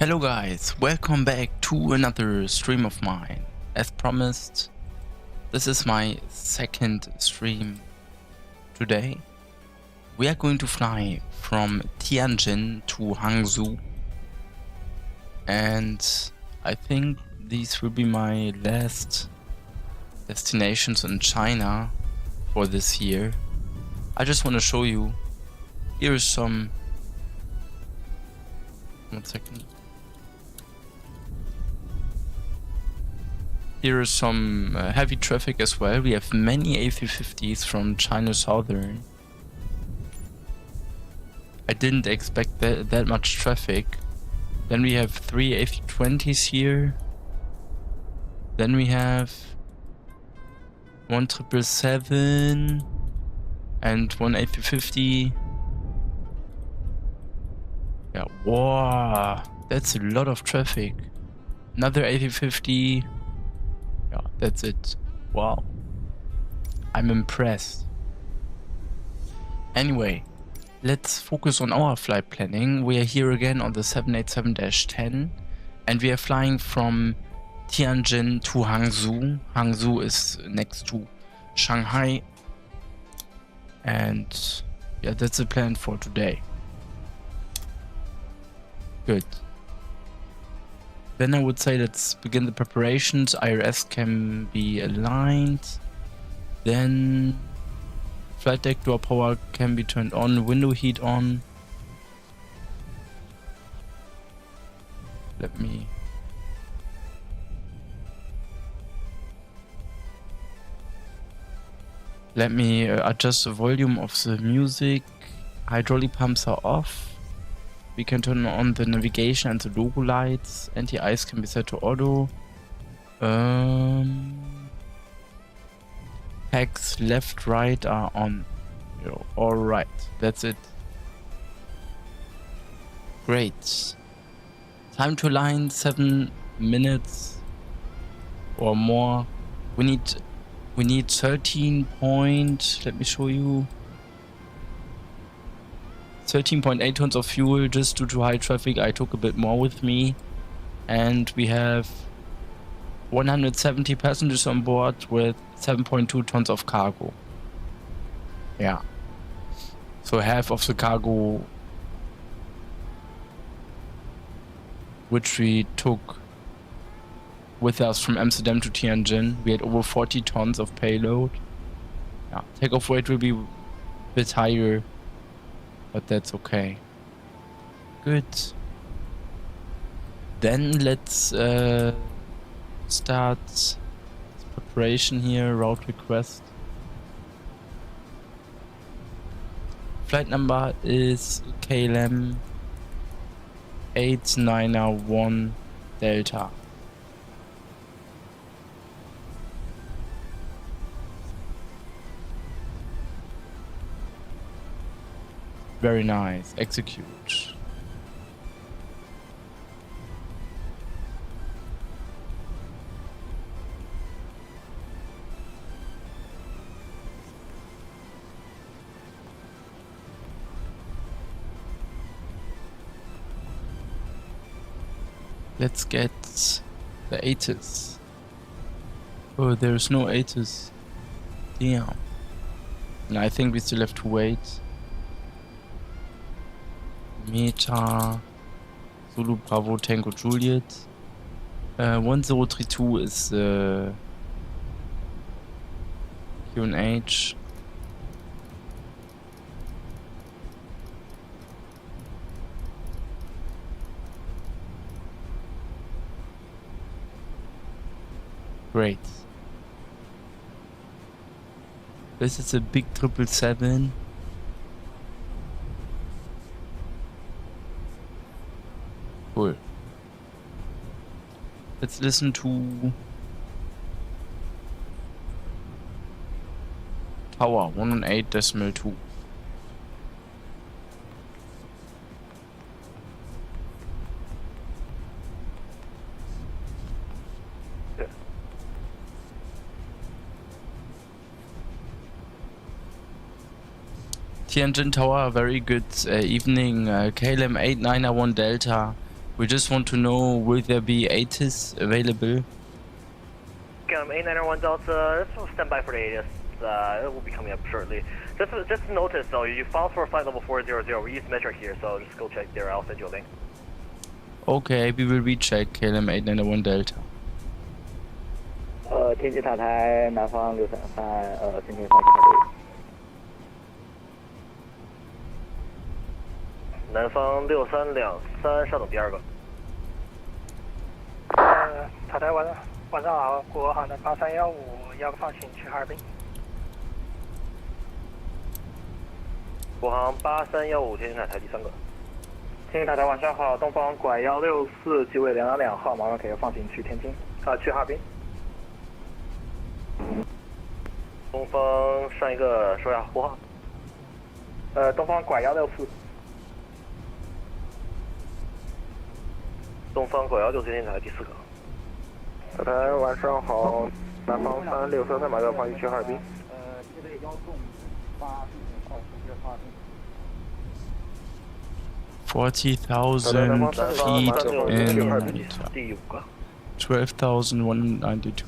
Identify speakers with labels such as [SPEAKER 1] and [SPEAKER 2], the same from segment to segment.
[SPEAKER 1] Hello guys, welcome back to another stream of mine. As promised, this is my second stream today. We are going to fly from Tianjin to Hangzhou, and I think these will be my last destinations in China for this year. I just want to show you, here is some, one second. Here is some heavy traffic as well. We have many A350s from China Southern. I didn't expect that much traffic. Then we have 3 A320s here. Then we have 1 777 and 1 A350. Yeah, wow, that's a lot of traffic. Another A350. Yeah, that's it. Wow. I'm impressed. Anyway, let's focus on our flight planning. We are here again on the 787-10 and we are flying from Tianjin to Hangzhou. Hangzhou is next to Shanghai. And yeah, that's the plan for today. Good. Then I would say let's begin the preparations. IRS can be aligned. Then flight deck door power can be turned on. Window heat on. Let me adjust the volume of the music. Hydraulic pumps are off. We can turn on the navigation and the logo lights. Anti-ice can be set to auto. Packs left, right are on. Alright, that's it. Great. Time to align, 7 minutes or more. We need 13 point, let me show you. 13.8 tons of fuel. Just due to high traffic I took a bit more with me, and we have 170 passengers on board with 7.2 tons of cargo. Yeah, so half of the cargo which we took with us from Amsterdam to Tianjin. We had over 40 tons of payload. Yeah, takeoff weight will be a bit higher, but that's okay. Good. Then let's start preparation here. Route request. Flight number is KLM 8901 Delta. Very nice. Execute. Let's get the ATIS. Oh, there's no ATIS. Damn. And I think we still have to wait. Meta Zulu Bravo Tango Juliet. 1032 is QNH. Great. This is a big 777. Cool. Let's listen to Tower 118.2. Tianjin Tower, very good evening. KLM 8901 Delta. We just want to know, will there be ATIS available?
[SPEAKER 2] KLM 891 Delta, just stand by for the ATIS. It will be coming up shortly. Just notice though, you filed for flight level 400. We use Metro here, so just go check there. I'll send you a link.
[SPEAKER 1] Okay, we will recheck KLM 891 Delta.
[SPEAKER 3] 天气塔台南方633申请放行排队。
[SPEAKER 2] 南方6323，稍等第二个。
[SPEAKER 4] 塔台晚上好，国航的8315要个放行去哈尔滨。
[SPEAKER 2] 国航8315，天津塔台第三个。
[SPEAKER 3] 天津塔台晚上好，东方拐164机位222号，马上可以放行去天津，去哈尔滨。
[SPEAKER 2] 东方上一个说呀，国航。
[SPEAKER 3] 东方拐164。
[SPEAKER 2] 东方拐164，天津塔台第四个。
[SPEAKER 3] 塔台晚上好，南方3633马上放行去哈尔滨。机位168号去哈尔滨。
[SPEAKER 1] 40,000 feet and
[SPEAKER 2] 第五个。
[SPEAKER 1] 12,192.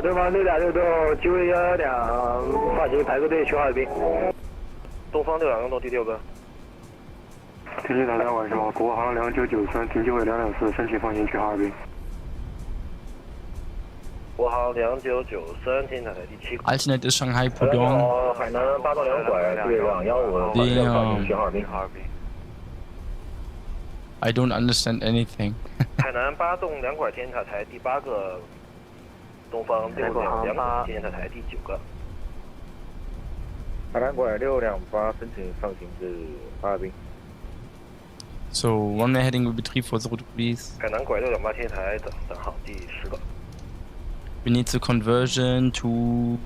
[SPEAKER 3] 对方626机位112放行排个队去哈尔滨。
[SPEAKER 2] 东方626第六个。
[SPEAKER 3] 天津塔台晚上好，国航2993停机位224申请放行去哈尔滨。
[SPEAKER 2] 国航2993，天津塔台第七个。
[SPEAKER 1] Alternate is Shanghai Pudong.
[SPEAKER 3] 海南8到2拐机位215放行去哈尔滨。
[SPEAKER 1] I don't understand anything.
[SPEAKER 2] 海南8栋2拐，天津塔台第八个。东方622，天津塔台第九个。
[SPEAKER 3] 海南拐628申请放行至哈尔滨。
[SPEAKER 1] So, runway heading will be 340 degrees.
[SPEAKER 2] 海南拐628，天津台等号第10个。
[SPEAKER 1] We need the conversion to...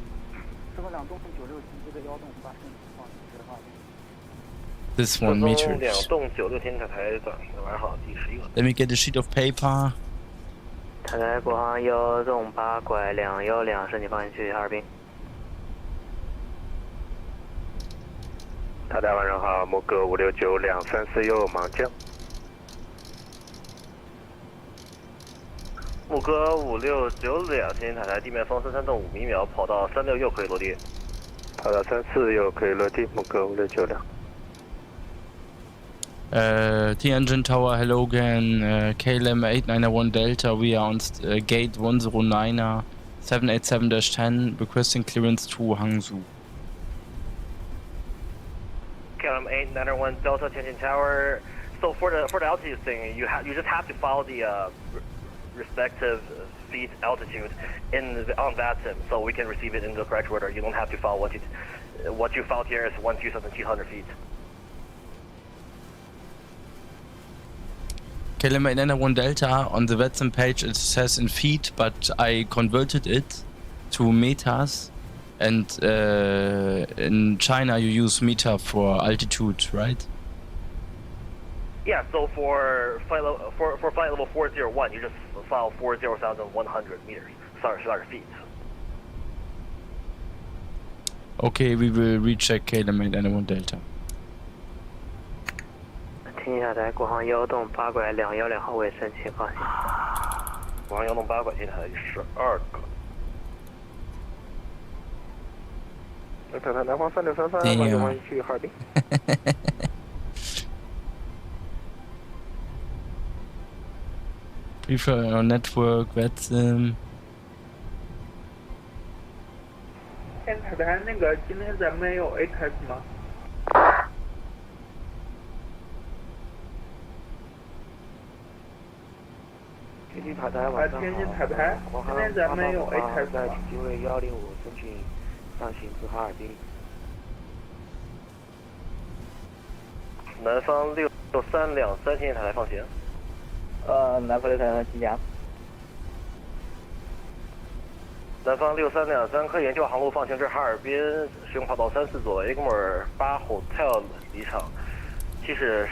[SPEAKER 1] This 1 meter.
[SPEAKER 2] 2栋96，天津塔台晚上好第11个。
[SPEAKER 1] Let me get a sheet of paper.
[SPEAKER 5] 塔台国航1栋8拐212申请放行去哈尔滨。
[SPEAKER 3] 塔台晚上好，摩格5692341盲降。
[SPEAKER 2] 木哥5692，天津塔台地面风33栋5米秒，跑到36可以落地。
[SPEAKER 3] 跑到34可以落地，木哥5692。
[SPEAKER 1] The engine tower, hello again. KLM 891 Delta, we are on gate 109er 787-10, requesting clearance to Hangzhou.
[SPEAKER 2] KLM 891 Delta, Tianjin Tower. So for the altitude thing, you just have to follow the respective feet altitude on VATSIM, so we can receive it in the correct order. You don't have to follow what you found here is 12,200 feet.
[SPEAKER 1] KLM 891 Delta, on the VATSIM page it says in feet, but I converted it to meters, and in China you use meter for altitude, right?
[SPEAKER 2] Yeah, so for flight level 401, you just file 40,100 meters. Sorry, feet.
[SPEAKER 1] Okay, we will recheck KLM 891 Delta.
[SPEAKER 5] 天津塔台国航1栋8拐212号位申请放行。
[SPEAKER 2] 国航1栋8拐，天津塔台第12个。
[SPEAKER 3] 塔台南方3633，马上去哈尔滨。
[SPEAKER 1] Prefer your network, VATSIM.
[SPEAKER 4] 天塔台那个今天咱们有 ATIS 吗？
[SPEAKER 3] 天津塔台晚上好，
[SPEAKER 4] 天津塔台今天咱们有 ATIS
[SPEAKER 3] 在
[SPEAKER 4] 吗？
[SPEAKER 3] 机位105申请放行至哈尔滨。
[SPEAKER 2] 南方6323，天津塔台放行。
[SPEAKER 3] 南方633机甲。
[SPEAKER 2] 南方6323，可研究航路放行至哈尔滨，使用跑道34左 Igmore 8 Hotel 离场。即使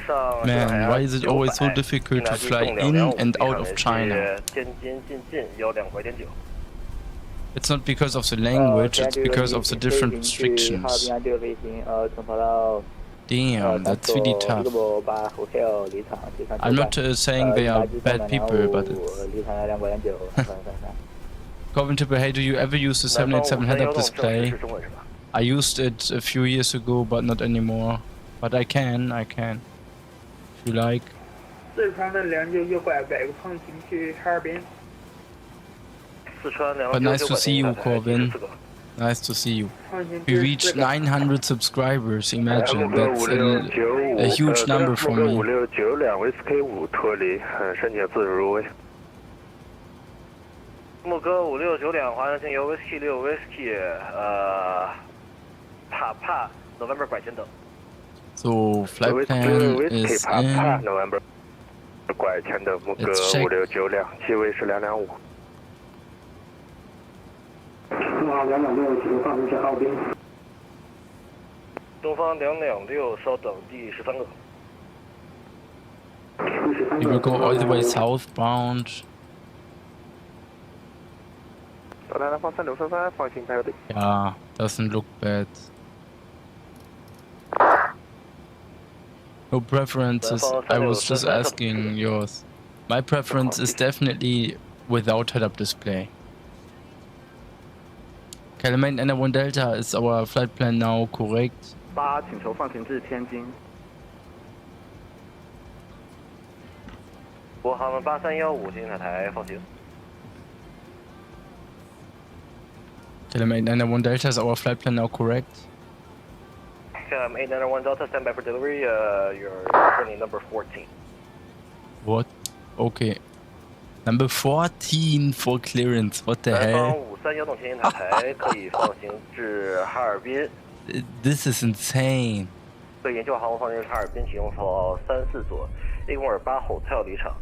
[SPEAKER 2] 上
[SPEAKER 1] Man, why is it always so difficult to fly in and out of China?
[SPEAKER 2] 天津进有2拐点9。
[SPEAKER 1] It's not because of the language, it's because of the different restrictions.
[SPEAKER 3] 哈尔滨安这个飞行，乘跑道
[SPEAKER 1] Damn, that's really tough. I'm not saying they are bad people, but it's... Corbin Tipper, hey, do you ever use the 787 head-up display? I used it a few years ago, but not anymore. But I can. If you like.
[SPEAKER 4] 四川的296右拐北个方向去哈尔滨。
[SPEAKER 1] But nice to see you, Corbin. Nice to see you. We reached 900 subscribers, imagine. That's a huge number for me.
[SPEAKER 3] 569 脱离，申请自主入位。
[SPEAKER 2] 木哥5692华南经由 Whisky 6 Whisky， 帕 November 拐前等。
[SPEAKER 1] So flight plan is in.
[SPEAKER 3] November 拐前等木哥5692，机位是225。
[SPEAKER 2] 东方226，稍等，第13个。
[SPEAKER 1] We will go all the way southbound.
[SPEAKER 3] 到达南方3633，放行排油队。
[SPEAKER 1] Yeah, doesn't look bad. No preferences. I was just asking yours. My preference is definitely without head-up display. KLM NR1 Delta, is our flight plan now correct?
[SPEAKER 5] 8，请求放行至天津。
[SPEAKER 2] 国航8315，进行塔台放行。
[SPEAKER 1] KLM NR1 Delta, is our flight plan now correct?
[SPEAKER 2] KLM 891 Delta, stand by for delivery. You're currently number 14.
[SPEAKER 1] What? Okay. Number 14 for clearance. What the
[SPEAKER 2] 南方
[SPEAKER 1] hell?
[SPEAKER 2] 53幺洞前进塔台可以放行至哈尔滨。
[SPEAKER 1] This is insane.
[SPEAKER 2] 对研究航空放行至哈尔滨，启用34座 A 公尔8 Hotel 离场，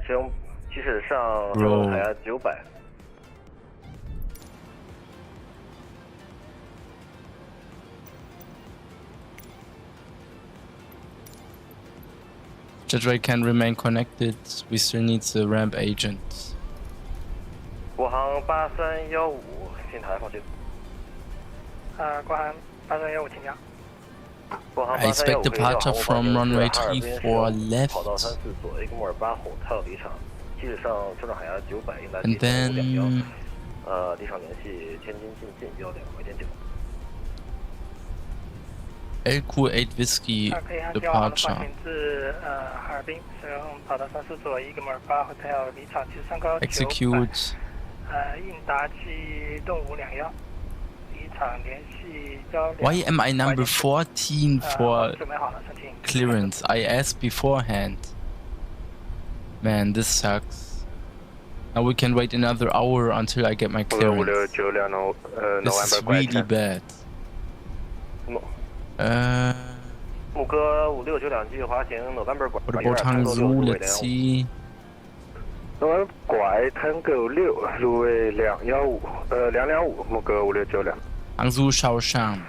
[SPEAKER 2] 使用起始上中海压900。
[SPEAKER 1] Jetway can remain connected. We still need the ramp agent.
[SPEAKER 2] 国航8315，进塔台放行。
[SPEAKER 4] 国航8315，请讲。
[SPEAKER 2] 国航
[SPEAKER 1] I expect departure from runway 34 left.
[SPEAKER 2] 跑道34座 A 公尔8 Hotel 离场，起始上中海压900，应答
[SPEAKER 1] And then
[SPEAKER 2] 离场联系天津进125回点9。
[SPEAKER 1] LQ8 Whiskey
[SPEAKER 4] 可以按调航的
[SPEAKER 1] departure.
[SPEAKER 4] 放行至哈尔滨，使用跑道34座1个摩尔8 Hotel 离场，起升高900。
[SPEAKER 1] Execute.
[SPEAKER 4] 应答机动521，离场联系交。
[SPEAKER 1] Why am I number 14 for
[SPEAKER 4] 准备好了，申请。
[SPEAKER 1] clearance? I asked beforehand. Man, this sucks. Now we can wait another hour until I get my clearance. This is really bad.
[SPEAKER 2] 木哥5692继续滑行 November 拐。
[SPEAKER 1] What about Hangzhou? Let's see.
[SPEAKER 3] 拐 Tango 6，入位215，木哥5692。
[SPEAKER 1] Hangzhou Shaoxiang.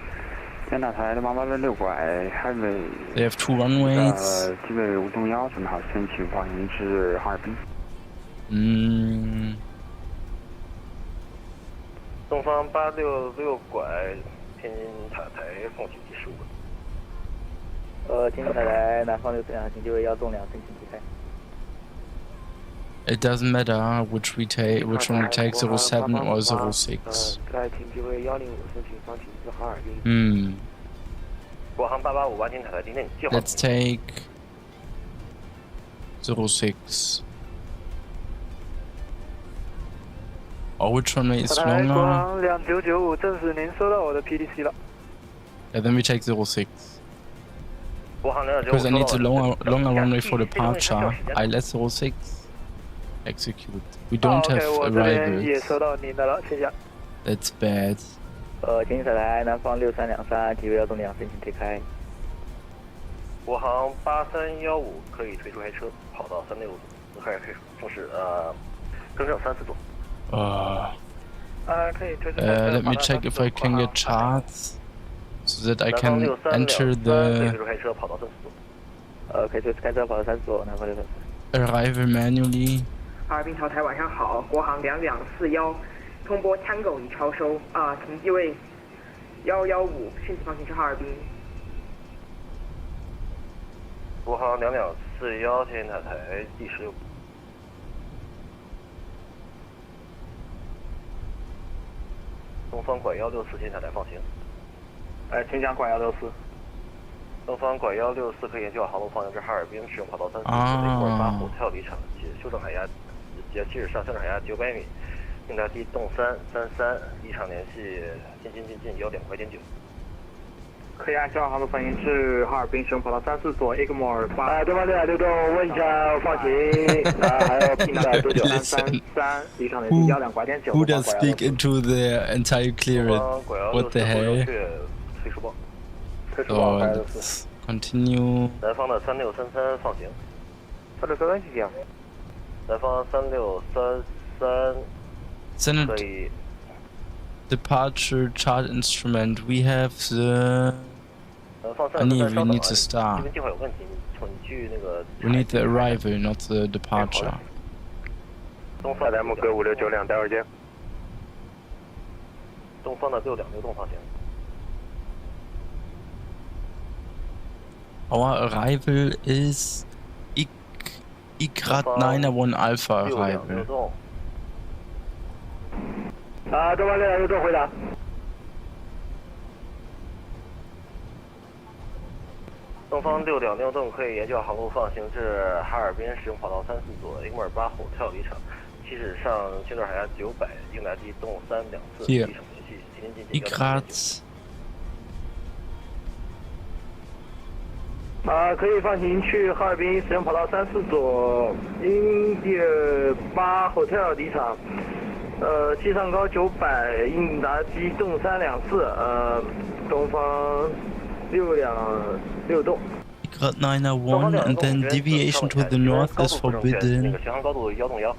[SPEAKER 5] 天塔台的886拐，还没。
[SPEAKER 1] They have 2 runways.
[SPEAKER 5] 机位无动摇，准备好申请放行至哈尔滨。
[SPEAKER 2] 东方866拐，天津塔台放行第15个。
[SPEAKER 5] 天津塔台南方642，请机位1纵2，申请离开。
[SPEAKER 1] It doesn't matter which one we take, 07 or 06.
[SPEAKER 3] 在停机位105，申请放行至哈尔滨。
[SPEAKER 2] 国航885完天塔台，今天你计划。
[SPEAKER 1] Let's take 06. Oh, which runway is
[SPEAKER 4] 国
[SPEAKER 1] longer?
[SPEAKER 4] 航2995，证实您收到我的 PDC 了。
[SPEAKER 1] Yeah, then we take 06.
[SPEAKER 2] 国航295。
[SPEAKER 1] Because I need the longer runway for departure. I let 06 execute. We don't have
[SPEAKER 4] 我这边也
[SPEAKER 1] arrivals.
[SPEAKER 4] 收到您的了，谢谢。
[SPEAKER 1] That's bad.
[SPEAKER 5] 天津塔台南方6323，机位1纵2，申请推开。
[SPEAKER 2] 国航8315可以退出黑车，跑到365组，开始正式更正34座。
[SPEAKER 4] 可以退出。
[SPEAKER 1] Let me check if I can get charts so that I can enter
[SPEAKER 2] 可以
[SPEAKER 1] the
[SPEAKER 2] 退出黑车，跑到34座。
[SPEAKER 5] 可以退出开车，跑到34座，南方634。
[SPEAKER 1] arrival manually.
[SPEAKER 6] 哈尔滨朝台晚上好，国航2241，通波 Tango 已超收，停机位115，申请放行至哈尔滨。
[SPEAKER 2] 国航2241天津塔台第16。东方拐164天津塔台放行。
[SPEAKER 3] 请讲拐164。
[SPEAKER 2] 东方拐164可以沿旧航路放行至哈尔滨，使用跑道34128后跳离场，修正海压，即使上修正海压900米，应答机动333，离场联系进1.9。
[SPEAKER 3] 可以按交航路放行至哈尔滨，使用跑道34左 Igmore 8。对方626栋，问一下放行。还有平台99333，离场联系12.9。
[SPEAKER 1] Who does speak into the entire clearance? What the hell? So let's continue.
[SPEAKER 2] 南方的3633放行。
[SPEAKER 3] 3633请讲。
[SPEAKER 2] 南方3633。
[SPEAKER 1] Senate departure chart instrument. We have the. We need to start. We need the arrival, not the departure.
[SPEAKER 3] 东方的MG 5692，待会儿见。
[SPEAKER 2] 东方的626栋放行。
[SPEAKER 1] Our arrival is ICRAT 901 Alpha arrival.
[SPEAKER 3] 东方626栋回答。
[SPEAKER 2] 东方626栋可以沿旧航路放行至哈尔滨，使用跑道34左 Igmore 8后跳离场，起始上修正海压900，应答机动324，离场联系
[SPEAKER 1] ICRAT
[SPEAKER 3] 可以放行去哈尔滨，使用跑道34左英迪尔8后跳离场，气上高900，应答机动324，东方626栋。
[SPEAKER 1] ICRAT 901 and then deviation to the north is forbidden.
[SPEAKER 2] 那个巡航高度1栋1。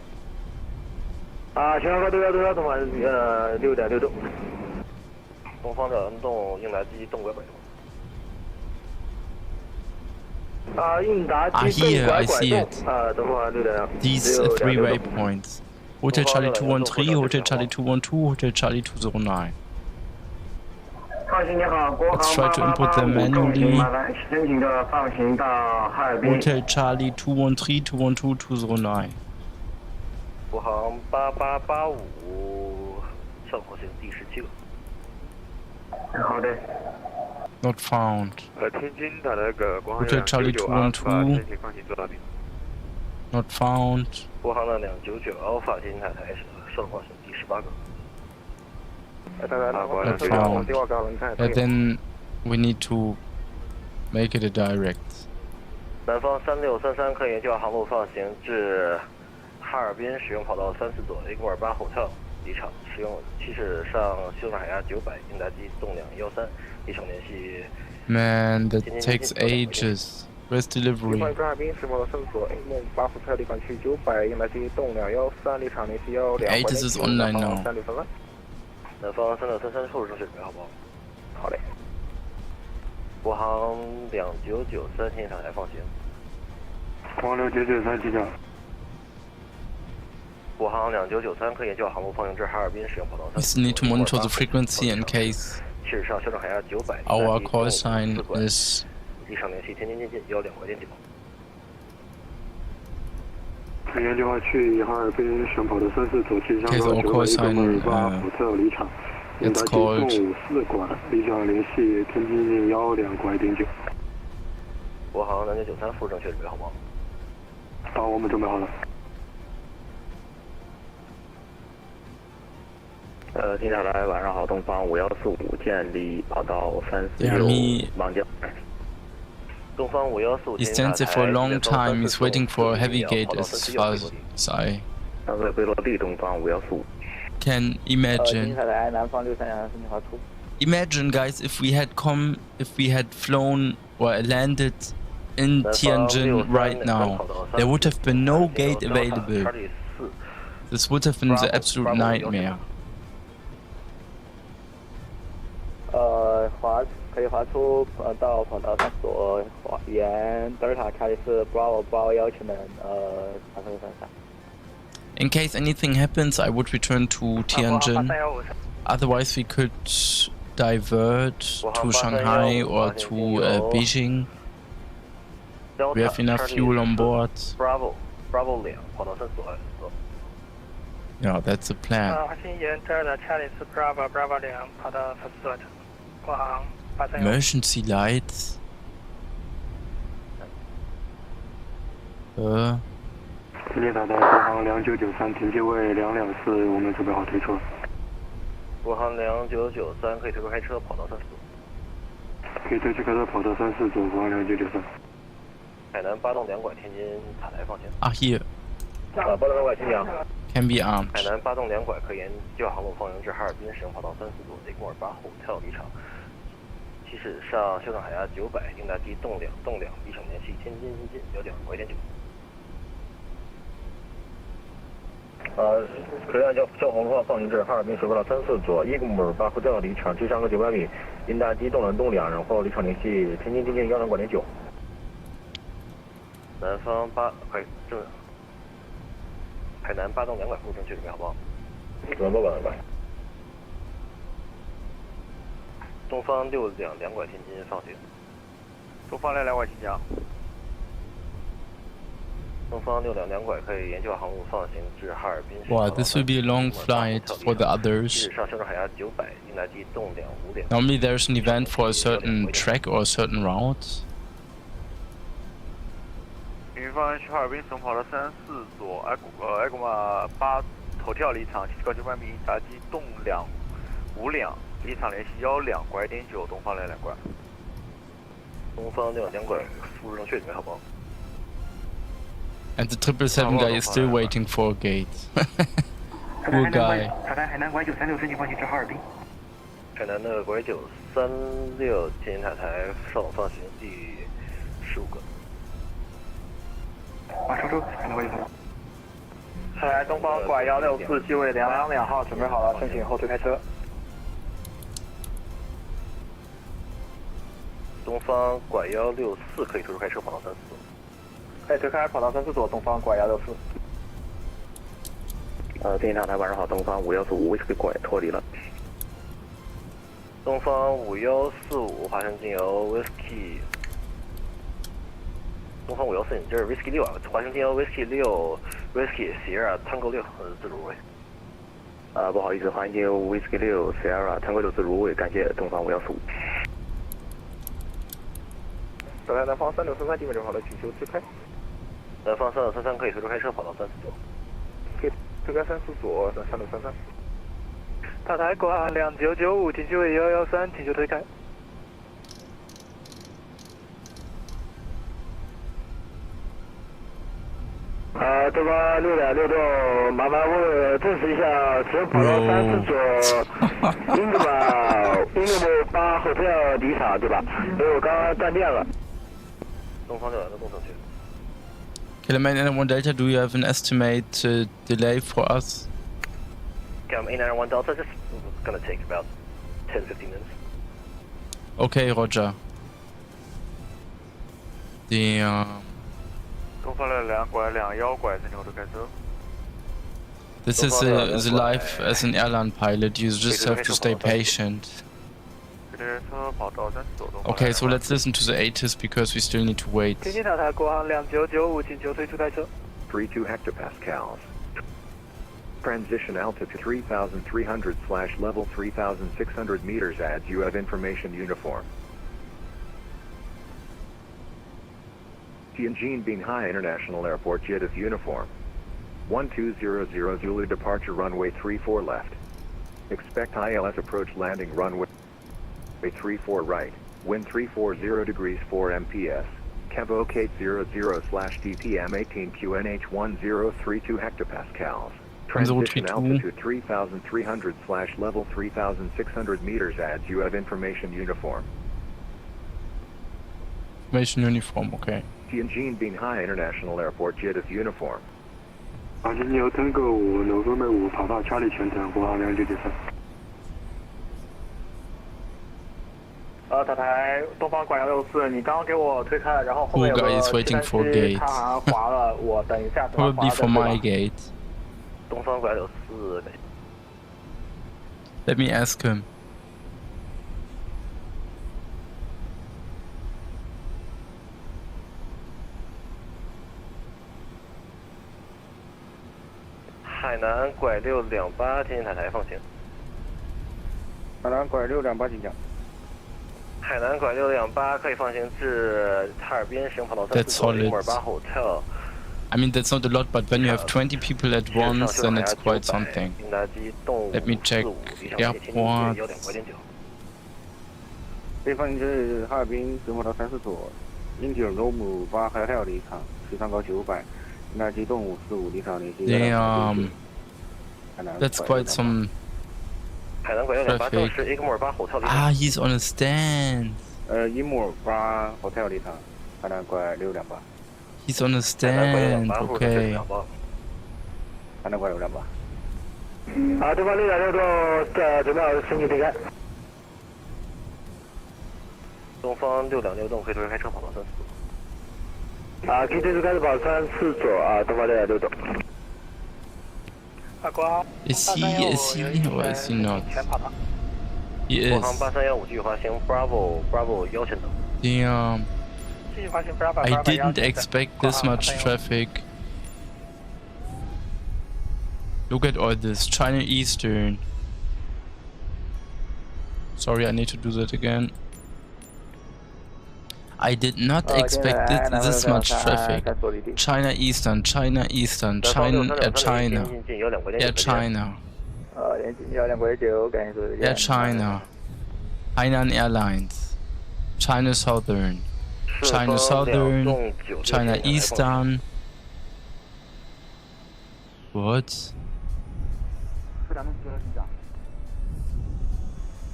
[SPEAKER 3] 巡航高度1栋1，东方6.6栋。
[SPEAKER 2] 东方的 N 栋应答机动拐拐动。
[SPEAKER 3] 应答机动拐拐动。东方6.6。
[SPEAKER 1] These 3 waypoints. Hotel Charlie 213, Hotel Charlie 212, Hotel Charlie 209.
[SPEAKER 3] 放行你好，国航
[SPEAKER 1] Let's try to input them manually.
[SPEAKER 3] 申请的放行到哈尔滨。
[SPEAKER 1] Hotel Charlie 213, 212, 209.
[SPEAKER 2] 国航8885，上火星第17个。
[SPEAKER 3] 好的。
[SPEAKER 1] Not found.
[SPEAKER 3] 天津的那个国航
[SPEAKER 1] Hotel Charlie 212.
[SPEAKER 3] 申请放行做到底。
[SPEAKER 1] Not found.
[SPEAKER 2] 国航的299 Alpha 天津塔台上火星第18个。
[SPEAKER 1] Not found. And then we need to make it a direct.
[SPEAKER 2] 南方3633可以沿旧航路放行至哈尔滨，使用跑道34左 Igmore 8后跳离场，使用起始上修正海压900，应答机动213，离场联系。
[SPEAKER 1] Man, that takes ages. Where's delivery?
[SPEAKER 3] 哈尔滨使用跑道34左 Igmore 8后跳离港区900，应答机动213，离场联系12。
[SPEAKER 1] This is online now.
[SPEAKER 2] 南方3633后正确准备好不好？好嘞。国航2993天津塔台放行。
[SPEAKER 3] 国航6993机长。
[SPEAKER 2] 国航2993可以沿旧航路放行至哈尔滨，使用跑道
[SPEAKER 1] We still need to monitor the frequency in case
[SPEAKER 2] 起始上修正海压900。
[SPEAKER 1] our call sign is
[SPEAKER 2] 离场联系天津进近12拐点9。
[SPEAKER 3] 沿计划去哈尔滨使用跑道34左气上高900 Igmore 8后跳离场。 应答机动54拐，离场联系天津近12拐点9。
[SPEAKER 2] 国航3993副正确准备好吗？
[SPEAKER 3] 好，我们准备好了。天津塔台晚上好，东方5145建立跑道346望江。
[SPEAKER 2] 东方515。
[SPEAKER 1] he stands there for a long time. He's waiting for a heavy gate as far as I
[SPEAKER 3] 回落地，东方515。
[SPEAKER 1] can imagine. Imagine, guys, if we had flown or landed in Tianjin right now, there would have been no gate available. This would have been the absolute nightmare.
[SPEAKER 5] 可以滑出到跑道3所，沿德尔塔查理斯 Bravo 8170传送33。
[SPEAKER 1] In case anything happens, I would return to Tianjin. Otherwise, we could divert to Shanghai or to Beijing.
[SPEAKER 2] Delta
[SPEAKER 1] We have enough fuel on board.
[SPEAKER 2] Bravo 2跑道3所
[SPEAKER 1] Yeah, that's the plan.
[SPEAKER 4] 华兴沿德尔塔查理斯 Bravo 2跑道4所国航831。
[SPEAKER 1] Emergency lights.
[SPEAKER 7] 这里塔台国航2993停机位224，我们准备好推车。
[SPEAKER 2] 国航2993可以推出开车跑道3所。
[SPEAKER 7] 可以推出开车跑道3所，国航2993。
[SPEAKER 2] 海南8栋2拐，天津塔台方向。
[SPEAKER 1] Here.
[SPEAKER 3] 8栋2拐，新疆。
[SPEAKER 1] Can be armed.
[SPEAKER 2] 海南8栋2拐可沿计划航路方向至哈尔滨使用跑道3所雷公尔巴Hotel离场。起始上修正海压900，应答机动2，离场联系天津新进1.9拐点9。可以按交红路放行至哈尔滨水跑道3所左伊格姆尔巴Hotel离场，机上个900米，应答机动2，然后离场联系天津1.2拐点9。南方快正。海南8栋2拐路正确准备好不好？准备好了。东方6两2拐天津放行。东方6两2拐新疆。东方6两2拐可以沿计划航路放行至哈尔滨。
[SPEAKER 1] Wow, this will be a long flight for the others.
[SPEAKER 2] 上修正海压900，应答机动2，5点。
[SPEAKER 1] Normally there's an event for a certain track or a certain route.
[SPEAKER 8] 云方去哈尔滨省跑道3、4所，埃古玛8头跳离场，高900米，应答机动2，5两，离场联系1.2拐点9，东方6两2拐。
[SPEAKER 2] 东方6两2拐，复入正确准备好不好？
[SPEAKER 1] And the 777 guy is still waiting for a gate. Poor guy.
[SPEAKER 7] 塔台海南拐936申请放行至哈尔滨。
[SPEAKER 2] 海南的拐936天津塔台稍等放行第15个。
[SPEAKER 7] 收收，海南拐936。
[SPEAKER 3] 海南东方拐164机位222号准备好了，申请后推开车。
[SPEAKER 2] 东方拐164可以推出开车跑道3所。
[SPEAKER 3] 可以推开跑道3所，东方拐164。
[SPEAKER 5] 天津塔台晚上好，东方5145 Whisky 拐脱离了。
[SPEAKER 2] 东方5145滑翔经由 Whisky。 东方514，你这是 Whisky 6啊，滑行经由 Whisky 6 Whisky Sierra Tango 6自主位。
[SPEAKER 5] 不好意思，滑行经由 Whisky 6 Sierra Tango 6自主位，感谢东方5145。
[SPEAKER 3] 走在南方3633地面正好的请求推开。
[SPEAKER 2] 南方3633可以推出开车跑道3所。
[SPEAKER 3] 可以推开3所3633。
[SPEAKER 4] 塔台国航2995停机位113，请求推开。
[SPEAKER 3] 东方6两6栋，麻烦证实一下，请跑道3所英格姆8Hotel离场，对吧？因为我刚刚断电了。东方6两6栋正确。
[SPEAKER 1] KLM 891 Delta, do you have an estimate delay for us?
[SPEAKER 2] KLM 891 Delta, just gonna take about 10-15 minutes.
[SPEAKER 1] Okay, Roger.
[SPEAKER 8] 东方6两2拐2拐，申请后推开车。
[SPEAKER 1] This is the life as an airline pilot. You just have to stay patient. Okay, so let's listen to the ATIS because we still need to wait.
[SPEAKER 4] 天津塔台国航2995，请求推出开车。
[SPEAKER 9] 32 hectopascals. Transition altitude 3,300/level 3,600 meters. Adds you have information uniform. Tianjin Binhai International Airport JET of uniform. 1200 Zulu departure runway 34 left. Expect ILS approach landing runway 34 right. Wind 340 degrees 4 MPS. Kevocate 00/DPM 18 QNH 1032 hectopascals. Transition altitude 3,300/level 3,600 meters. Adds you have information uniform.
[SPEAKER 1] Information uniform, okay.
[SPEAKER 9] Tianjin Binhai International Airport JET of uniform.
[SPEAKER 7] 航行由Tango 5 November 5跑道Charlie全程，国航2993。
[SPEAKER 3] 塔台东方拐164，你刚刚给我推开了，然后后面有个
[SPEAKER 1] Guy is waiting for
[SPEAKER 3] 机
[SPEAKER 1] gate.
[SPEAKER 3] 它好像滑了，我等一下等它滑
[SPEAKER 1] Probably
[SPEAKER 3] 了
[SPEAKER 1] for my gate.
[SPEAKER 2] 东方拐94，
[SPEAKER 1] Let me ask him.
[SPEAKER 2] 南拐628，天津塔台放行。
[SPEAKER 5] 海南拐628请讲。
[SPEAKER 2] 海南拐628可以放行至哈尔滨行跑道342 Hotel。
[SPEAKER 1] I mean, that's not a lot, but when you have 20 people at once, then it's quite something. Let me check airport.
[SPEAKER 5] 可以放行至哈尔滨行跑道34所，英吉尔诺姆8海跳离场，时长高900，应该机动545离场联系。
[SPEAKER 1] Damn, that's quite some traffic. Ah, he's on a stand.
[SPEAKER 5] 伊木尔8 Hotel 离场，海南拐628。
[SPEAKER 1] He's on a stand. Okay.
[SPEAKER 5] 海南拐628。
[SPEAKER 3] 好，东方626栋，准备好申请离开。
[SPEAKER 2] 东方626栋可以推开车跑道34所。
[SPEAKER 3] 可以推出开始跑34所啊，东方626栋。
[SPEAKER 1] Is he or is he not? He
[SPEAKER 2] 国
[SPEAKER 1] is.
[SPEAKER 2] 航8315继续滑行 Bravo 腰前等。
[SPEAKER 1] Damn. I didn't expect this much traffic. Look at all this. China Eastern. Sorry, I need to do that again. I did not expect this much traffic. China Eastern, China Eastern, China, China. Yeah, China. Yeah, China. Hainan Airlines. China Southern. China Southern. China Eastern. What?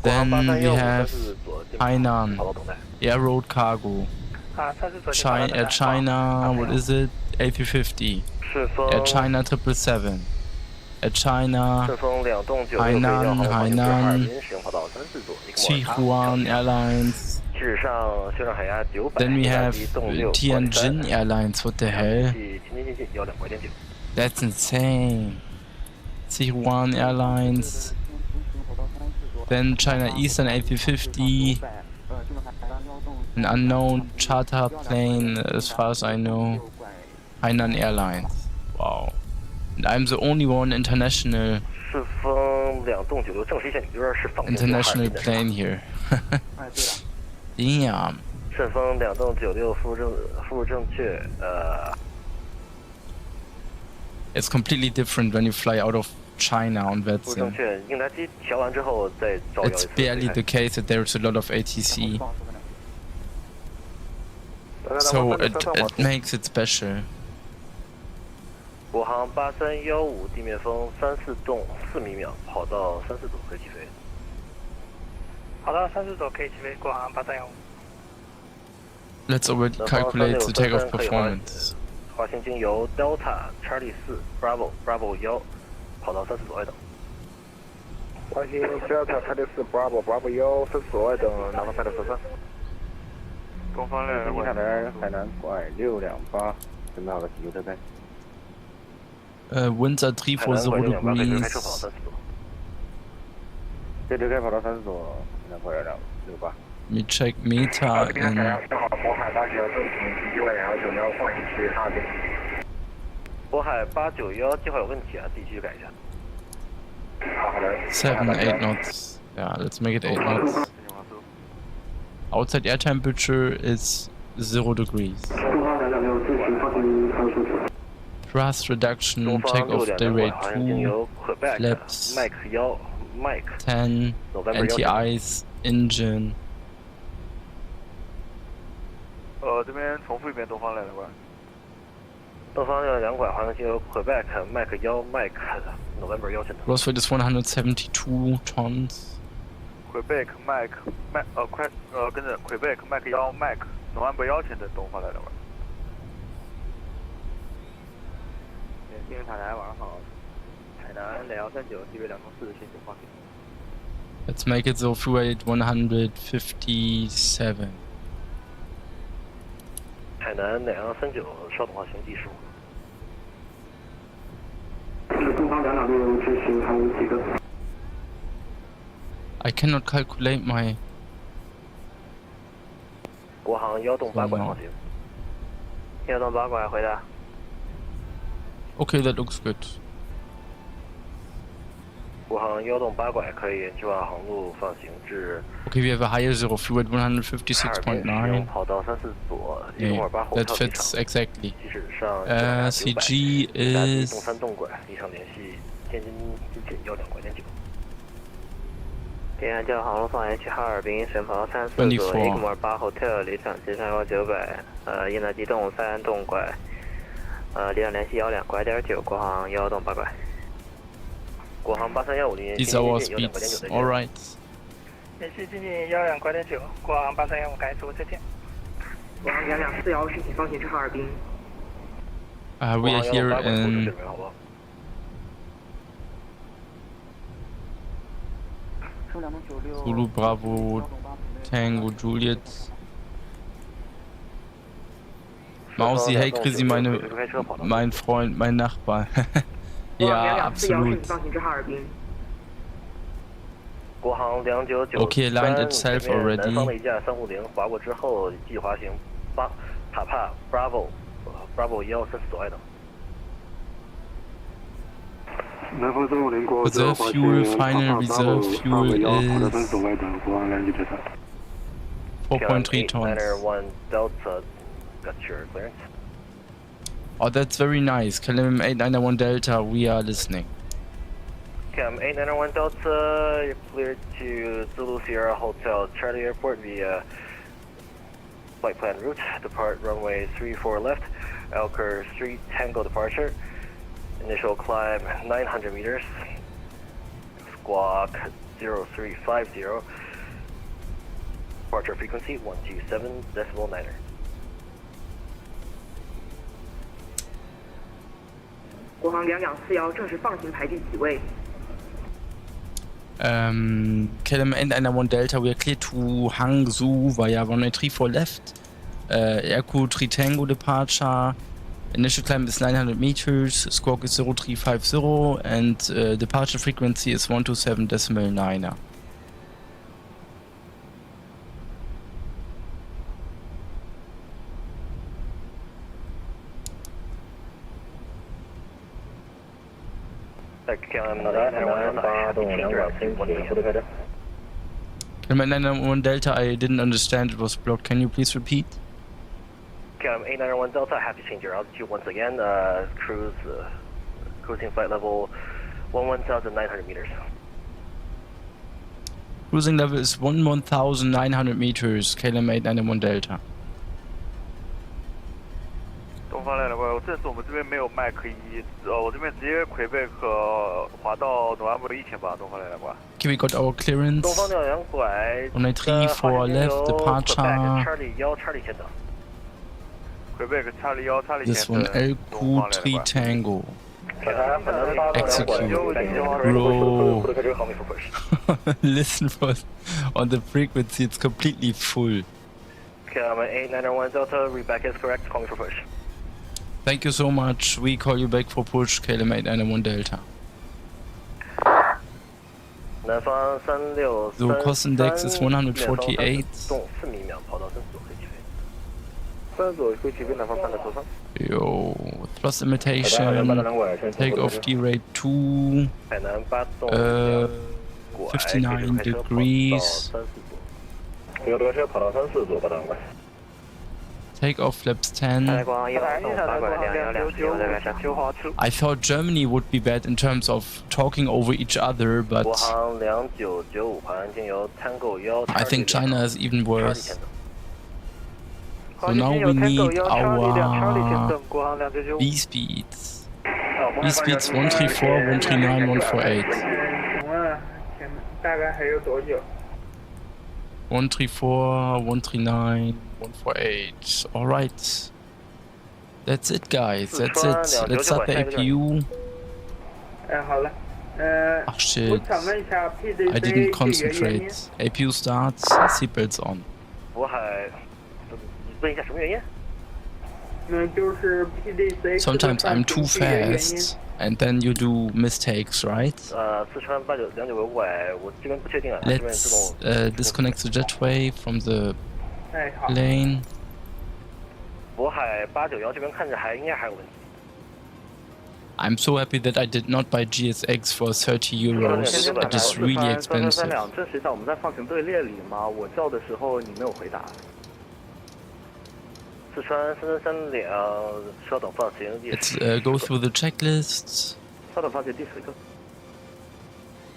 [SPEAKER 1] Then we have Hainan. Air Road Cargo. China, what is it? A350. Air China 777. Air China, Hainan, Sichuan Airlines. Then we have Tianjin Airlines. What the hell? That's insane. Sichuan Airlines. Then China Eastern A350. An unknown charter plane, as far as I know. Hainan Airlines. Wow. And I'm the only one international plane here. Damn. It's completely different when you fly out of China on Vetsen. It's barely the case that there's a lot of ATC. So it makes it special.
[SPEAKER 2] 国航8315地面风34栋4米秒，跑道34度可以起飞。
[SPEAKER 4] 跑道34度可以起飞，国航8315。
[SPEAKER 1] Let's already calculate the takeoff performance.
[SPEAKER 2] 滑行经由 Delta Charlie 4 Bravo 1，跑道34度外等。
[SPEAKER 5] 滑行 Delta Charlie 4 Bravo 1，34度外等，南方3.43。
[SPEAKER 8] 东方628。
[SPEAKER 5] 海南拐628，准备好了，急救待命。
[SPEAKER 1] winds are 340 degrees. Let me check meter in
[SPEAKER 2] 渤海891计划有问题啊，自己继续改一下。
[SPEAKER 1] 8 knots. Yeah, let's make it 8 knots. Outside air temperature is 0 degrees. Thrust reduction, takeoff day rate 2, flaps 10, anti-ice, engine.
[SPEAKER 8] 这边重复一遍东方2拐。
[SPEAKER 2] 东方2拐滑行经由 Quebec Mike 1 Mike November 1前等。
[SPEAKER 1] Gross weight is 172 tons.
[SPEAKER 8] Quebec Mike 跟着 Quebec Mike 1 Mike November 1前等东方2拐。
[SPEAKER 5] 天津塔台晚上好，海南2139机位204先行放行。
[SPEAKER 1] Let's make it the fuel weight 157.
[SPEAKER 2] 海南2139稍等滑行计15。
[SPEAKER 7] 东方226执行还有几个。
[SPEAKER 1] I cannot calculate my.
[SPEAKER 2] 国航1栋8拐放行。1栋8拐回答。
[SPEAKER 1] Okay, that looks good.
[SPEAKER 2] 国航1栋8拐可以原计划航路放行至。
[SPEAKER 1] Okay, we have a higher zero fuel at
[SPEAKER 2] 哈尔滨
[SPEAKER 1] 156.9.
[SPEAKER 2] 跑道34左
[SPEAKER 1] ，yeah,
[SPEAKER 2] 108后
[SPEAKER 1] that
[SPEAKER 2] 跳机
[SPEAKER 1] fits
[SPEAKER 2] 场，
[SPEAKER 1] exactly.
[SPEAKER 2] 机驶上
[SPEAKER 1] CG
[SPEAKER 2] 搭机
[SPEAKER 1] is
[SPEAKER 2] 东3栋拐，离场联系天津机检1.2拐点9。
[SPEAKER 10] 点叫航路放 H 哈尔滨神跑道34左108后跳离场机上高900，应答机动3栋拐，离场联系12拐点9，国航1栋8拐。
[SPEAKER 2] 国航8315离
[SPEAKER 1] these are our speeds. All right.
[SPEAKER 4] 联系经济12拐点9，国航8315改组再见。
[SPEAKER 6] 国航2241申请放行至哈尔滨。
[SPEAKER 1] We are here in Zulu Bravo Tango Juliet. Mausi, hey Chrissy, mein Freund, mein Nachbar. Ja, absolut. Okay, aligned itself already.
[SPEAKER 2] 南方的一架350划过之后，计滑行塔帕 Bravo 114左外等。
[SPEAKER 7] 南方350过之后
[SPEAKER 1] Reserve fuel, final reserve fuel is 4.3 tons.
[SPEAKER 2] Delta, got your clearance.
[SPEAKER 1] Oh, that's very nice. KLM 891 Delta, we are listening.
[SPEAKER 2] KLM 891 Delta, you're cleared to Zulu Sierra Hotel Charlie Airport via flight plan route. Depart runway 34 left, Elker Street Tango departure. Initial climb 900 meters. Squawk 0350. Departure frequency 127.9er.
[SPEAKER 6] Guohang 2241正式放行排第几位？
[SPEAKER 1] KLM 891 Delta, we are clear to Hangzhou via runway 34 left. Aircrew 3 Tango departure. Initial climb is 900 meters. Squawk is 0350 and departure frequency is 127.9er.
[SPEAKER 2] KLM
[SPEAKER 1] 891 Delta, I didn't understand, it was blocked. Can you please repeat?
[SPEAKER 2] KLM 891 Delta, I have to change your altitude once again. Cruising flight level 1,900 meters.
[SPEAKER 1] Cruising level is 1,900 meters, KLM 891 Delta.
[SPEAKER 8] 东方来了，这次我们这边没有麦可以，我这边直接魁北克滑到诺安布1000吧，东方来了吧。
[SPEAKER 1] Okay, we got our clearance.
[SPEAKER 2] 东方2拐。
[SPEAKER 1] Runway 34 left, departure.
[SPEAKER 2] Charlie 1 Charlie前等。
[SPEAKER 8] 魁北克查理1查理前
[SPEAKER 1] This one, Aircrew 3 Tango. Execute. Bro. Listen for on the frequency, it's completely full.
[SPEAKER 2] KLM 891 Delta, read back is correct, call me for push.
[SPEAKER 1] Thank you so much. We call you back for push, KLM 891 Delta.
[SPEAKER 2] 南方363。
[SPEAKER 1] So cost index is 148.
[SPEAKER 2] 动4米秒，跑道3左可以起飞。
[SPEAKER 5] 3左可以起飞，南方3的头上。
[SPEAKER 1] Yo, thrust imitation. Take off D rate 2.
[SPEAKER 2] 海南8栋
[SPEAKER 1] 59 degrees.
[SPEAKER 5] 有德车跑道34左8档拐。
[SPEAKER 1] Take off flaps 10. I thought Germany would be bad in terms of talking over each other, but I think China is even worse. So now we need our B speeds. B speeds 134, 139, 148. 134, 139, 148. Alright. That's it, guys. That's it. Let's start the APU. Ah, shit. I didn't concentrate. APU starts, seatbelts on. Sometimes I'm too fast, and then you do mistakes, right? Let's disconnect the jetway from the plane. I'm so happy that I did not buy GSX for 30 euros. It is really expensive.
[SPEAKER 3] 这实际上我们在放行队列里吗？我叫的时候你没有回答。
[SPEAKER 2] 四川3332，稍等放行第10。
[SPEAKER 1] Let's go through the checklists.
[SPEAKER 3] 稍等放行第10个。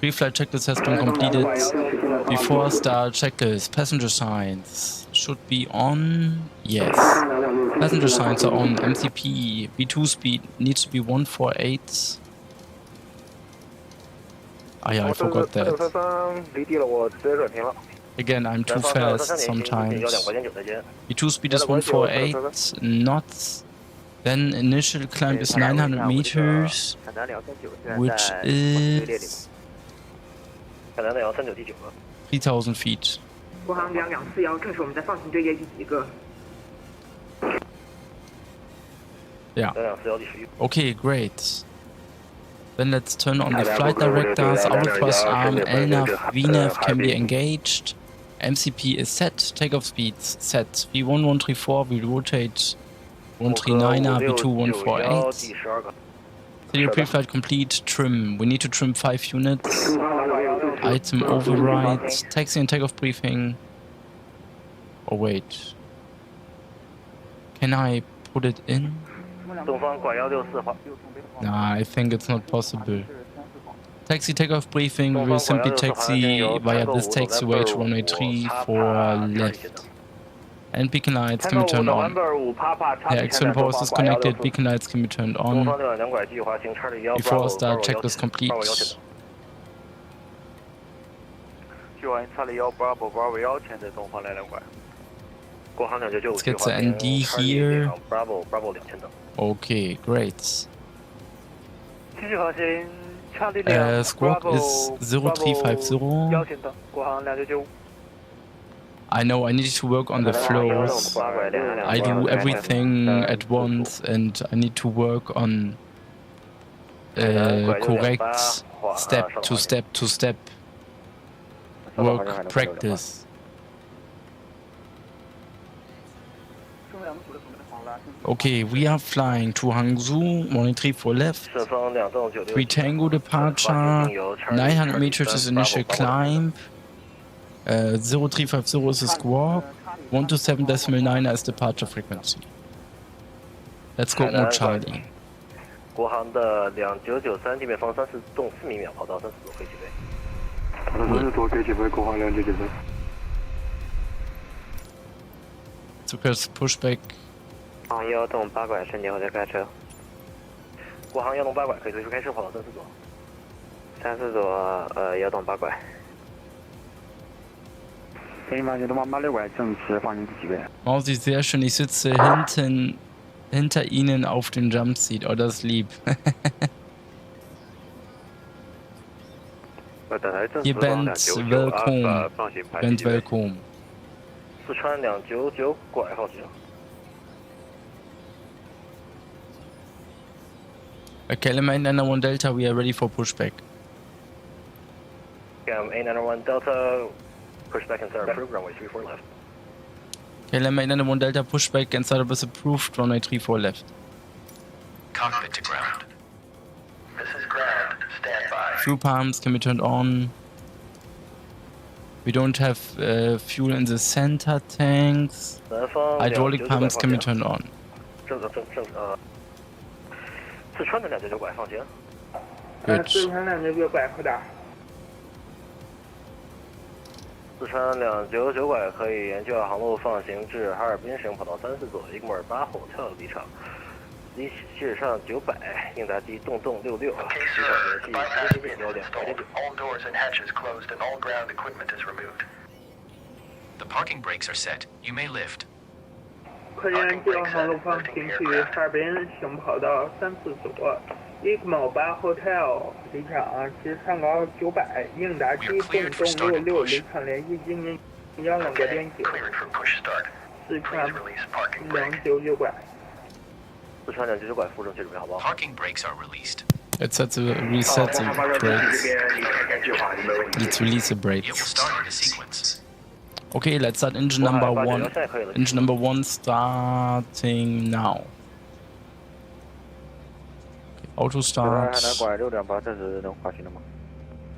[SPEAKER 1] Pre-flight checklist has been completed. Before start checklist, passenger signs should be on. Yes. Passenger signs are on. MCP B2 speed needs to be 148. Ah yeah, I forgot that. Again, I'm too fast sometimes. B2 speed is 148 knots. Then initial climb is 900 meters, which is 3,000 feet.
[SPEAKER 6] 国航2241，这是我们在放行队列第几个？
[SPEAKER 1] Yeah. Okay, great. Then let's turn on the flight directors. Our thrust arm, LNAV, VNAV can be engaged. MCP is set. Takeoff speeds set. V1134, we rotate 139er, V2148. Serial pre-flight complete. Trim. We need to trim 5 units. Item overrides. Taxi and takeoff briefing. Oh wait. Can I put it in? Nah, I think it's not possible. Taxi takeoff briefing, we will simply taxi via this taxiway to runway 34 left. And beacon lights can be turned on. Yeah, external power is connected, beacon lights can be turned on. Before start, checklist complete. Let's get the ND here. Okay, great. Squawk is 0350. I know I need to work on the flows. I do everything at once and I need to work on correct step to step to step work practice. Okay, we are flying to Hangzhou, 134 left, 3 Tango departure, 900 meters is initial climb, 0350 is the squawk, 127.9 is departure frequency. Let's go more Charlie.
[SPEAKER 2] 国航的2993地面风34动4米秒，跑道34度飞机杯。
[SPEAKER 7] 34飞机杯，国航2993。
[SPEAKER 1] Zuckers pushback.
[SPEAKER 10] 航1动8拐，瞬间后再开车。
[SPEAKER 2] 国航1动8拐，可以随时开车跑到34左。
[SPEAKER 10] 34左1动8拐。
[SPEAKER 1] Mausi, sehr schön. Ich sitze hinter Ihnen auf dem Jumpseat. Oh, das ist lieb. Hier Bent, welcome. Bent, welcome.
[SPEAKER 2] 四川299拐号行。
[SPEAKER 1] KLM 891 Delta, we are ready for pushback.
[SPEAKER 2] KLM 891 Delta, pushback and start approved, runway 34 left.
[SPEAKER 1] KLM 891 Delta, pushback and startup is approved, runway 34 left.
[SPEAKER 11] Cockpit to ground. This is ground, stand by.
[SPEAKER 1] Fuel pumps can be turned on. We don't have fuel in the center tanks. Hydraulic pumps can be turned on.
[SPEAKER 2] 四川的299拐放行。
[SPEAKER 4] 四川299拐回答。
[SPEAKER 2] 四川299拐可以沿旧航路放行至哈尔滨使用跑道34左，伊格莫尔8 Hotel 离场。离机上900，应答机动66，机场联系飞机0.2.9。
[SPEAKER 11] All doors and hatches closed and all ground equipment is removed. The parking brakes are set. You may lift.
[SPEAKER 4] 可以沿旧航路放行去哈尔滨使用跑道34左，伊格莫尔8 Hotel 离场，机上高900，应答机动66，离场联系经营1.9。四川299拐。
[SPEAKER 2] 四川299拐附正确准备好不好
[SPEAKER 11] ？Parking brakes are released.
[SPEAKER 1] Let's reset the brakes. Let's release the brakes.
[SPEAKER 11] It will start in a sequence.
[SPEAKER 1] Okay, let's start engine number 1. Engine number 1 starting now. Okay, Auto start.
[SPEAKER 5] 海南拐628，这是能滑行的吗？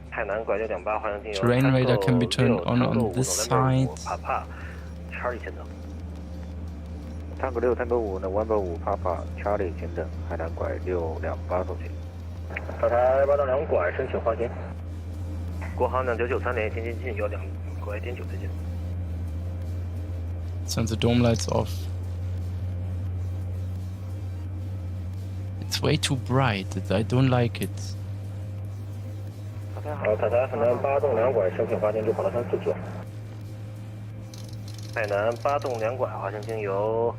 [SPEAKER 2] 海南拐628，滑行经由
[SPEAKER 1] Terrain radar can be turned on this side.
[SPEAKER 2] 帕帕，Charlie 前等。
[SPEAKER 5] Tango 6 Tango 5 November 5 Papa Charlie 前等，海南拐628送行。
[SPEAKER 3] 塔台8到2拐，申请滑行。
[SPEAKER 2] 国航2993联系天津近有2拐点9再见。
[SPEAKER 1] Turn the dome lights off. It's way too bright. I don't like it.
[SPEAKER 3] 塔台海南8动2拐，申请滑行至跑道34座。
[SPEAKER 2] 海南8动2拐，滑行经由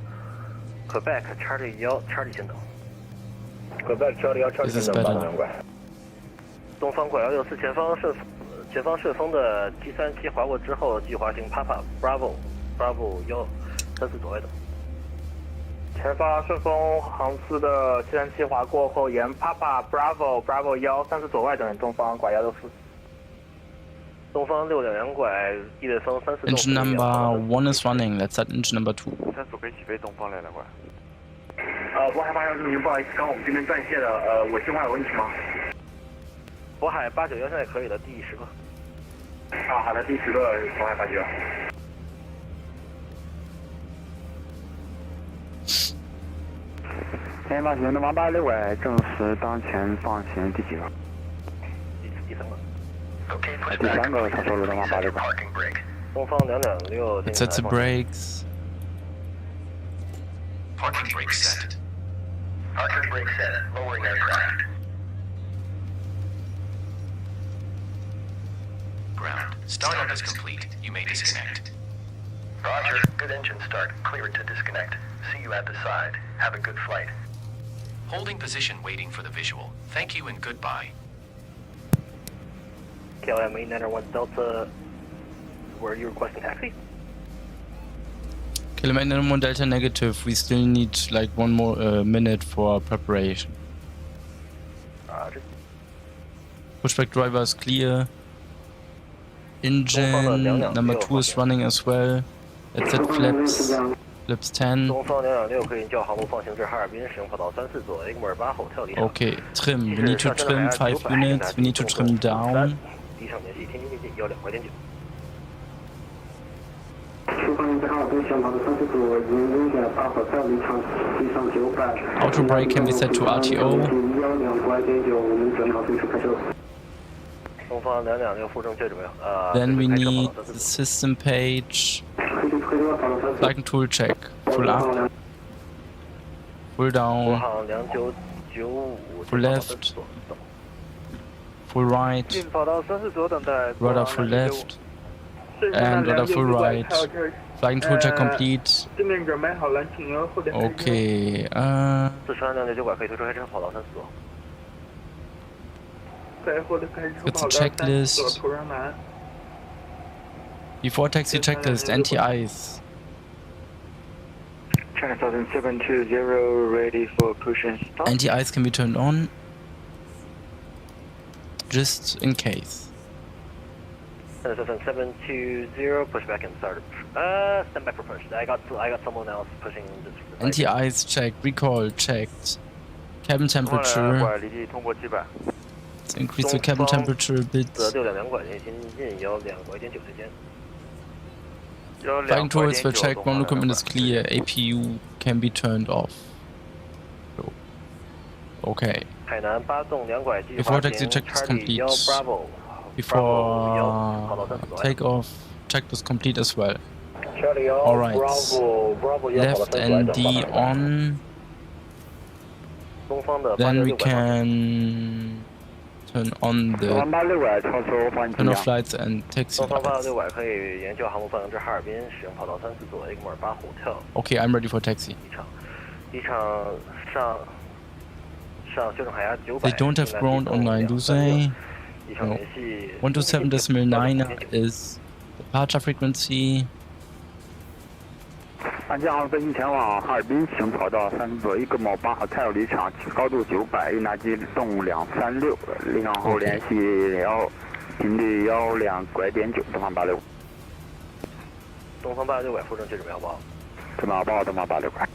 [SPEAKER 2] Quebec Charlie 1 Charlie 前等。
[SPEAKER 3] Quebec Charlie 1 Charlie 前等8动2拐。
[SPEAKER 2] 东方拐164前方顺风的737划过之后，继滑行 Papa Bravo 134左位的。
[SPEAKER 4] 前方顺风航次的737划过后，沿 Papa Bravo 134左外等东方拐164。
[SPEAKER 2] 东方6.2拐，地对风34。
[SPEAKER 1] Engine number 1 is running. Let's set engine number 2.
[SPEAKER 8] 3组可以起飞，东方2.2拐。
[SPEAKER 3] 渤海890，不好意思，刚我们这边断线了，我信号有问题吗？
[SPEAKER 2] 渤海891现在可以的，第10个。
[SPEAKER 3] 好的，第10个渤海891。
[SPEAKER 7] 前方行的往8六拐，正式当前放行第几个？
[SPEAKER 2] 第3个。
[SPEAKER 7] 第3个他说了的往8六拐。
[SPEAKER 2] 东方226。
[SPEAKER 1] Let's set the brakes.
[SPEAKER 11] Parking brake set. Parking brake set. Lowering aircraft. Ground. Startup is complete. You may disconnect. Roger. Good engine start. Clear to disconnect. See you at the side. Have a good flight. Holding position waiting for the visual. Thank you and goodbye.
[SPEAKER 2] KLM 891 Delta, were you requesting taxi?
[SPEAKER 1] KLM 891 Delta negative. We still need like 1 more minute for preparation.
[SPEAKER 2] Roger.
[SPEAKER 1] Pushback driver is clear. Engine number 2 is running as well. Let's set flaps. Flaps 10.
[SPEAKER 2] 东方226可以叫航路放行至哈尔滨，使用跑道34左 A 摩尔8 Hotel 离场。
[SPEAKER 1] Okay, trim. We need to trim 5 units. We need to trim down.
[SPEAKER 2] 离场联系天津近近1 2拐点9。
[SPEAKER 1] Auto brake can be set to RTO.
[SPEAKER 2] 东方226附正确准备。
[SPEAKER 1] Then we need the system page. Flight and tool check. Full up. Full
[SPEAKER 2] 国
[SPEAKER 1] down.
[SPEAKER 2] 航2995。
[SPEAKER 1] Full left. Full right.
[SPEAKER 4] 进跑道34左等待。
[SPEAKER 1] Rudder full left. And rudder full right. Flying tool check complete.
[SPEAKER 4] 对面准备好了，请由后点。
[SPEAKER 1] Okay.
[SPEAKER 2] 四川269拐可以推出开车跑道34左。
[SPEAKER 1] It's a checklist. Before taxi checklist, anti-ice.
[SPEAKER 7] China 720 ready for push and stop.
[SPEAKER 1] Anti-ice can be turned on. Just in case.
[SPEAKER 2] 720 push back and start. Stand by for push. I got someone else pushing this.
[SPEAKER 1] Anti-ice checked. Recall checked. Cabin temperature. Let's increase the cabin temperature a bit. Flying towards were checked. Ground equipment is clear. APU can be turned off. Okay. Before taxi check is complete. Before takeoff, check is complete as well. Alright. Left ND on. Then we can turn on the turn off lights and taxi lights. Okay, I'm ready for taxi. They don't have ground online, do they? No. 127.9 is departure frequency.
[SPEAKER 7] 安江航飞机前往哈尔滨行跑道3左1个某8号太阳离场，高度900，运达机动236，离场后联系频率12拐点9，东方86。
[SPEAKER 2] 东方86拐附正确准备好不好？
[SPEAKER 7] 准备好，东方86拐。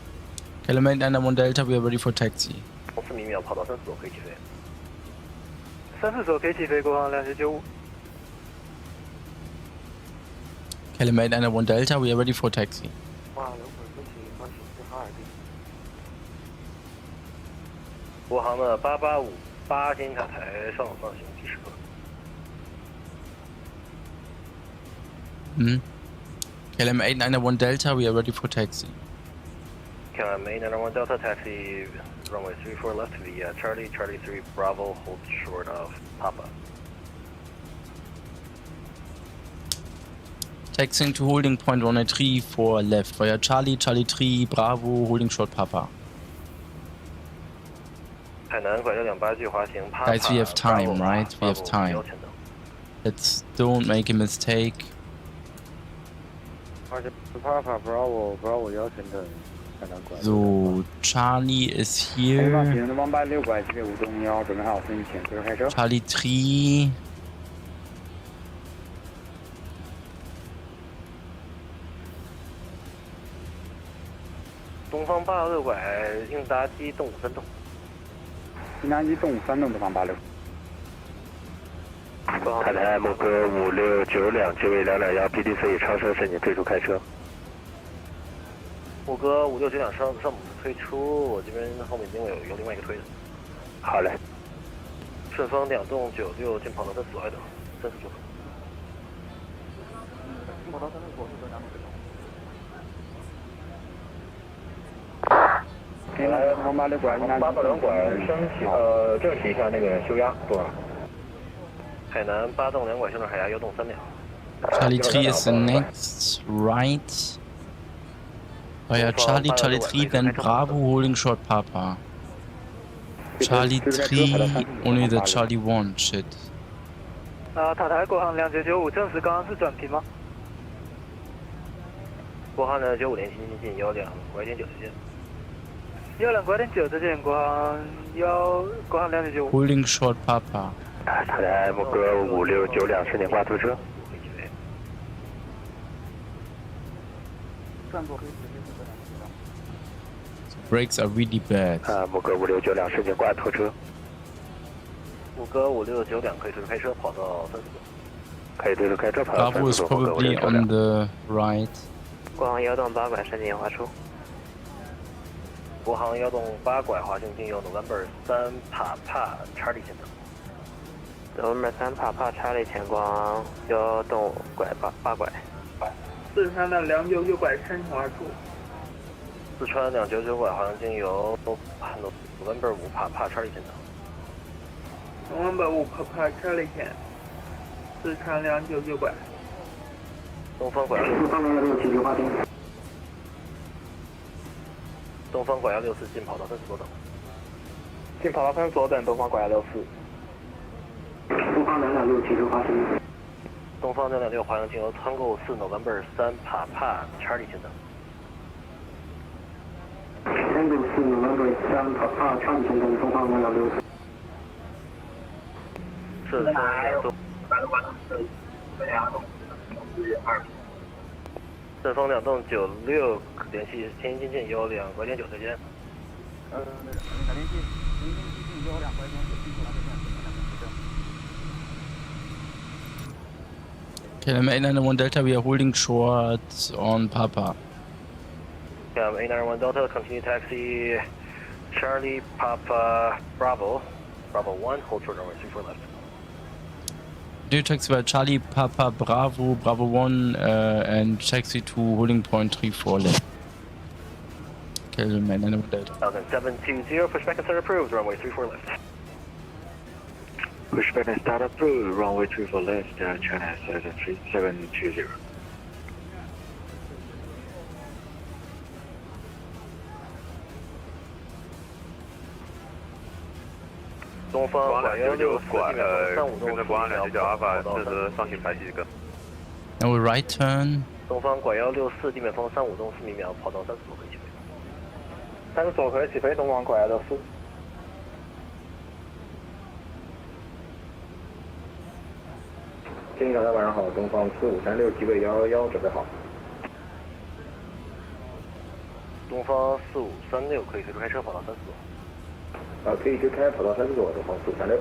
[SPEAKER 1] KLM 891 Delta, we are ready for taxi.
[SPEAKER 2] 4米秒跑到34座可以起飞。
[SPEAKER 12] 34座可以起飞，国航2795。
[SPEAKER 1] KLM 891 Delta, we are ready for taxi.
[SPEAKER 2] 国航的885金塔台上放行提示客。
[SPEAKER 1] KLM 891 Delta, we are ready for taxi.
[SPEAKER 2] KLM 891 Delta taxi, runway 34 left via Charlie 3 Bravo, hold short of Papa.
[SPEAKER 1] Taxiing to holding point 134 left via Charlie 3 Bravo, holding short Papa.
[SPEAKER 2] 海南拐角28距滑行 Papa.
[SPEAKER 1] Guys, we have time,
[SPEAKER 2] Bravo,
[SPEAKER 1] right? We have time.
[SPEAKER 2] Bravo,
[SPEAKER 1] Let's don't make a mistake.
[SPEAKER 5] Papa Bravo 邀请等海南拐。
[SPEAKER 1] So Charlie is here. Charlie 3.
[SPEAKER 2] 东方826拐，应答机动5-3动。
[SPEAKER 7] 应答机动5-3动，东方86。
[SPEAKER 10] 海南木哥5692，机位221 PDC 超车，申请退出开车。
[SPEAKER 2] 木哥5692上母推出，我这边后面已经有另外一个推的。
[SPEAKER 10] 好嘞。
[SPEAKER 2] 顺风2动96进跑道34左外等，34左。进跑道34左是2左。
[SPEAKER 5] 来，东方86拐，882拐升起，正起一下那个修压，多少？
[SPEAKER 2] 海南8动2拐，修正海压，摇动3秒。
[SPEAKER 1] Charlie 3 is the next, right? Via Charlie 3, then Bravo, holding short Papa. Charlie 3, only the Charlie 1, shit.
[SPEAKER 12] 塔台国航2995，证实刚刚是转频吗？
[SPEAKER 2] 国航的95联系进1.9拐点9之间。
[SPEAKER 12] 1.2拐点9之间，国航2995。
[SPEAKER 1] Holding short Papa.
[SPEAKER 10] 塔台木哥5692，申请挂突车。
[SPEAKER 1] Brakes are really bad.
[SPEAKER 10] 木哥5692，申请挂突车。
[SPEAKER 2] 木哥5692可以退出开车，跑到34座。
[SPEAKER 10] 可以退出开车，跑到34
[SPEAKER 1] Bravo is
[SPEAKER 10] 座。
[SPEAKER 1] probably on the right.
[SPEAKER 10] 国航1动8拐，申请滑出。
[SPEAKER 2] 国航1动8拐，滑行进右 November 3 Papa Charlie 前等。
[SPEAKER 10] November 3 Papa Charlie 前国航1动8拐。
[SPEAKER 4] 四川的299拐申请滑出。
[SPEAKER 2] 四川299拐，滑行进右 November 5 Papa Charlie 前等。
[SPEAKER 4] November 5 Papa Charlie 前。四川299拐。
[SPEAKER 2] 东方拐东方拐164进跑道34左等。
[SPEAKER 12] 进跑道34左等，东方拐164。
[SPEAKER 3] 东方226起出发行。
[SPEAKER 2] 东方226滑行进由Tango 4 November 3 Papa Charlie 前等。
[SPEAKER 3] Tango 4 November 3 Papa Charlie 前等，东方264。
[SPEAKER 2] 顺风2动。顺风2动96联系天津进右2拐点9再见。
[SPEAKER 5] 联系天津进右2拐点9进口到这边，KLM
[SPEAKER 1] 891 Delta, we are holding short on Papa.
[SPEAKER 2] KLM 891 Delta, continue taxi Charlie Papa Bravo 1, hold short runway 34 left.
[SPEAKER 1] Do taxi by Charlie Papa Bravo 1 and taxi to holding point 34 left. KLM 891 Delta.
[SPEAKER 2] 720, pushback and start approved, runway 34 left.
[SPEAKER 7] Pushback and start approved, runway 34 left, China 720.
[SPEAKER 2] 东方拐164
[SPEAKER 8] 拐，跟着国航299阿法，这是上行排气个。
[SPEAKER 1] Now we right turn.
[SPEAKER 2] 东方拐164地面风35动4米秒，跑到34左可以起飞。
[SPEAKER 12] 34左可以起飞，东方拐164。
[SPEAKER 5] 建议大家晚上好，东方4536机位111准备好。
[SPEAKER 2] 东方4536可以退出开车，跑到34座。
[SPEAKER 3] 可以直开跑道30左的黄速36。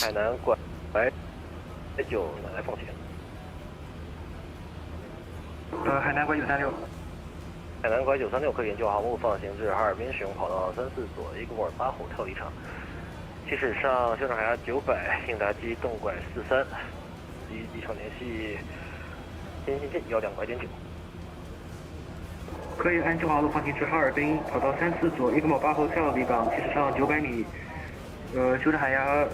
[SPEAKER 2] 海南拐9来放行。
[SPEAKER 12] 海南拐936。
[SPEAKER 2] 海南拐936可以研究航母放行至哈尔滨，使用跑道34左伊格莫尔8后跳离场。起始上修正海峡900，应答机动拐43，机场联系天津近12拐点9。
[SPEAKER 12] 可以按9号路放行至哈尔滨，跑道34左伊格莫尔8后跳离港，起始上900米，修正海峡，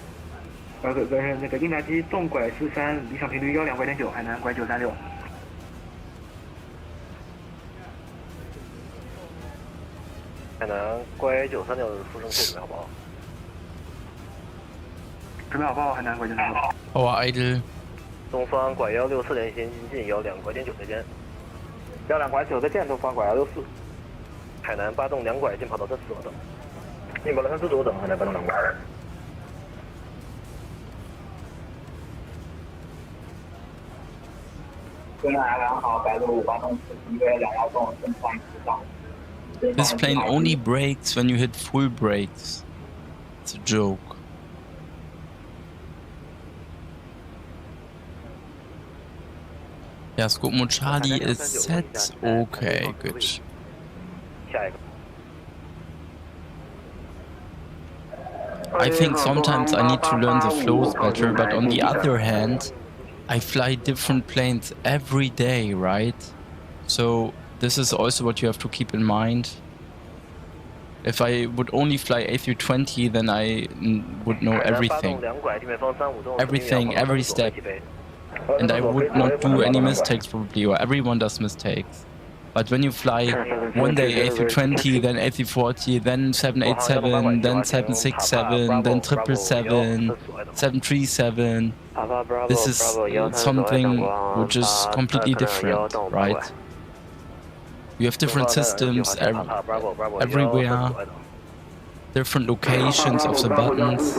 [SPEAKER 12] 那个应答机动拐43，离场频率12拐点9，海南拐936。
[SPEAKER 2] 海南拐936复升器准备好报。
[SPEAKER 12] 准备好报，海南拐936。
[SPEAKER 1] Power idle。
[SPEAKER 2] 东方拐164联系天津近12拐点9再见。
[SPEAKER 5] 12拐9再见，东方拐164。
[SPEAKER 2] 海南8动2拐进跑道34左等。
[SPEAKER 3] 进跑道34左等，海南8动2拐。
[SPEAKER 13] 东南2号白鹭581动4约2动正上直上。
[SPEAKER 1] This plane only brakes when you hit full brakes. It's a joke. Yeah, scope mode Charlie is set. Okay, good. I think sometimes I need to learn the flows better, but on the other hand, I fly different planes every day, right? So this is also what you have to keep in mind. If I would only fly A320, then I would know everything. Everything, every step. And I would not do any mistakes probably, or everyone does mistakes. But when you fly one day A320, then A340, then 787, then 767, then 777, 737, this is something which is completely different, right? You have different systems everywhere, different locations of the buttons.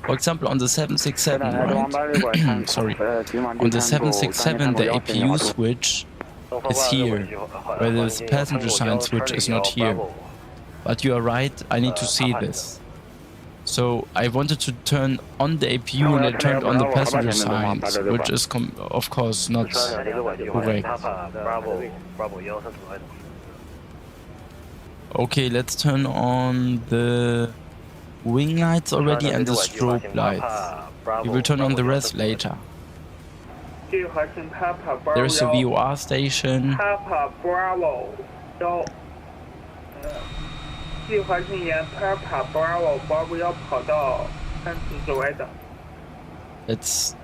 [SPEAKER 1] For example, on the 767, right? Sorry, on the 767, the APU switch is here, whereas the passenger sign switch is not here. But you are right, I need to see this. So I wanted to turn on the APU and I turned on the passenger signs, which is of course not correct. Okay, let's turn on the wing lights already and the strobe lights. We will turn on the rest later. There is a VOR station.
[SPEAKER 4] 计划性沿 Papa Bravo 保要跑到34左外等。
[SPEAKER 1] Let's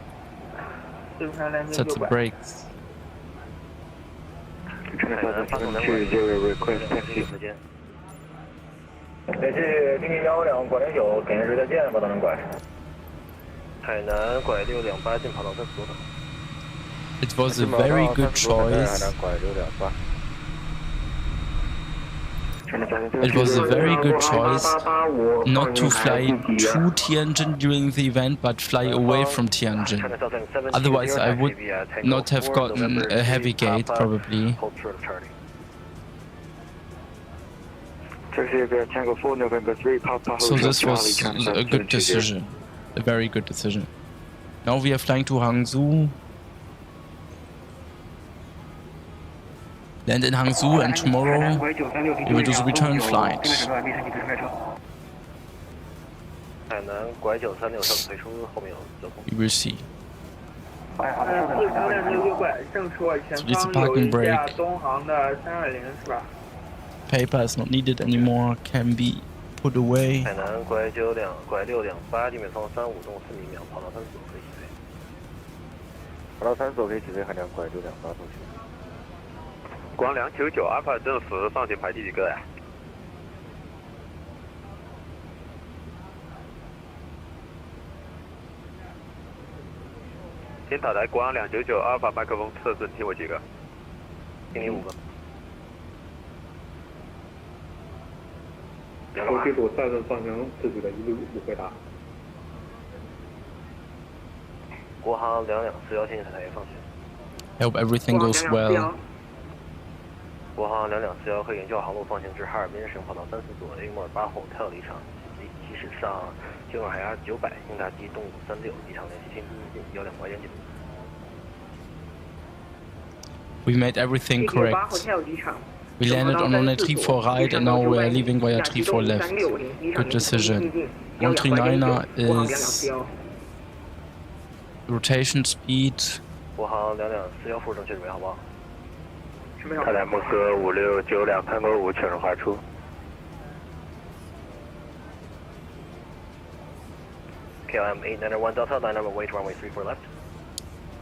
[SPEAKER 1] set the brakes. It was a very good choice. It was a very good choice not to fly to Tianjin during the event, but fly away from Tianjin. Otherwise, I would not have gotten a heavy gate, probably. So this was a good decision, a very good decision. Now we are flying to Hangzhou. Land in Hangzhou, and tomorrow we will do the return flight. We will see. So it's a parking brake. Paper is not needed anymore, can be put away.
[SPEAKER 8] Guang 299 Alpha 正10放行排第几个呀？先塔台Guang 299 Alpha 麦克风测试，听我几个？
[SPEAKER 2] 听你5个。
[SPEAKER 14] 后续组再次放行自己的一路回答。
[SPEAKER 2] 国航224邀请塔台放行。
[SPEAKER 1] I hope everything goes well.
[SPEAKER 2] 国航224可以沿旧航路放行至哈尔滨使用跑道34座 A 莫尔巴Hotel离场，即驶上京尔海峡900，应答机动536，离场联系天津1两拐点9。
[SPEAKER 1] We made everything correct. We landed on runway 34 right and now we're leaving via 34 left. Good decision. 139er is rotation speed.
[SPEAKER 2] 国航224副正确准备好不好？
[SPEAKER 7] 泰坦莫斯科5692探戈5确认滑出。
[SPEAKER 2] KLM 891 Delta, line number wait runway 34 left.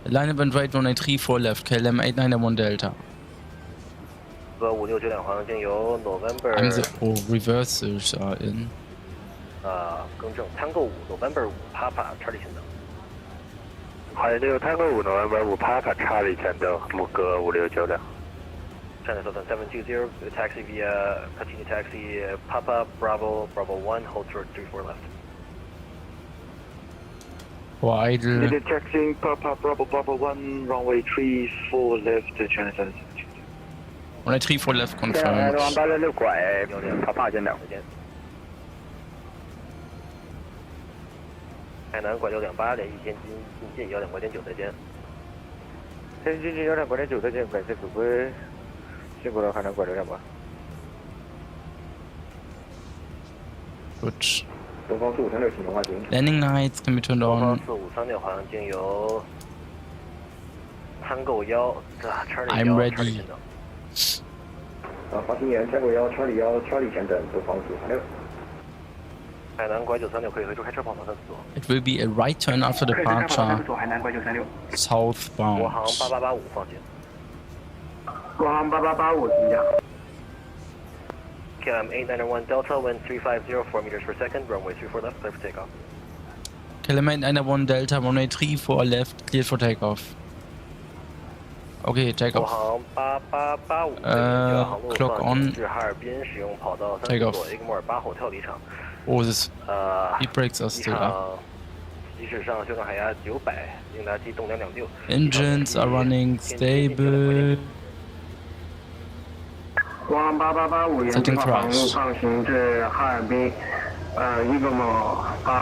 [SPEAKER 1] Line up and wait runway 34 left, KLM 891 Delta.
[SPEAKER 2] 5692航经由 November.
[SPEAKER 1] Reversals are in.
[SPEAKER 2] 更正 Tango 5 November 5 Papa Charlie 前等。
[SPEAKER 7] 26 Tango 5 November 5 Papa Charlie 前等，莫哥5692。
[SPEAKER 2] China Southern 720, taxi via continue taxi Papa Bravo 1, hold short 34 left.
[SPEAKER 1] Idle.
[SPEAKER 5] Taxiing Papa Bravo 1, runway 34 left, China Southern 720.
[SPEAKER 1] Runway 34 left confirmed.
[SPEAKER 7] 86拐，Papa 前等。
[SPEAKER 2] 海南拐628，联系天津进近1两拐点9，再见。
[SPEAKER 5] 天津进1两拐点9，再见，感谢指挥。辛苦了，海南拐628。
[SPEAKER 1] Good.
[SPEAKER 14] 东方4536请滑行。
[SPEAKER 1] Landing lights can be turned on.
[SPEAKER 2] 东方4536航经由Tango 1 Charlie 1 Charlie 前等。
[SPEAKER 14] 滑行员 Tango 1 Charlie 1 Charlie 前等，东方4536。
[SPEAKER 2] 海南拐936可以回出开车跑道34座。
[SPEAKER 1] It will be a right turn after departure.
[SPEAKER 12] 海南拐936。
[SPEAKER 1] Southbound.
[SPEAKER 2] 国航8885放行。
[SPEAKER 12] 国航8885请讲。
[SPEAKER 2] KLM 891 Delta, wind 3504 meters per second, runway 34 left, clear for takeoff.
[SPEAKER 1] KLM 891 Delta, runway 34 left, cleared for takeoff. Okay, takeoff.
[SPEAKER 2] 国航8885clock
[SPEAKER 1] on.
[SPEAKER 2] 至哈尔滨使用跑道
[SPEAKER 1] 34
[SPEAKER 2] 座 A 莫尔巴Hotel离场。
[SPEAKER 1] Oh, this speed brakes are still up.
[SPEAKER 2] 即驶上香港海峡900，应答机动226。
[SPEAKER 1] Engines are running stable.
[SPEAKER 3] 国航8885沿这个航路放行至哈尔滨108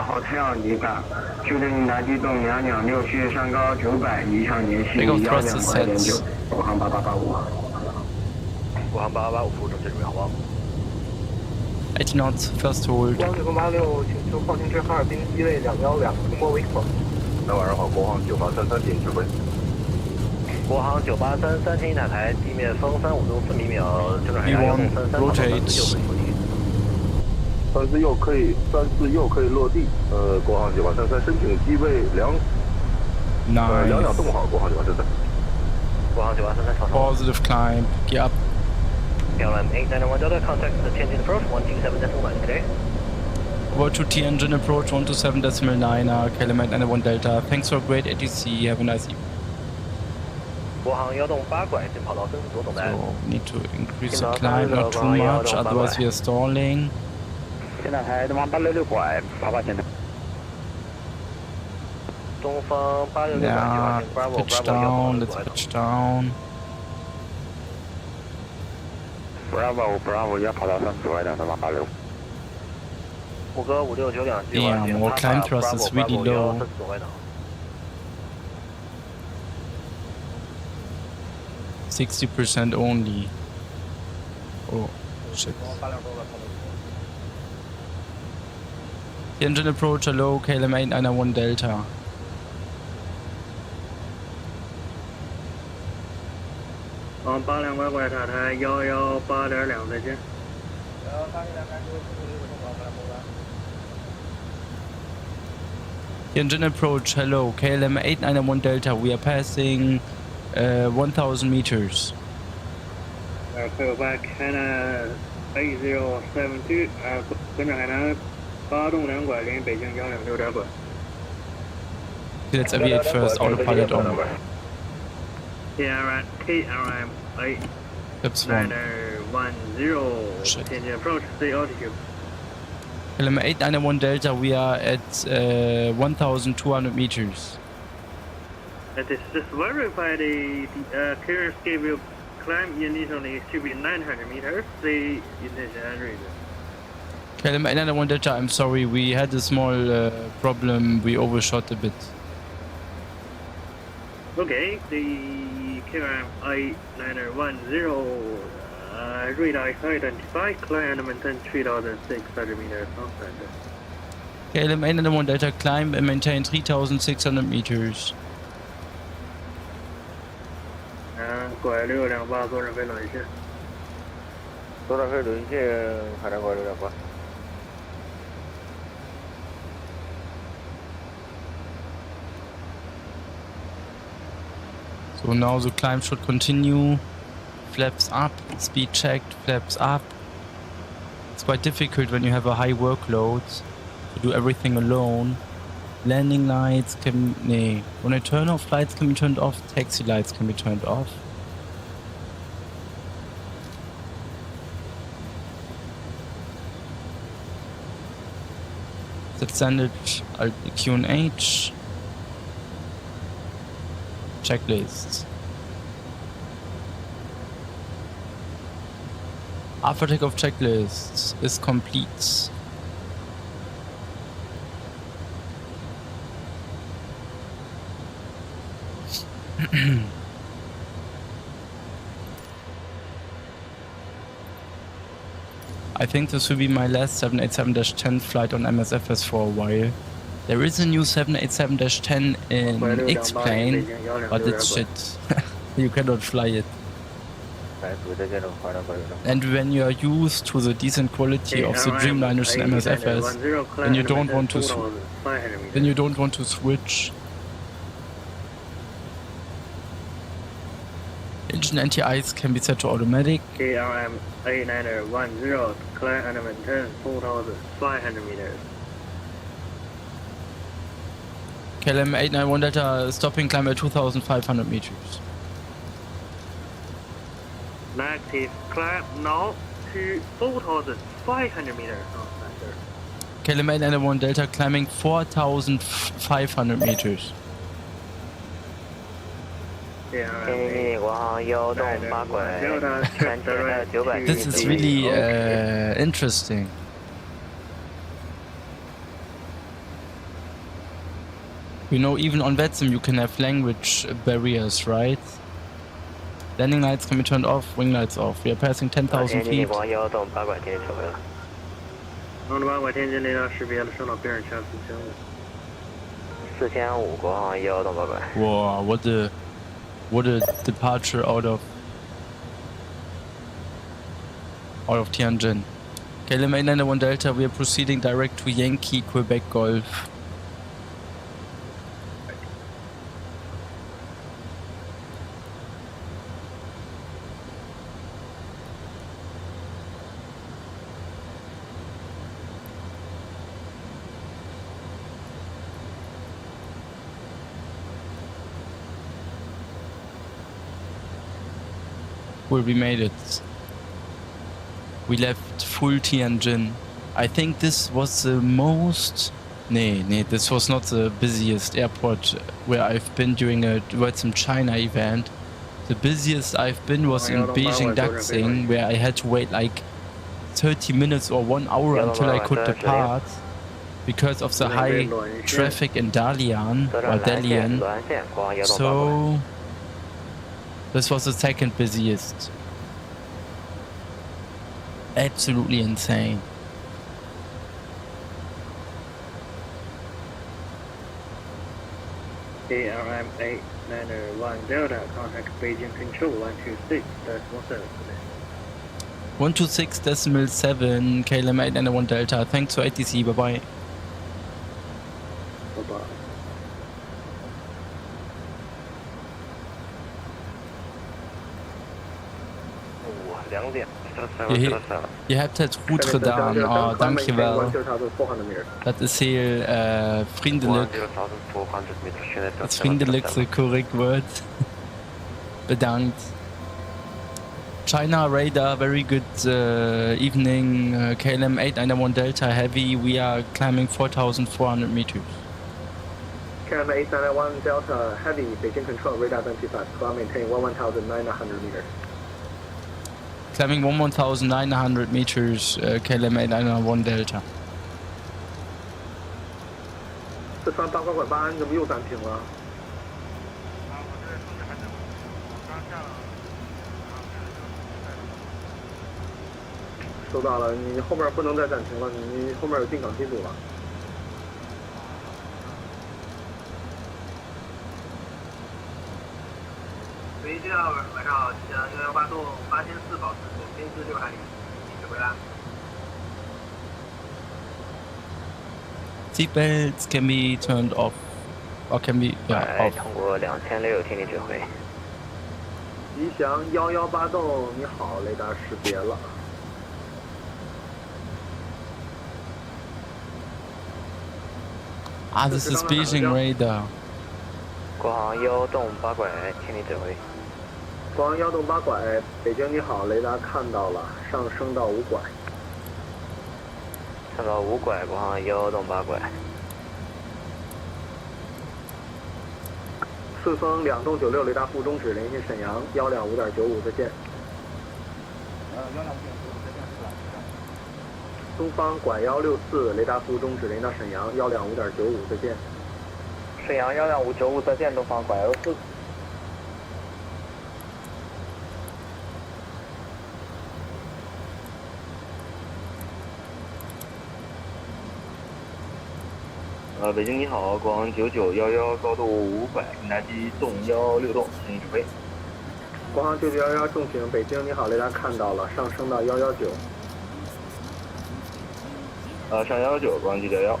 [SPEAKER 3] Hotel 离港，修正应答机动226，续上高900，离场联系1两拐点9，国航8885。
[SPEAKER 2] 国航8885副正确准备好不好
[SPEAKER 1] ？80 knots, first hold.
[SPEAKER 4] 光986，请求放行至哈尔滨机位212，中国 Victor。
[SPEAKER 14] 晚上好，国航9833请指挥。
[SPEAKER 2] 国航9833前一塔台，地面风35度4米秒，正海压133，跑道36
[SPEAKER 14] 右可以34右可以落地。国航9833申请机位2两动好，国航9833。
[SPEAKER 2] 国航9833朝上。
[SPEAKER 1] Positive climb, get up.
[SPEAKER 2] KLM 891 Delta, contact the Tianjin approach 127.9 today.
[SPEAKER 1] Over to Tianjin approach 127.9, KLM 891 Delta. Thanks for a great ATC. Have a nice evening.
[SPEAKER 2] 国航1动8拐，进跑道34左等待。
[SPEAKER 1] So need to increase the climb not too much, otherwise we are stalling.
[SPEAKER 7] 现在还东方866拐，Papa前等。
[SPEAKER 2] 东方866拐，
[SPEAKER 1] pitch down, let's pitch down.
[SPEAKER 7] Bravo 要跑到34外的东方86。
[SPEAKER 2] 虎哥5692，
[SPEAKER 1] Damn, our climb thrust is really low. 60% only. Oh, shit. Engine approach, hello, KLM 891 Delta.
[SPEAKER 3] 航82拐塔台118.2，再见。
[SPEAKER 1] Engine approach, hello, KLM 891 Delta. We are passing 1,000 meters.
[SPEAKER 3] Clear back, China 8072，跟着海南8动2拐，联系北京126拐。
[SPEAKER 1] Let's aviate first, autopilot on.
[SPEAKER 3] KLM 8.
[SPEAKER 1] That's one.
[SPEAKER 3] 10, Tianjin approach, stay altitude.
[SPEAKER 1] KLM 891 Delta, we are at 1,200 meters.
[SPEAKER 3] This just verify the clearance gave you
[SPEAKER 4] climb initially should be 900 meters. The intention and reason.
[SPEAKER 1] KLM 891 Delta, I'm sorry, we had a small problem. We overshot a bit.
[SPEAKER 4] Okay, the KLM 8910 radar is identified. Climb and maintain 3,600 meters on standard.
[SPEAKER 1] KLM 891 Delta, climb and maintain 3,600 meters.
[SPEAKER 4] 过来628坐上飞轮一线。
[SPEAKER 5] 坐上飞轮线，海南过来628。
[SPEAKER 1] So now the climb should continue. Flaps up, speed checked, flaps up. It's quite difficult when you have a high workload to do everything alone. Landing lights can... When I turn off, lights can be turned off, taxi lights can be turned off. Set standard Q&H. Checklists. After takeoff checklist is complete. I think this will be my last 787-10 flight on MSFS for a while. There is a new 787-10 in X-plane, but it's shit. You cannot fly it. And when you are used to the decent quality of the Dreamliners and MSFS, then you don't want to switch. Engine anti-ice can be set to automatic.
[SPEAKER 4] KLM 8910, climb and maintain 4,500 meters.
[SPEAKER 1] KLM 891 Delta, stopping climb at 2,500 meters.
[SPEAKER 4] Negative, climb now to 4,500 meters on standard.
[SPEAKER 1] KLM 891 Delta, climbing 4,500 meters. This is really interesting. You know, even on VETSIM you can have language barriers, right? Landing lights can be turned off, wing lights off. We are passing 10,000 feet. Wow, what a departure out of Tianjin. KLM 891 Delta, we are proceeding direct to Yankee Quebec Golf. Well, we made it. We left full Tianjin. I think this was the most... this was not the busiest airport where I've been during a VETSIM China event. The busiest I've been was in Beijing Daxing, where I had to wait like 30 minutes or 1 hour until I could depart because of the high traffic in Dalian. So this was the second busiest. Absolutely insane.
[SPEAKER 4] KLM 891 Delta, contact Beijing Control 126, that's
[SPEAKER 1] 126.7, KLM 891 Delta, thanks for ATC, bye bye.
[SPEAKER 4] Bye-bye.
[SPEAKER 1] Je hebt het goed gedaan. Oh, dankjewel. Dat is heel vriendelijk. Het vriendelijkste correct woord. Bedankt. China radar, very good evening. KLM 891 Delta Heavy, we are climbing 4,400 meters.
[SPEAKER 3] KLM 891 Delta Heavy, Beijing Control, radar identified, climb maintain 1,900 meters.
[SPEAKER 1] Climbing 1,900 meters, KLM 8991 Delta.
[SPEAKER 3] 四川八拐拐八安怎么又暂停了？收到了，你后面不能再暂停了，你后面有进港机组了。
[SPEAKER 13] 北京晚上好，118栋8400保持偏至6海里，请回答。
[SPEAKER 1] Seatbelts can be turned off, or can be off.
[SPEAKER 10] 通过2600听你指挥。
[SPEAKER 3] 吉祥118栋，你好，雷达识别了。
[SPEAKER 1] Ah, this is Beijing radar.
[SPEAKER 10] 国航1栋8拐，听你指挥。
[SPEAKER 3] 国航1栋8拐，北京你好，雷达看到了，上升到5拐。
[SPEAKER 10] 上到5拐，国航1栋8拐。
[SPEAKER 3] 顺丰2栋96，雷达副终止，联系沈阳125.95，再见。东方拐164，雷达副终止，联系到沈阳125.95，再见。
[SPEAKER 10] 沈阳125.95，再见，东方拐164。
[SPEAKER 15] 北京你好，国航9911，高度500，应答机动16栋，请指挥。
[SPEAKER 3] 国航9911重请，北京你好，雷达看到了，上升到119。
[SPEAKER 15] 上119，国航9911。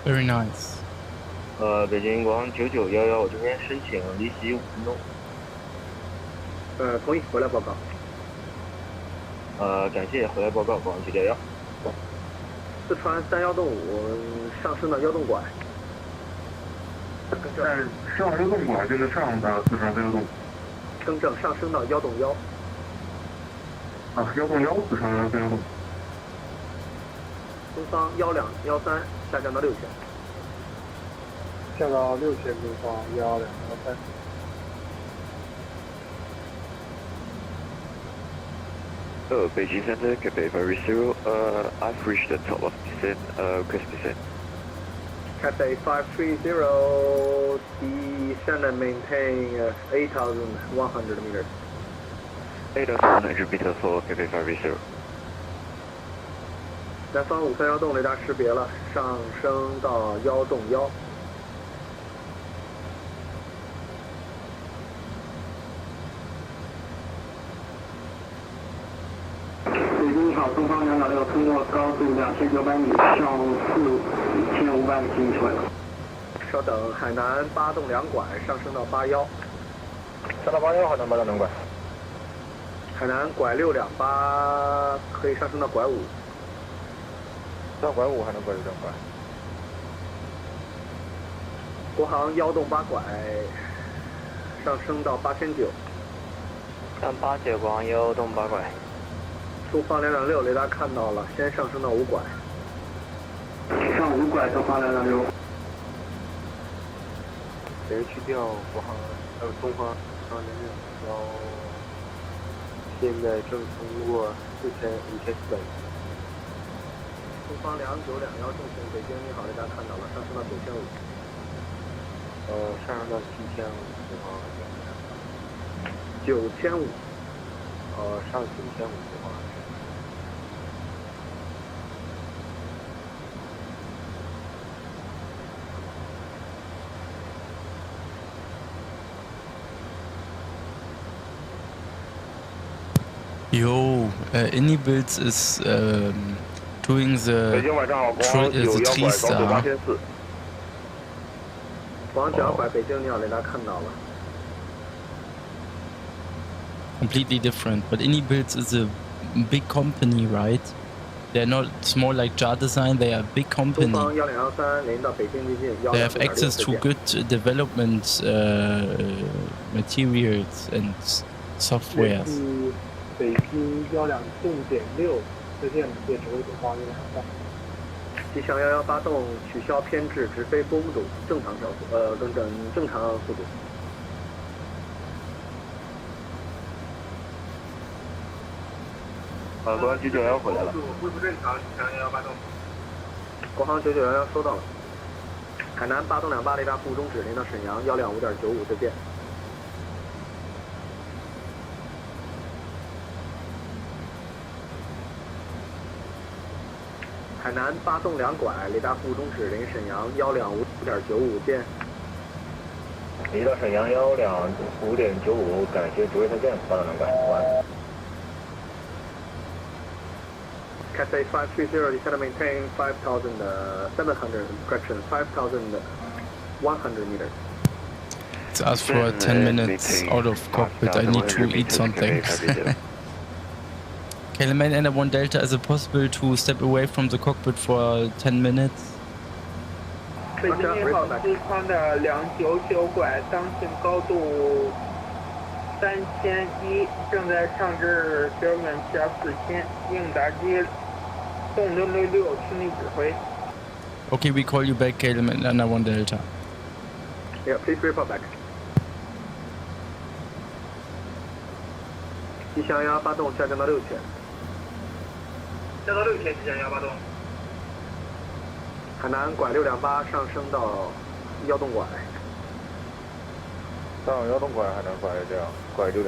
[SPEAKER 1] Very nice.
[SPEAKER 15] 北京国航9911，我这边申请离席5分钟。
[SPEAKER 3] 同意，回来报告。
[SPEAKER 15] 感谢，回来报告，国航9911。
[SPEAKER 3] 四川31栋5，上升到1栋拐。
[SPEAKER 14] 上1栋拐，这个上的四川31栋。
[SPEAKER 3] 更正，上升到1栋1。
[SPEAKER 14] 1栋1，四川31栋。
[SPEAKER 3] 东方1213，下降到6000。
[SPEAKER 4] 下到6000，东方1213。
[SPEAKER 16] Beijing Center, Cathay 530. I've reached the top of descent. Request descent.
[SPEAKER 3] Cathay 530, descend and maintain 8,100 meters.
[SPEAKER 16] 8,100 meters for Cathay 530.
[SPEAKER 3] 南方531栋雷达识别了，上升到1栋1。
[SPEAKER 13] 北京你好，东方226，通过高度2900米，上4500米进水了。
[SPEAKER 3] 稍等，海南8栋2拐，上升到81。
[SPEAKER 5] 上到81，海南8栋2拐。
[SPEAKER 3] 海南拐628，可以上升到拐5。
[SPEAKER 5] 上拐5还能拐6拐。
[SPEAKER 3] 国航1栋8拐，上升到8900。
[SPEAKER 10] 上89，国航1栋8拐。
[SPEAKER 3] 东方226，雷达看到了，先上升到5拐。
[SPEAKER 13] 上5拐，东方226。
[SPEAKER 5] 去掉国航东方001，现在正通过5400。
[SPEAKER 3] 东方2921重庆，北京你好，雷达看到了，上升到9500。
[SPEAKER 5] 上升到7500，东方
[SPEAKER 3] 9500。
[SPEAKER 5] 上9500，东方。
[SPEAKER 1] Yo, Inibits is doing the 3 star.
[SPEAKER 3] 广角拐，北京你好，雷达看到了。
[SPEAKER 1] Completely different, but Inibits is a big company, right? They're not small like Jar Design. They are a big company. They have access to good development materials and softwares.
[SPEAKER 4] 北京120.6，再见，谢指挥总方123。
[SPEAKER 3] 机向11发动，取消偏置，直飞风度，正常正常速度。
[SPEAKER 15] 国航9911回来了。
[SPEAKER 4] 恢复正常，机向11发动。
[SPEAKER 3] 国航9911收到了。海南8栋28雷达服务终止，连到沈阳125.95，再见。海南8栋2拐，雷达服务终止，临沈阳125.95，见。
[SPEAKER 5] 离到沈阳125.95，感谢指挥再见，8栋2拐，晚安。
[SPEAKER 3] Cathay 530, descend and maintain 5,700, correction, 5,100 meters.
[SPEAKER 1] It's asked for 10 minutes out of cockpit. I need to eat something. KLM and 1 Delta, is it possible to step away from the cockpit for 10 minutes?
[SPEAKER 4] 北京你好，四川的299拐，当前高度3001，正在上至German CF4000，应答机动666，听你指挥。
[SPEAKER 1] Okay, we call you back, KLM and 1 Delta.
[SPEAKER 3] Yeah, please report back. 机向11发动，下降到6000。
[SPEAKER 4] 下到6000，机向11发动。
[SPEAKER 3] 海南拐628上升到1栋拐。
[SPEAKER 5] 上1栋拐，海南拐这样，拐628。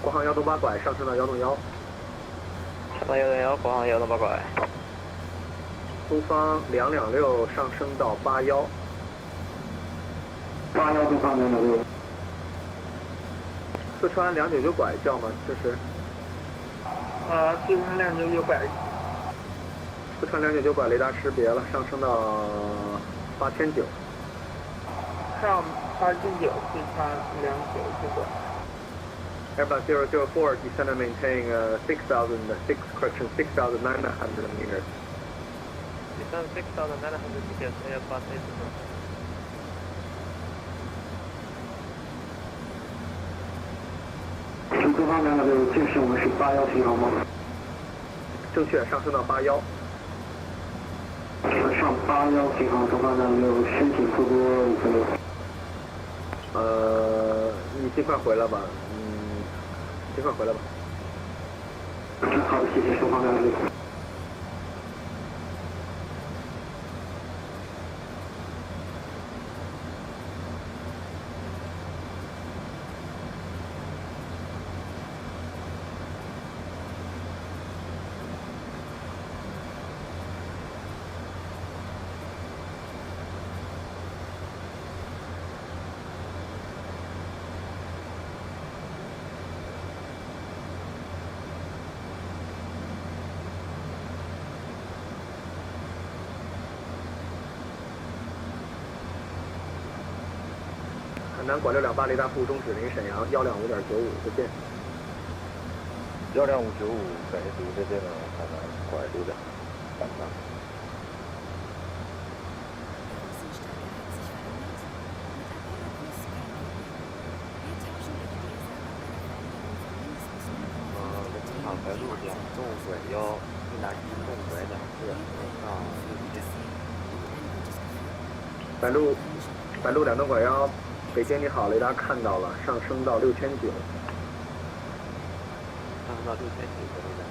[SPEAKER 3] 国航1栋8拐上升到1栋1。
[SPEAKER 10] 上到1栋1，国航1栋8拐。
[SPEAKER 3] 东方226上升到81。
[SPEAKER 13] 81东方226。
[SPEAKER 3] 四川299拐叫吗？这是。
[SPEAKER 4] 四川299拐。
[SPEAKER 3] 四川299拐雷达识别了，上升到8900。
[SPEAKER 4] 上8900，四川299拐。
[SPEAKER 3] Airbus 004, descend and maintain 6,900 meters.
[SPEAKER 10] Descend 6,900 meters, Airbus
[SPEAKER 13] 请东方226，这是我们是81信号吗？
[SPEAKER 3] 正确，上升到81。
[SPEAKER 13] 上81信号，东方226，申请复播5分钟。
[SPEAKER 3] 你尽快回来吧，尽快回来吧。
[SPEAKER 13] 好的，谢谢东方226。
[SPEAKER 3] 海南拐628雷达服务终止，临沈阳125.95，再见。
[SPEAKER 5] 125.95，感谢指挥再见了，海南拐628。
[SPEAKER 10] 上白鹭2纵拐1，应答机纵拐2次，上6000。
[SPEAKER 3] 白鹭2栋拐1，北京你好，雷达看到了，上升到6900。
[SPEAKER 10] 上升到6900的雷达。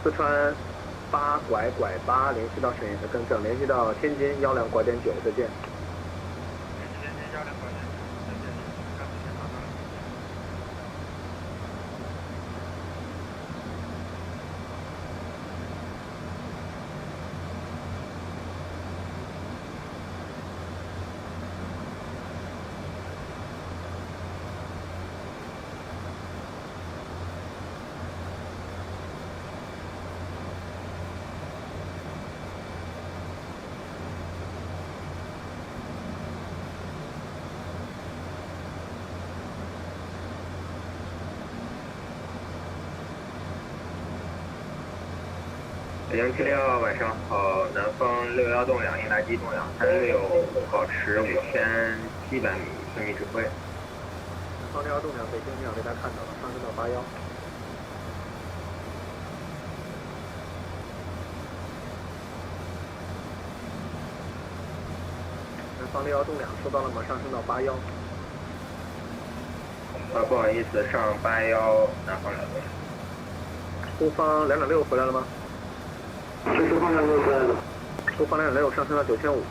[SPEAKER 3] 四川8拐8联系到沈阳，更正联系到天津12拐点9，再见。
[SPEAKER 4] 天津12拐点9，再见。
[SPEAKER 10] 北京761晚上好，南方61栋2，应答机栋236，保持5700米，顺利指挥。
[SPEAKER 3] 南方61栋2，北京2，雷达看到了，上升到81。南方61栋2，收到了吗？上升到81。
[SPEAKER 10] 不好意思，上81，南方61栋2。
[SPEAKER 3] 东方2.6回来了吗？
[SPEAKER 13] 这是方向6回来了。
[SPEAKER 3] 东方2.6上升到9500。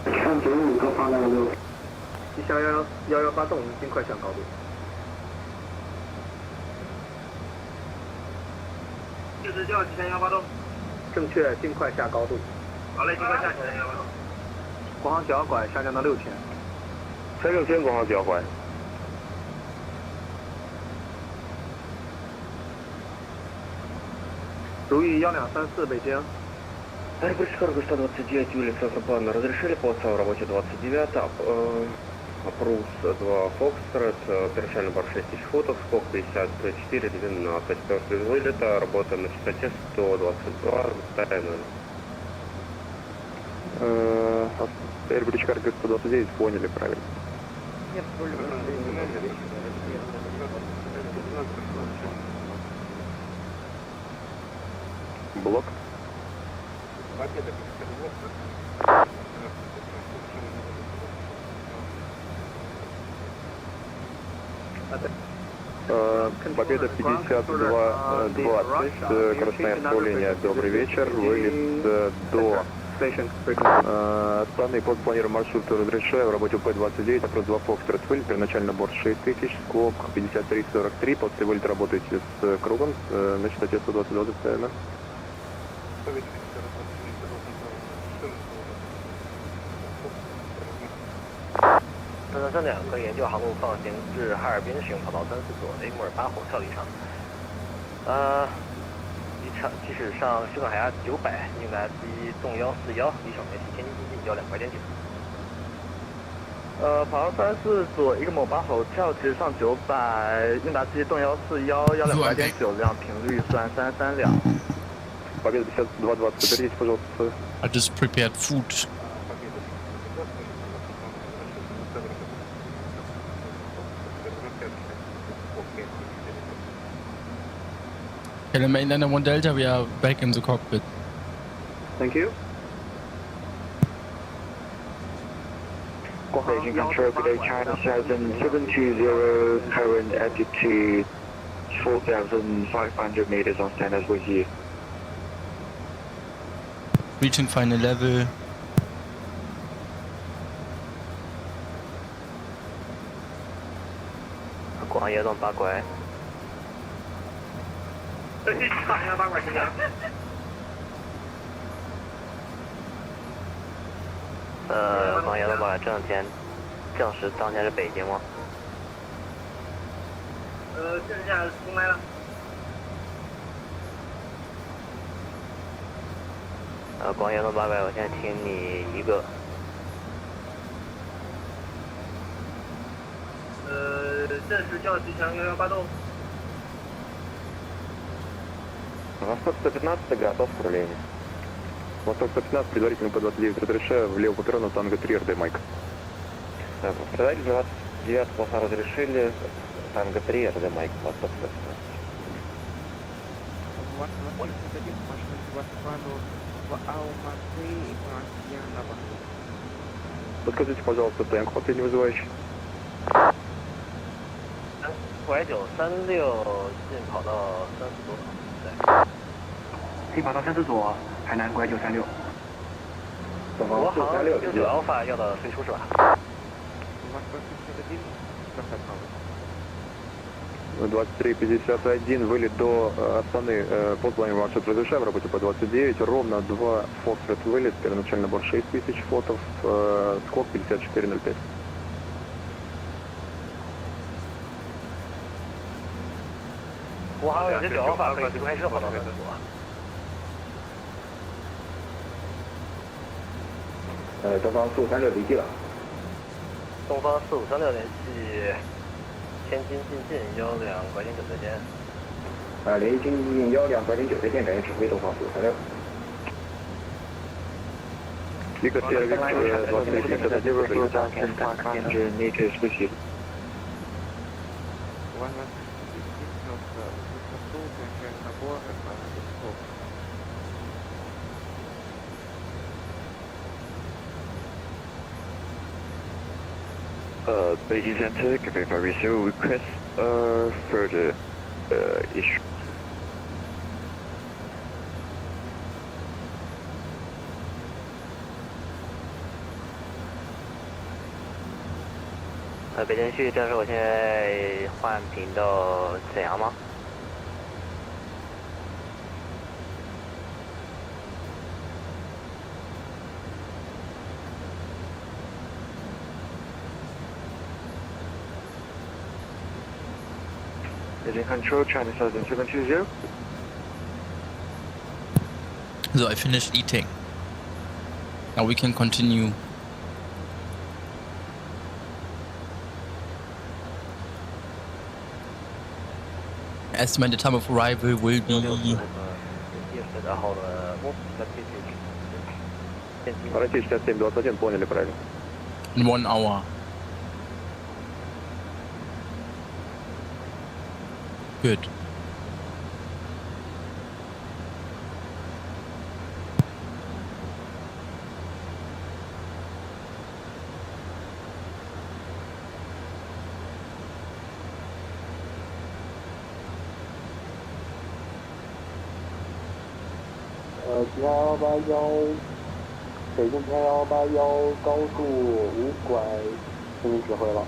[SPEAKER 13] 看95，东方2.6。
[SPEAKER 3] 机箱118栋，尽快向高度。
[SPEAKER 10] 就是叫机箱118栋。
[SPEAKER 3] 正确，尽快下高度。
[SPEAKER 10] 好嘞，尽快下机箱118栋。
[SPEAKER 3] 国航9号拐下降到6000。
[SPEAKER 14] 在6000国航9号拐。
[SPEAKER 3] 如意1234北京。
[SPEAKER 17] Аэропорт Карго 129, улица Западная. Разрешили по ОСА в работе 29, Прус 2 Фокстрот, первоначальный борт 6000 футов, скок 54-12, после вылета, работаем на частоте 122, ставим.
[SPEAKER 14] Airport Cargo 129, поняли правильно.
[SPEAKER 3] Нет,
[SPEAKER 14] Блок. Победа 52-20, скоростное отправление, добрый вечер, вылет до Астаны, планируем маршрут разрешаю, в работе П-29, опрос 2 Фокстрот, вылет, первоначально борт 6000, скок 53-43, после вылета работаете с кругом на частоте 122 постоянно.332
[SPEAKER 2] 可以研究航路放行至哈尔滨使用跑道34左，雷姆尔8后跳离场。机驶上修正海压900，应答机动141，离场联系天津进近1两拐点9。
[SPEAKER 18] 跑道34左1个某8后跳，机驶上900，应答机动141，1两拐点9，辆频率算332辆。
[SPEAKER 14] Победа 52-20, подберите, пожалуйста.
[SPEAKER 1] I just prepared food. KLM 891 Delta, we are back in the cockpit.
[SPEAKER 3] Thank you.
[SPEAKER 17] Beijing Control, good day, China 7720, current altitude 4,500 meters on standards with you.
[SPEAKER 1] Reaching final level.
[SPEAKER 10] 国航1栋8拐。
[SPEAKER 3] 对，大型8拐行不行？
[SPEAKER 10] 国航1栋8拐正前，证实当前是北京吗？
[SPEAKER 3] 正下空来了。
[SPEAKER 10] 国航1栋8拐，我现在听你一个。
[SPEAKER 3] 正式叫机箱118栋。
[SPEAKER 14] Восток 115, готов к управлению. Восток 115, предварительно по 29 разрешаю, влево по перрону танго 3 РД Майк.
[SPEAKER 17] Предварительно 29 полоса разрешили, танго 3 РД Майк, Восток
[SPEAKER 14] 115. Подскажите, пожалуйста, темп последний вызывающий.
[SPEAKER 2] 拐936进跑道34左。
[SPEAKER 12] 进跑道34左，海南拐936。
[SPEAKER 2] 国航69 Alpha 要到飞出是吧
[SPEAKER 14] ？23:51, вылет до Астаны, по плану маршрут разрешаю, в работе по 29, ровно 2 Фокстрот вылет, первоначально борт 6000 футов, скок 54:05.
[SPEAKER 2] 国航69 Alpha 可以直开车跑道34左。
[SPEAKER 5] 东方4536离地了。
[SPEAKER 2] 东方4536联系天津进近1两拐点9再见。
[SPEAKER 13] 联系经营112.9，再见，感谢指挥东方536。
[SPEAKER 14] Because
[SPEAKER 16] Beijing Center, Cafe 530, request further issue.
[SPEAKER 10] Beijing 北京区战士，我现在换频到沈阳吗？Beijing
[SPEAKER 16] Control, China 720.
[SPEAKER 1] So I finished eating. Now we can continue. Estimated time of arrival will be in 1 hour. Good.181，
[SPEAKER 3] 北京181高度5拐，听您指挥了。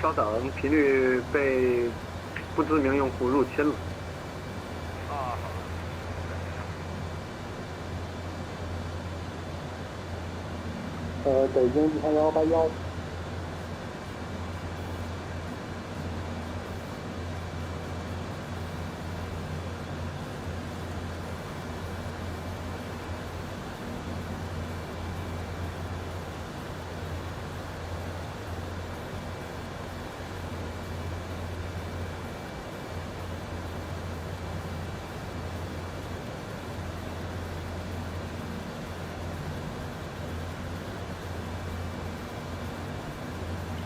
[SPEAKER 3] 稍等，频率被不知名用户入侵了。北京18181。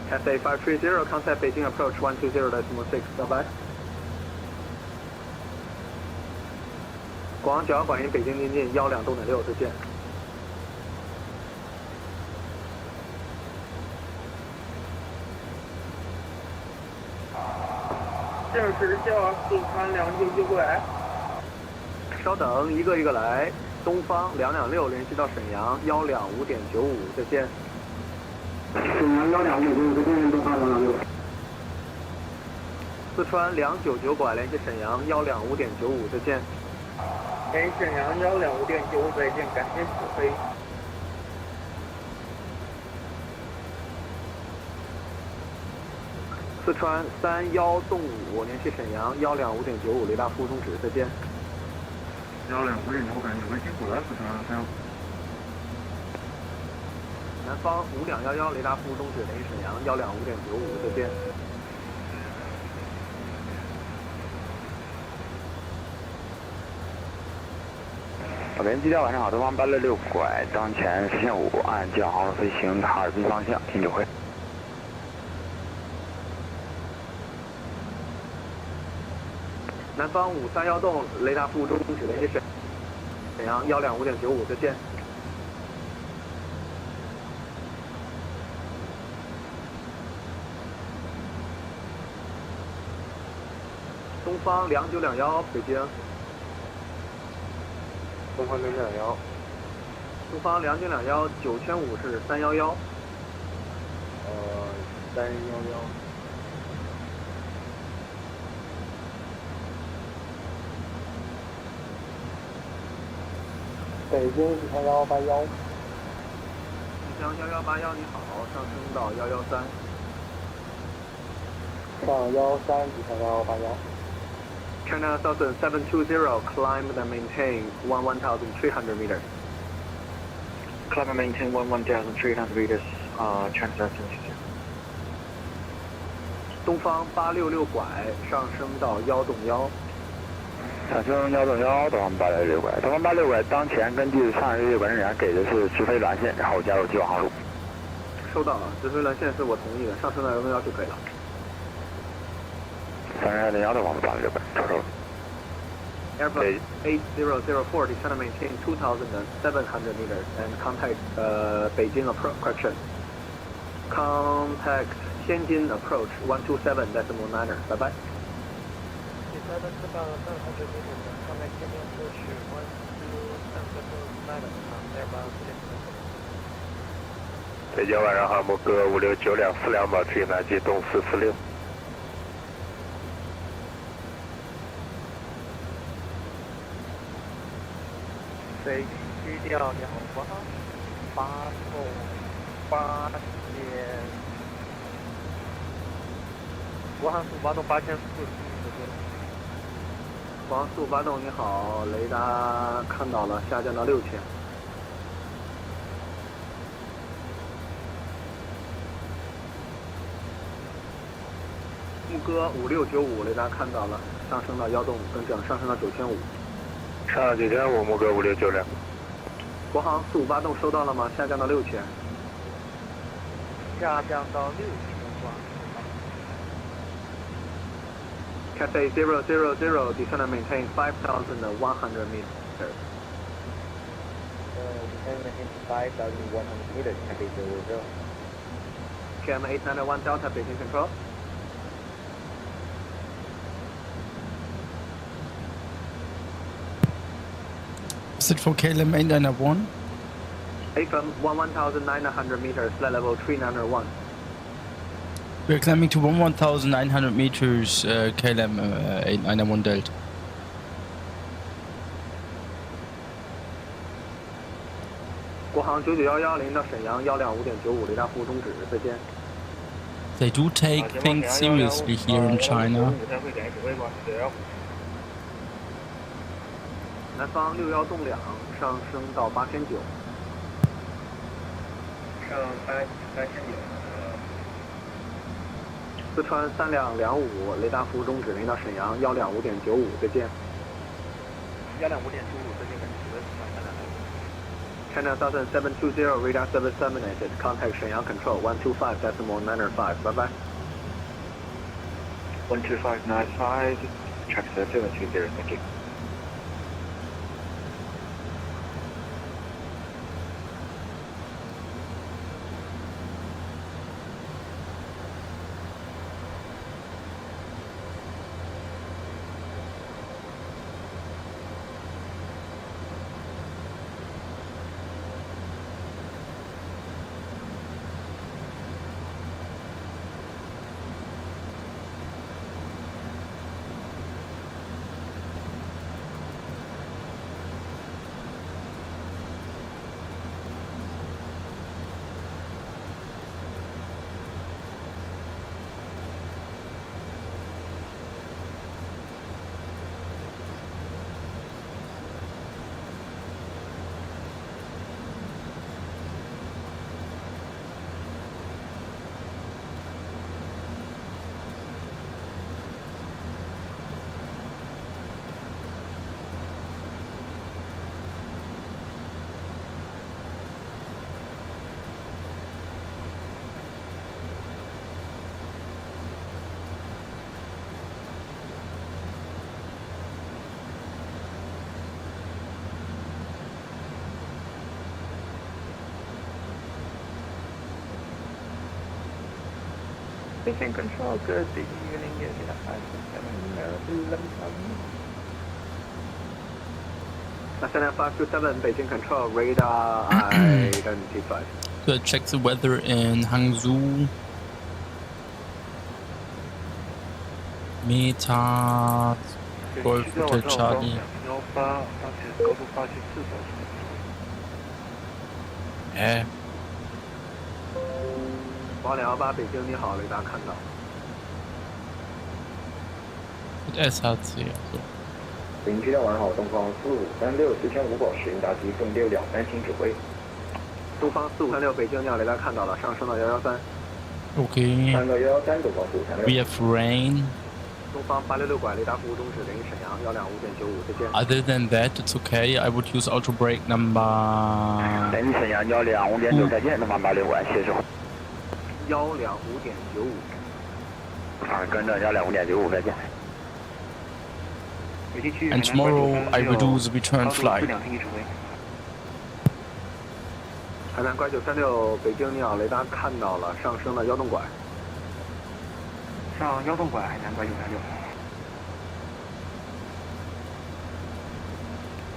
[SPEAKER 3] SA 530, contact Beijing approach 120.6, bye bye. 广角广音北京临近12.6，再见。
[SPEAKER 4] 正式叫四川299过来。
[SPEAKER 3] 稍等，一个一个来。东方226联系到沈阳125.95，再见。
[SPEAKER 13] 沈阳125.95，再见，东方226。
[SPEAKER 3] 四川299拐联系沈阳125.95，再见。
[SPEAKER 4] 联系沈阳125.95，再见，感谢指挥。
[SPEAKER 3] 四川31动5联系沈阳125.95，雷达服务终止，再见。
[SPEAKER 5] 125.95，感觉微信过来，四川3。
[SPEAKER 3] 南方5211雷达服务终止，联系沈阳125.95，再见。
[SPEAKER 7] 北京基调晚上好，东方866拐，当前实现5，按机场航路飞行哈尔滨方向，请指挥。
[SPEAKER 3] 南方531栋雷达服务终止，联系沈阳125.95，再见。东方2921北京。
[SPEAKER 5] 东方621。
[SPEAKER 3] 东方2.219，9500是311。
[SPEAKER 5] 311。
[SPEAKER 3] 北京吉祥1181。吉祥1181，你好，上升到113。
[SPEAKER 13] 上13，吉祥1181。
[SPEAKER 3] China Southern 720, climb and maintain 1,300 meters.
[SPEAKER 16] Climb and maintain 1,300 meters, China Southern 720.
[SPEAKER 3] 东方866拐，上升到1.1。
[SPEAKER 7] 上升1.1，东方866拐。东方866拐，当前根据上日日本人员给的是直飞蓝线，然后加入既往航路。
[SPEAKER 3] 收到了，直飞蓝线是我同意的，上升到1.1就可以了。
[SPEAKER 7] 301东方866拐，收收。
[SPEAKER 3] Airbus 8004, descend and maintain 2,700 meters and contact Beijing correction. Contact Tianjin approach 127.9er. Bye bye.
[SPEAKER 4] Descend about 700 meters and contact Tianjin approach 127.9er. Airbus
[SPEAKER 14] 北京晚上航母各569辆4辆保持应答机动446。
[SPEAKER 4] 飞机调你好，国航发送8000，国航速发动8400。
[SPEAKER 3] 国航速发动你好，雷达看到了，下降到6000。牧歌5695，雷达看到了，上升到1动，更正，上升到9500。
[SPEAKER 14] 上到9500，牧歌569辆。
[SPEAKER 3] 国航458发动收到了吗？下降到6000。
[SPEAKER 4] 下降到6000。
[SPEAKER 3] Cathay 000, descend and maintain 5,100 meters.
[SPEAKER 10] Descend and maintain 5,100 meters, Cathay 00.
[SPEAKER 3] KM 891 Delta, Beijing Control.
[SPEAKER 1] Is it for KLM 891?
[SPEAKER 3] AFM 1,900 meters, flight level 3901.
[SPEAKER 1] We're climbing to 1,900 meters, KLM 891 Delta.
[SPEAKER 3] Guohang 9911零到沈阳125.95，雷达服务终止，再见。
[SPEAKER 1] They do take things seriously here in China.
[SPEAKER 3] 南方61动2，上升到8900。
[SPEAKER 10] 上8900。
[SPEAKER 3] 四川3辆25，雷达服务终止，零到沈阳125.95，再见。
[SPEAKER 4] 125.95，再见，感谢。
[SPEAKER 3] China Southern 720, radar service terminated. Contact Shenyang Control 125.905. Bye bye.
[SPEAKER 16] 12595, track 720, thank you.
[SPEAKER 4] Station Control, good evening, yes, 527,
[SPEAKER 18] 527 Beijing Control, radar identified.
[SPEAKER 1] So I check the weather in Hangzhou. Meta Golf Hotel Charlie.
[SPEAKER 8] 118，当前高度84小时。
[SPEAKER 1] 哎。
[SPEAKER 18] 218北京，你好，雷达看到。
[SPEAKER 1] SRC so.
[SPEAKER 13] 北京7晚好，东方453645应答机动623，请指挥。
[SPEAKER 18] 东方4536北京，你好，雷达看到了，上升到113。
[SPEAKER 1] Okay.
[SPEAKER 13] 上到113，东方4536。
[SPEAKER 1] We have rain.
[SPEAKER 18] 东方866拐，雷达服务终止，联系沈阳125.95，再见。
[SPEAKER 1] Other than that, it's okay. I would use auto brake number.
[SPEAKER 7] 联系沈阳125.9，再见，东方86拐，谢谢。
[SPEAKER 18] 125.95。
[SPEAKER 7] 跟着125.95，再见。
[SPEAKER 1] And tomorrow I will do the return flight.
[SPEAKER 18] 海南拐936北京，你好，雷达看到了，上升的幺洞拐。上幺洞拐，海南拐936。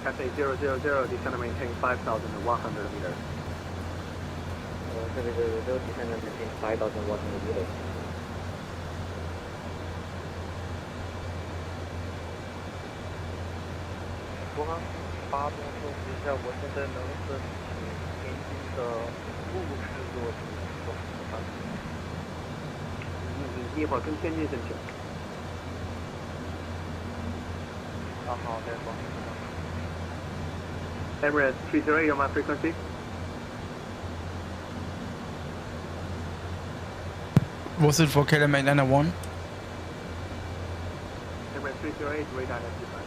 [SPEAKER 18] Cathay 000, descend and maintain 5,100 meters.
[SPEAKER 10] Descend and maintain 5,100 meters.
[SPEAKER 8] 国航8中收拾一下，我现在能申请天津的陆制落地做什么？
[SPEAKER 18] 你一会儿跟天津申请。
[SPEAKER 8] 啊，好的，好。
[SPEAKER 18] Emirates 308, you're my frequency.
[SPEAKER 1] Was it for KLM 891?
[SPEAKER 18] Emirates 308, radar identified.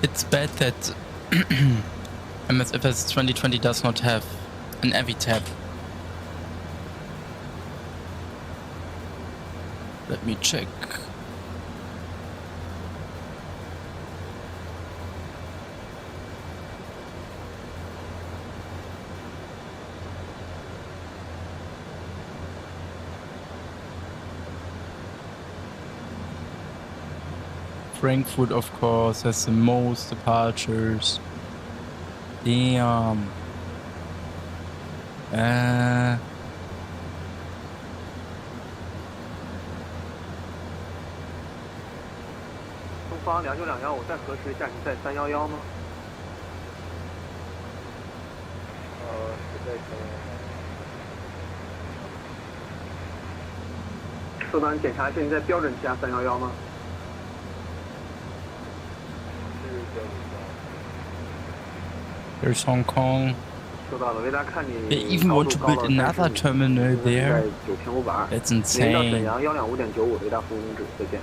[SPEAKER 1] It's bad that MSFS2020 does not have an AVI tab. Let me check. Frankfurt, of course, has the most departures. Damn.
[SPEAKER 18] 东方29215，再核实一下，你在311吗？
[SPEAKER 8] 是在
[SPEAKER 18] 收到，你检查一下，你在标准气压311吗？
[SPEAKER 1] There's Hong Kong.
[SPEAKER 18] 收到了，雷达看你
[SPEAKER 1] They even want to build another terminal there. That's
[SPEAKER 18] 连到沈
[SPEAKER 1] insane.
[SPEAKER 18] 阳125.95，雷达服务终止，再见。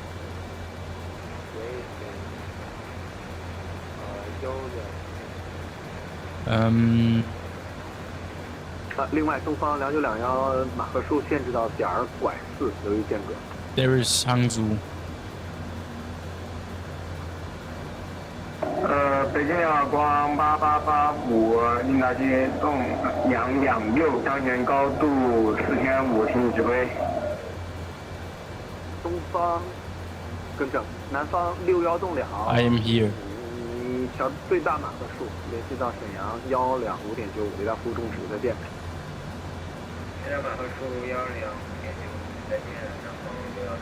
[SPEAKER 18] 另外，东方2921马赫数限制到点儿拐4，留意间隔。
[SPEAKER 1] There is Hangzhou.
[SPEAKER 13] 北京2光8885，应答机动226，当前高度4500，请你指挥。
[SPEAKER 18] 东方，更正，南方612.2。
[SPEAKER 1] I am here.
[SPEAKER 18] 你调最大马赫数，联系到沈阳125.95，雷达服务终止，再见。
[SPEAKER 10] 最大马赫数125.95，再见，南方612。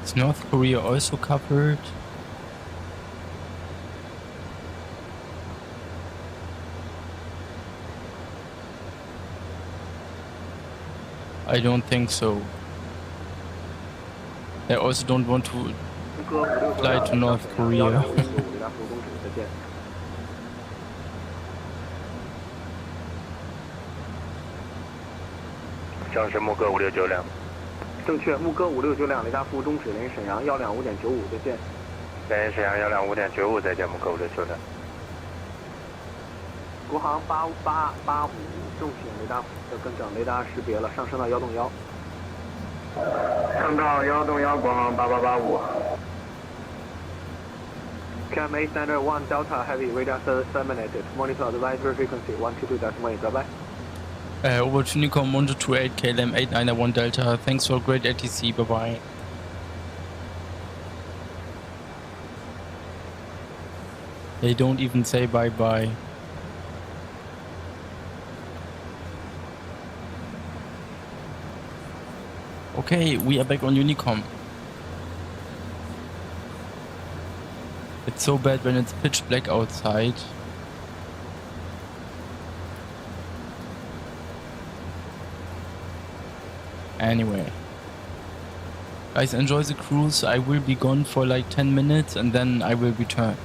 [SPEAKER 1] Is North Korea also covered? I don't think so. I also don't want to fly to North Korea.
[SPEAKER 7] 江是木哥5696辆。
[SPEAKER 18] 正确，木哥5696辆，雷达服务终止，联系沈阳125.95，再见。
[SPEAKER 7] 联系沈阳125.95，再见，木哥5696辆。
[SPEAKER 18] 国航85885，重型雷达更正，雷达识别了，上升到1栋1。
[SPEAKER 13] 升到1栋1，国航8885。
[SPEAKER 18] KLM 891 Delta Heavy radar terminated. Monitor advisory frequency 122.8. Bye bye.
[SPEAKER 1] Over to Unicom 1228 KLM 891 Delta. Thanks for great ATC. Bye bye. They don't even say bye bye. Okay, we are back on Unicom. It's so bad when it's pitch black outside. Anyway. Guys, enjoy the cruise. I will be gone for like 10 minutes and then I will return.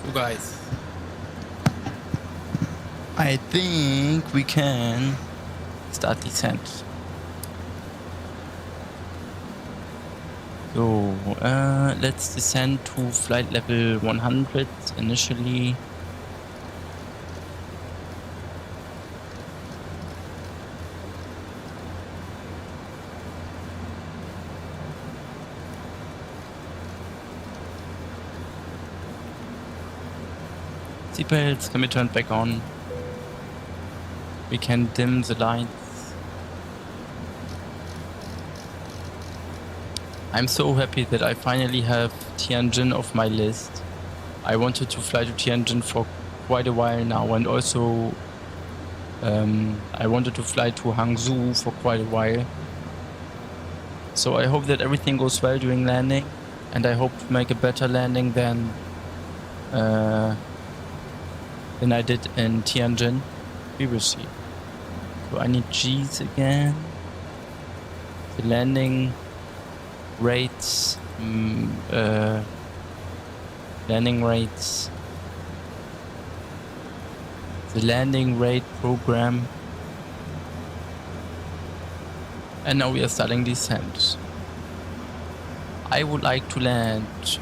[SPEAKER 1] You guys. I think we can start descent. So, let's descend to flight level 100 initially. Seatbelts can be turned back on. We can dim the lights. I'm so happy that I finally have Tianjin off my list. I wanted to fly to Tianjin for quite a while now, and also I wanted to fly to Hangzhou for quite a while. So I hope that everything goes well during landing, and I hope to make a better landing than I did in Tianjin. We will see. So I need G's again. The landing rates. Landing rates. The landing rate program. And now we are starting descent. I would like to land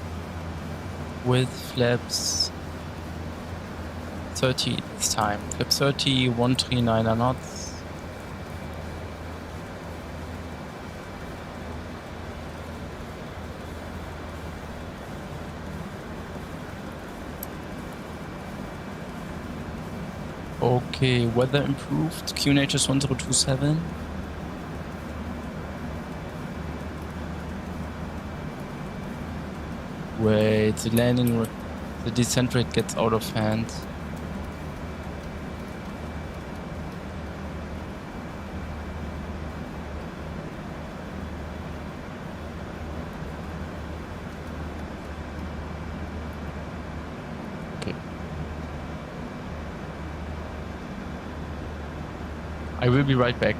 [SPEAKER 1] with flaps 30 this time. Flap 30, 139 knots. Okay, weather improved. QNH is 1027. Wait, the descent rate gets out of hand. I will be right back.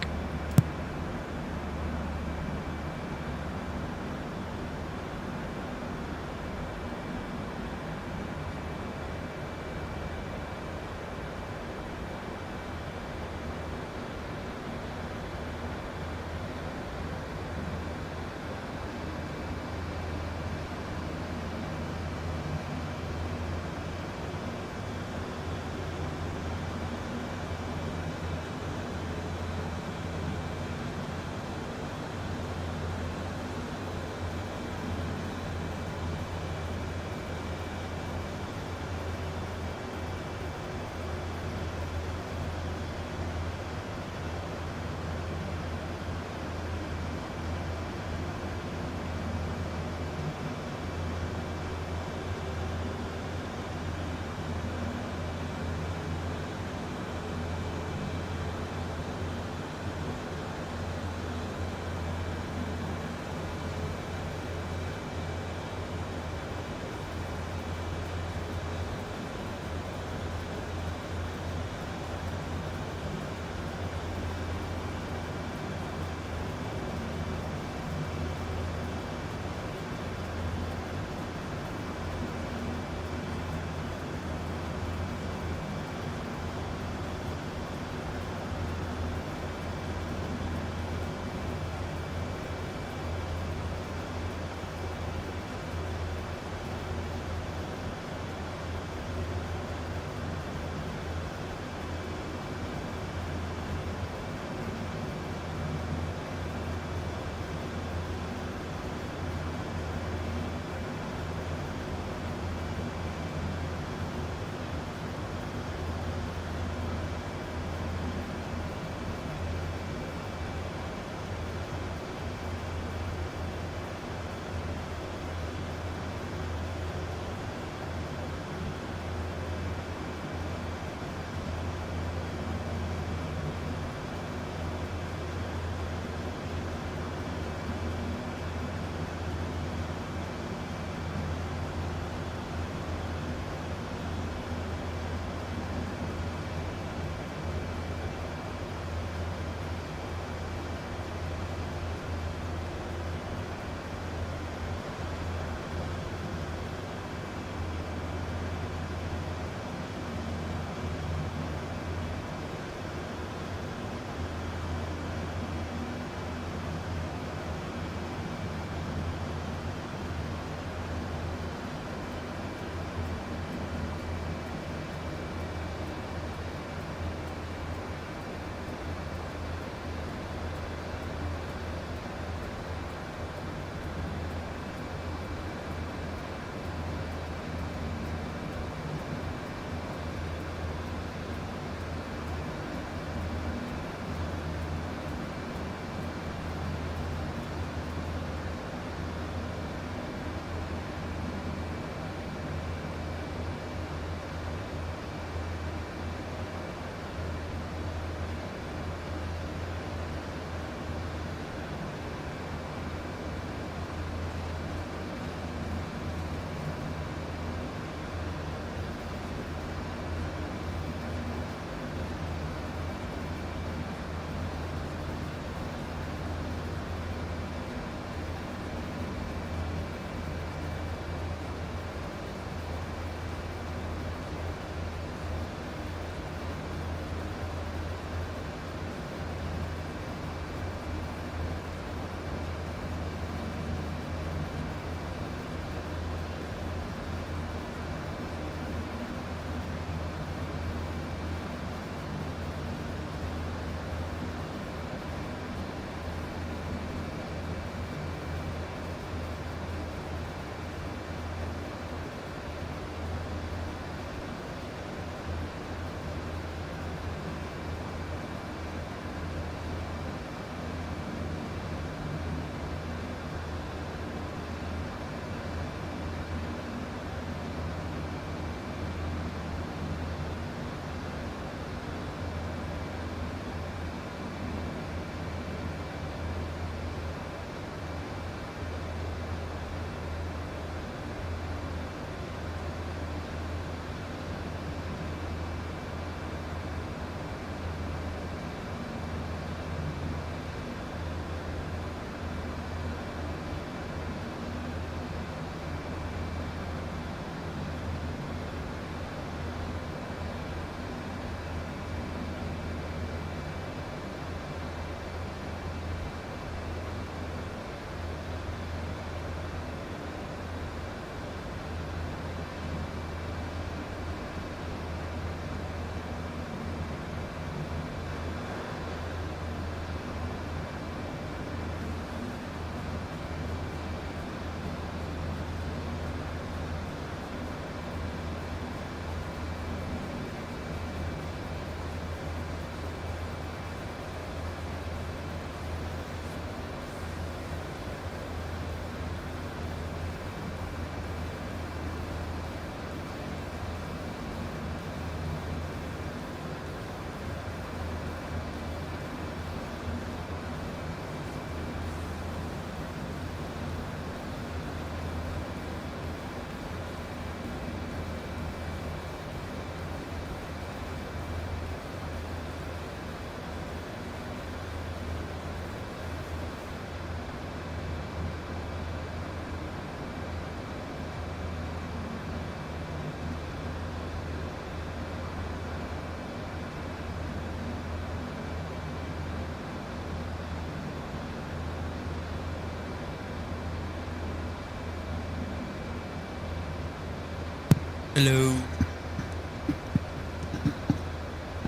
[SPEAKER 1] Hello.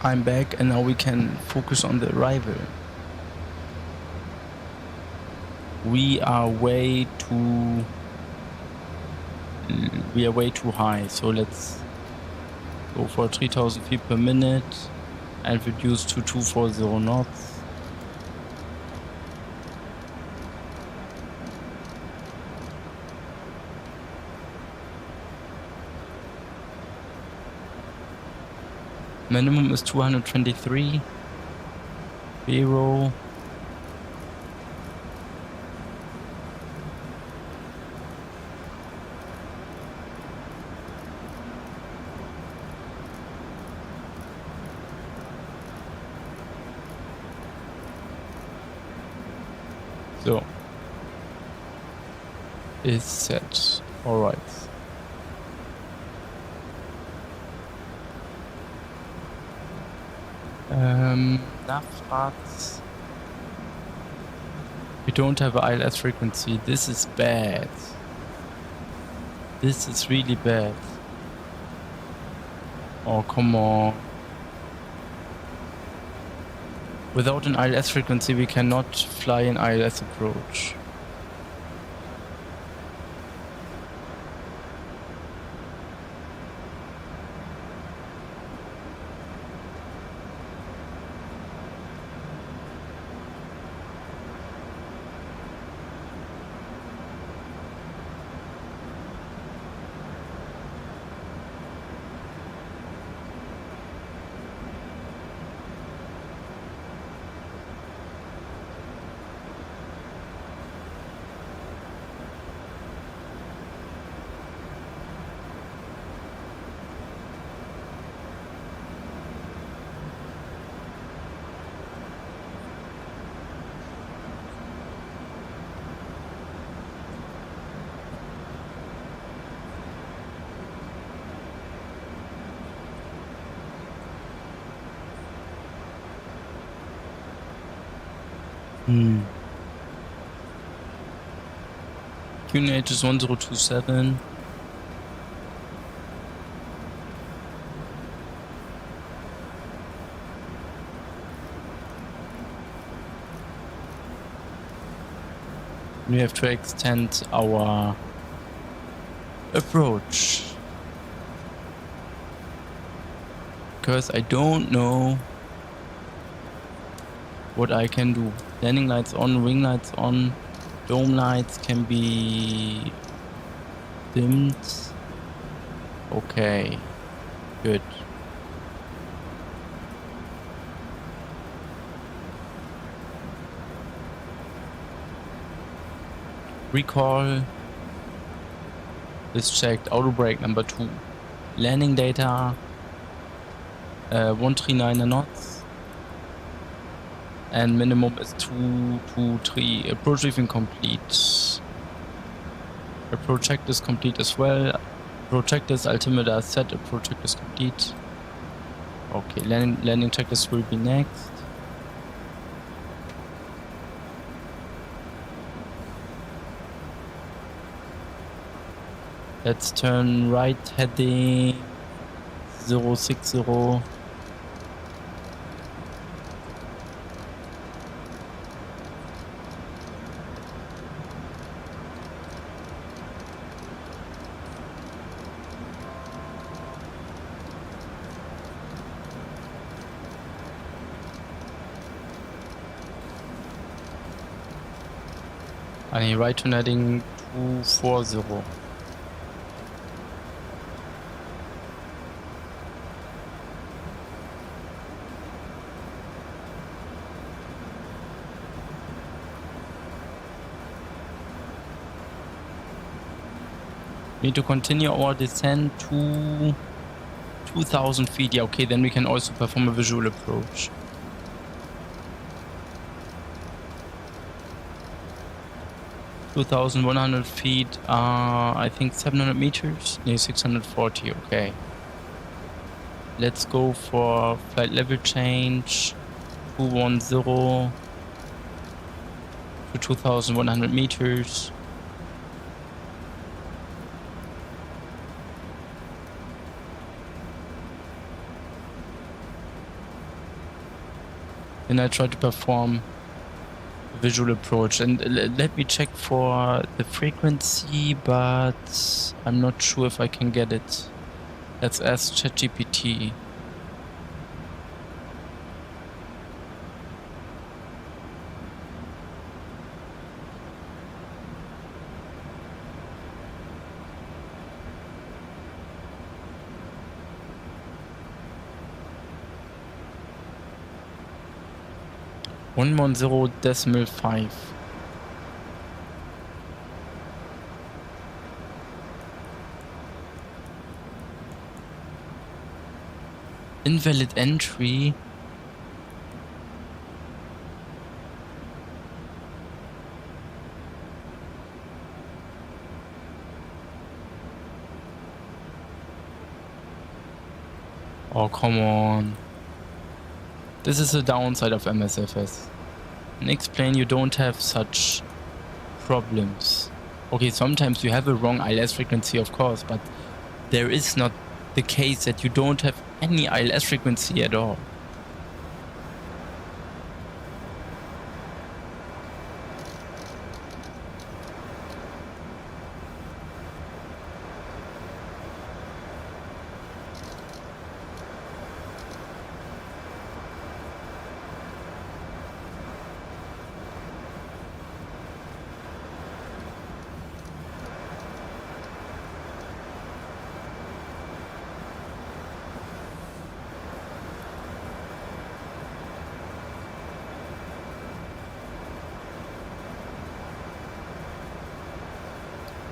[SPEAKER 1] I'm back and now we can focus on the arrival. We are way too high, so let's go for 3000 feet per minute and reduce to 240 knots. Minimum is 223. 0. So is set. All right. Navfrats. We don't have an ILS frequency. This is bad. This is really bad. Oh, come on. Without an ILS frequency, we cannot fly an ILS approach. QNH is 1027. We have to extend our approach. Because I don't know what I can do. Landing lights on, wing lights on, dome lights can be dimmed. Okay, good. Recall is checked. Auto brake number 2. Landing data 139 knots. And minimum is 223. Approach briefing complete. Approach check is complete as well. Approach checklist altimeter set. Approach check is complete. Okay, landing checklist will be next. Let's turn right heading 060. And right turn heading 240. We need to continue our descent to 2000 feet. Yeah, okay, then we can also perform a visual approach. (2,100 feet) I think 700 meters? No, 640, okay. Let's go for flight level change 210 to 2,100 meters. Then I try to perform visual approach, and let me check for the frequency, but I'm not sure if I can get it. Let's ask ChatGPT. .5. Invalid entry. Oh, come on. This is the downside of MSFS. And explain you don't have such problems. Okay, sometimes you have a wrong ILS frequency, of course, but there is not the case that you don't have any ILS frequency at all.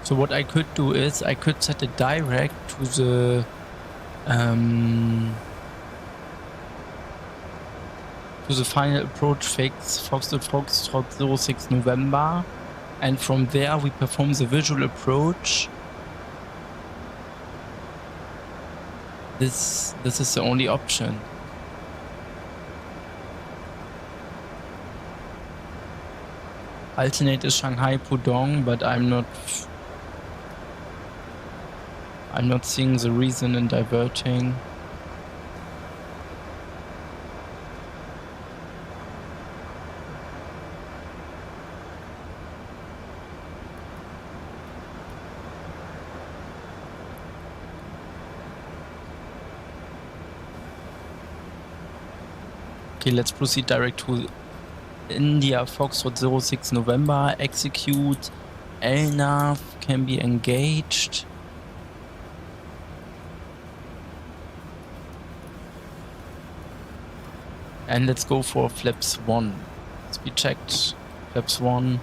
[SPEAKER 1] So what I could do is I could set it direct to the final approach fix Foxtrot 06 November, and from there we perform the visual approach. This is the only option. Alternate is Shanghai Pudong, but I'm not seeing the reason in diverting. Okay, let's proceed direct to India Foxtrot 06 November. Execute. LNAV can be engaged. And let's go for flaps 1. Speed checked. Flaps 1.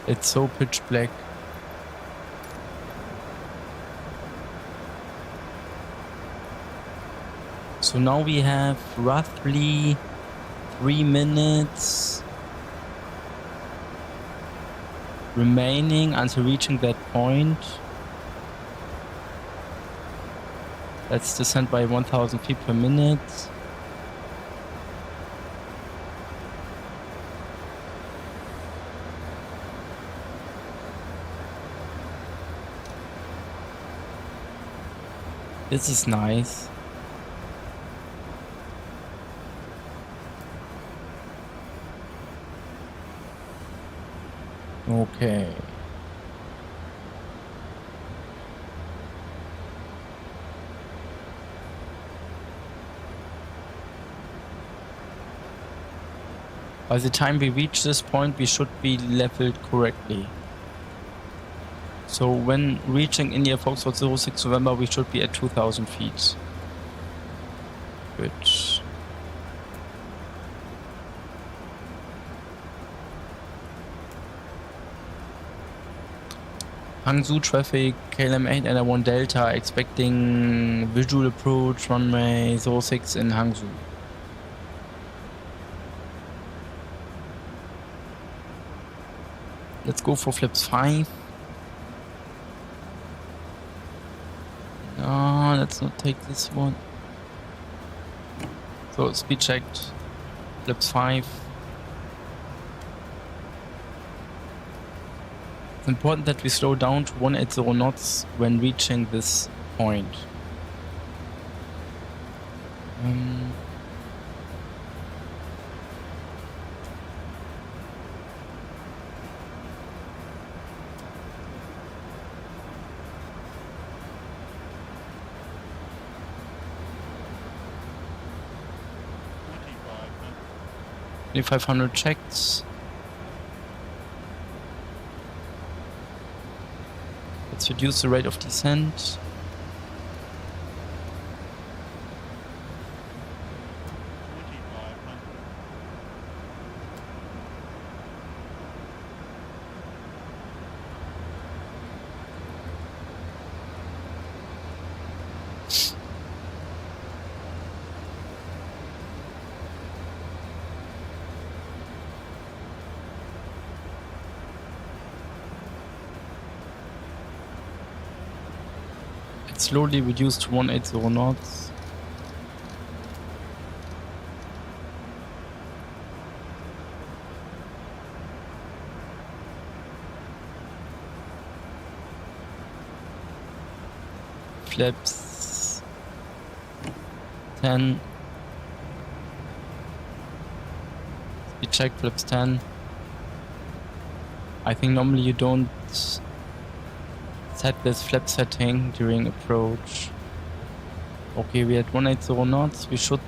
[SPEAKER 1] It's so pitch black. So now we have roughly 3 minutes remaining until reaching that point. Let's descend by 1000 feet per minute. This is nice. Okay. By the time we reach this point, we should be leveled correctly. So when reaching India Foxtrot 06 November, we should be at 2000 feet. Good. Hangzhou traffic, KLM 8 and 1 Delta, expecting visual approach runway 06 in Hangzhou. Let's go for flaps 5. No, let's not take this one. So speed checked, flaps 5. It's important that we slow down to 180 knots when reaching this point. $2,500 checked. Let's reduce the rate of descent. Slowly reduced to 180 knots. Flaps 10. Speed check, flaps 10. I think normally you don't set this flap setting during approach. Okay, we had 180 knots. We should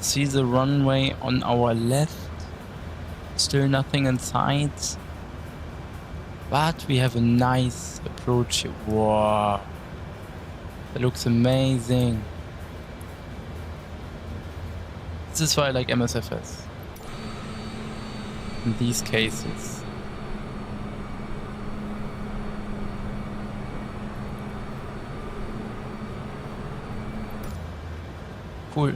[SPEAKER 1] see the runway on our left. Still nothing in sight. But we have a nice approach here. Wow. That looks amazing. This is why I like MSFS. In these cases. Cool.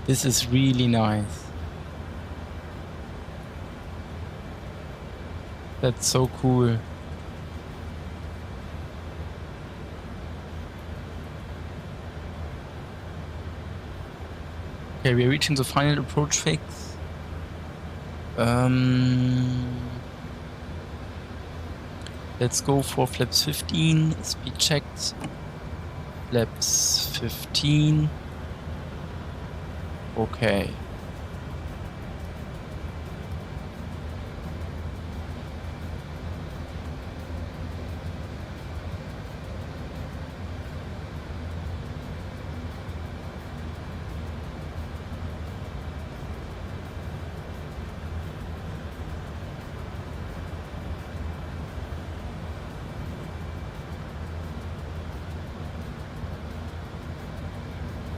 [SPEAKER 1] This is really nice. That's so cool. Okay, we are reaching the final approach phase. Let's go for flaps 15, speed checked, flaps 15, okay.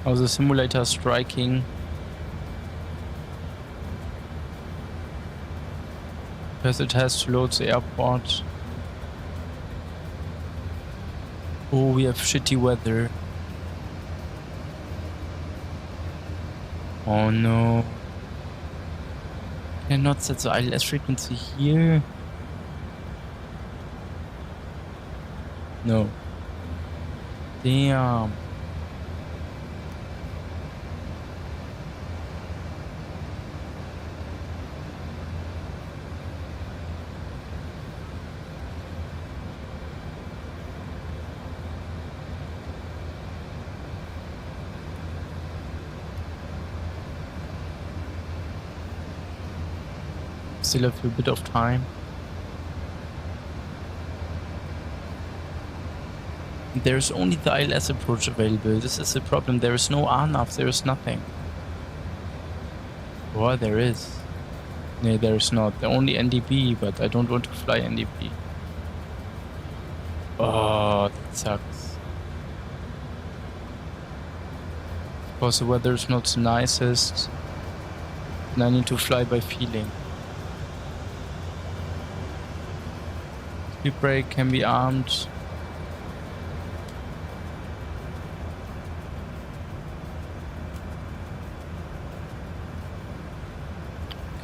[SPEAKER 1] How's the simulator striking? Because it has to load the airport. Oh, we have shitty weather. Oh no. Can I not set the ILS frequency here? No. Damn. Still have a bit of time. There's only the ILS approach available. This is the problem. There is no RNAV. There is nothing. Or there is. No, there is not. The only NDB, but I don't want to fly NDB. Oh, that sucks. Of course, the weather is not the nicest. And I need to fly by feeling. Speed brake can be armed.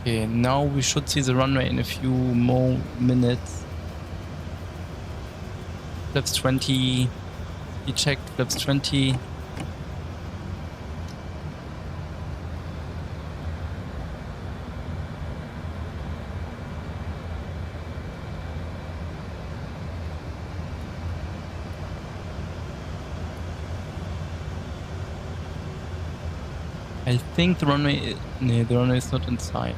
[SPEAKER 1] Okay, now we should see the runway in a few more minutes. Flaps 20. He checked flaps 20. I think the runway... No, the runway is not inside.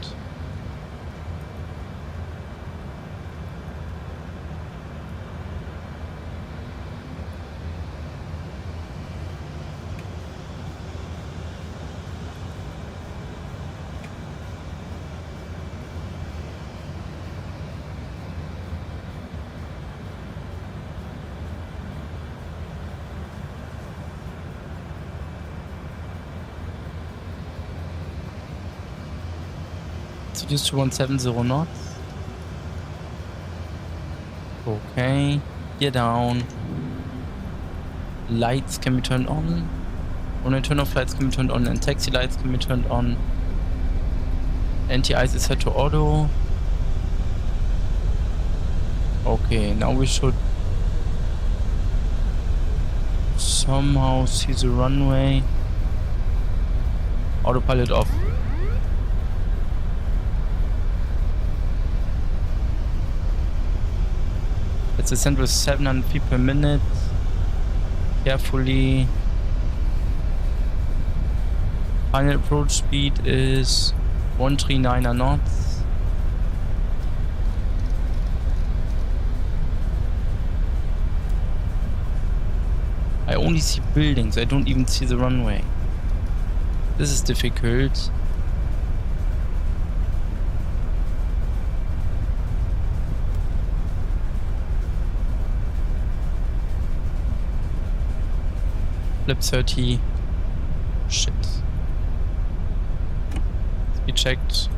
[SPEAKER 1] Reduced to 170 knots. Okay, gear down. Lights can be turned on. When I turn off lights can be turned on, and taxi lights can be turned on. Anti-ice is set to auto. Okay, now we should somehow see the runway. Autopilot off. Let's ascend with 700 feet per minute. Carefully. Final approach speed is 139 knots. I only see buildings, I don't even see the runway. This is difficult. Flip 30. Shit. Speed checked.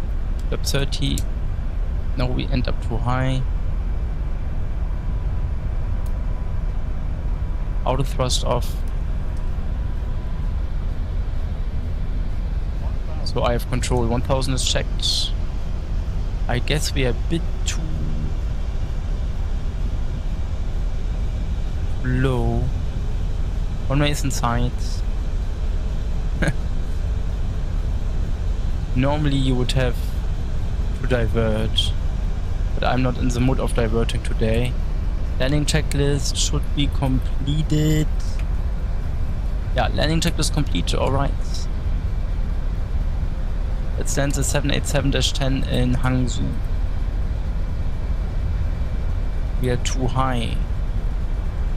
[SPEAKER 1] Flip 30. Now we end up too high. Auto thrust off. So I have control. 1000 is checked. I guess we are a bit too low. Runway is inside. Normally you would have to divert, but I'm not in the mood of diverting today. Landing checklist should be completed. Yeah, landing checklist complete, alright. Let's land the 787-10 in Hangzhou. We are too high.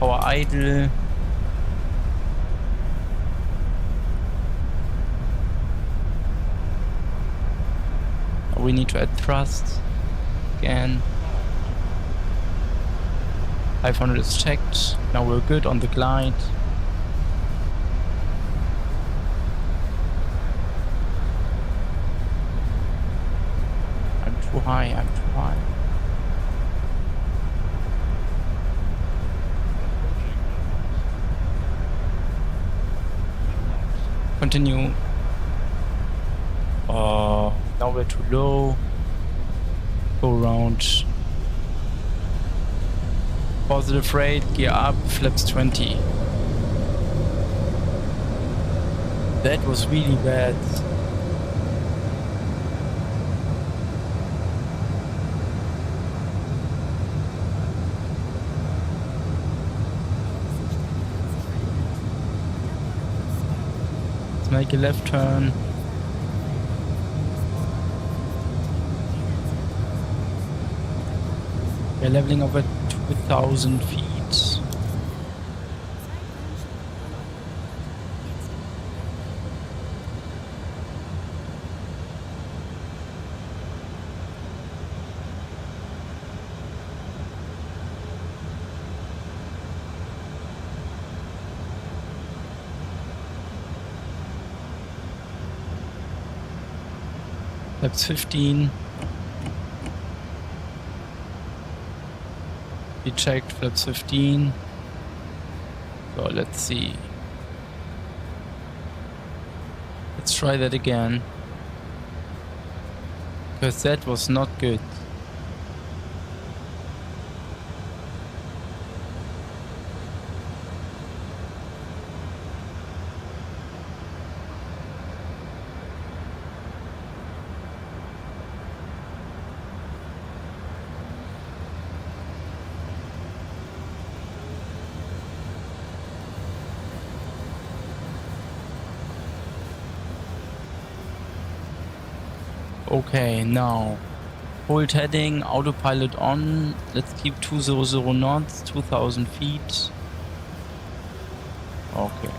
[SPEAKER 1] Power idle. We need to add thrust again. 500 is checked. Now we're good on the glide. I'm too high, I'm too high. Continue. Now we're too low. Go around. Positive rate, gear up, flaps 20. That was really bad. Let's make a left turn. We're leveling over 2,000 feet. That's 15. We checked flaps 15. So let's see. Let's try that again. Because that was not good. Okay, now hold heading, autopilot on. Let's keep 200 knots, 2000 feet. Okay.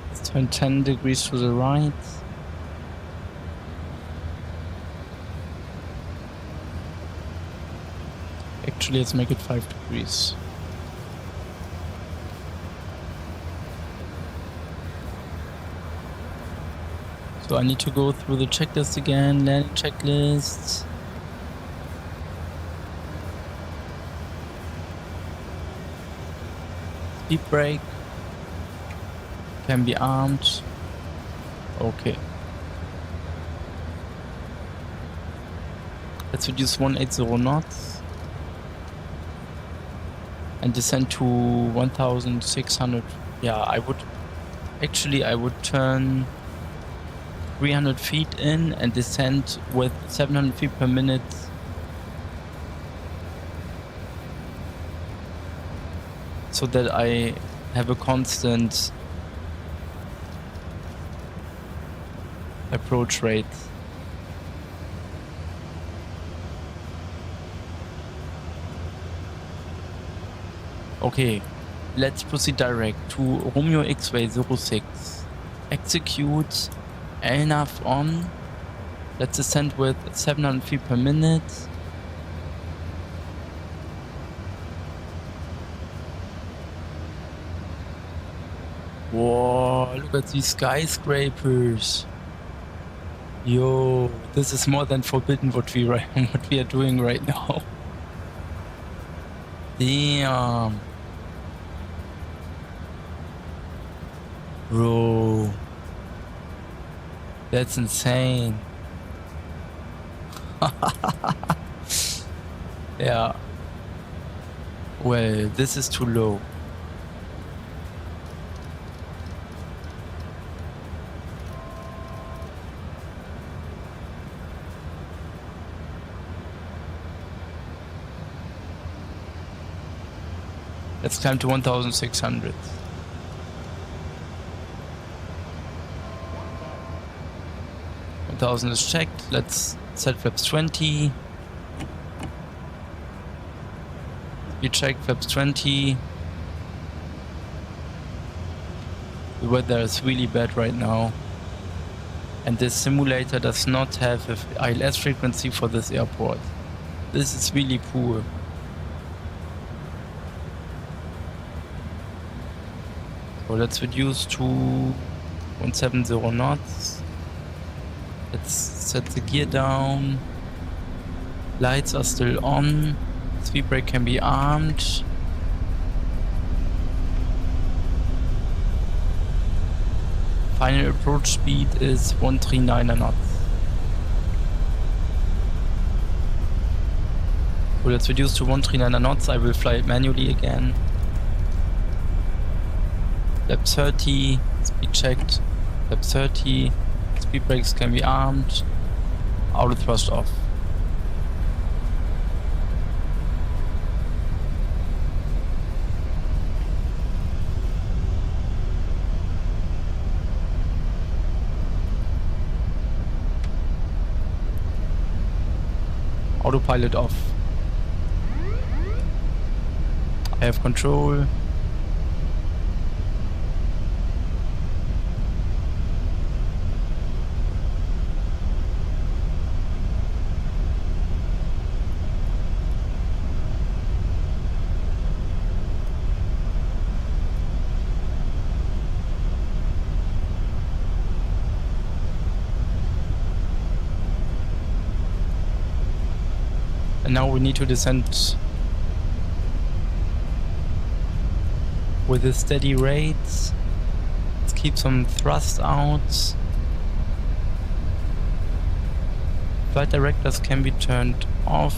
[SPEAKER 1] Let's turn 10 degrees to the right. Actually, let's make it 5 degrees. So I need to go through the checklist again, landing checklist. Speed brake. Can be armed. Okay. Let's reduce 180 knots. And descend to 1600. Yeah, I would turn 300 feet in and descend with 700 feet per minute. So that I have a constant approach rate. Okay, let's proceed direct to Romeo X-Ray 06. Execute. LNAV on. Let's descend with 700 feet per minute. Whoa, look at these skyscrapers. Yo, this is more than forbidden what we are doing right now. Damn. Bro. That's insane. Yeah. Well, this is too low. Let's climb to 1600. Is checked. Let's set flaps 20. We check flaps 20. The weather is really bad right now, and this simulator does not have an ILS frequency for this airport. This is really poor. So let's reduce to 170 knots. Let's set the gear down. Lights are still on. Speed brake can be armed. Final approach speed is 139 knots. So let's reduce to 139 knots. I will fly it manually again. Lap 30. Speed checked. Lap 30. Speed brakes can be armed. Auto thrust off. Autopilot off. I have control. And now we need to descend with a steady rate. Let's keep some thrust out. Flight directors can be turned off.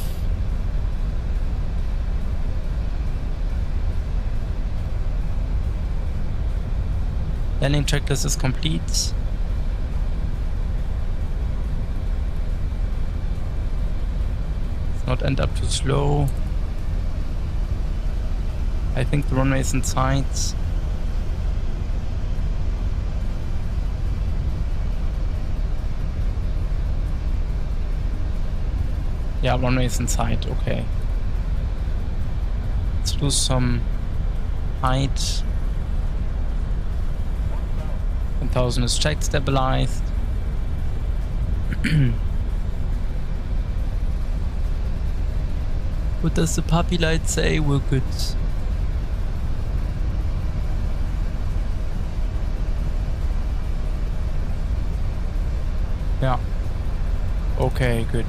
[SPEAKER 1] Landing checklist is complete. Let's not end up too slow. I think the runway is in sight. Yeah, runway is in sight, okay. Let's lose some height. 1000 is checked, stabilized. What does the puppy light say? We're good. Yeah. Okay, good.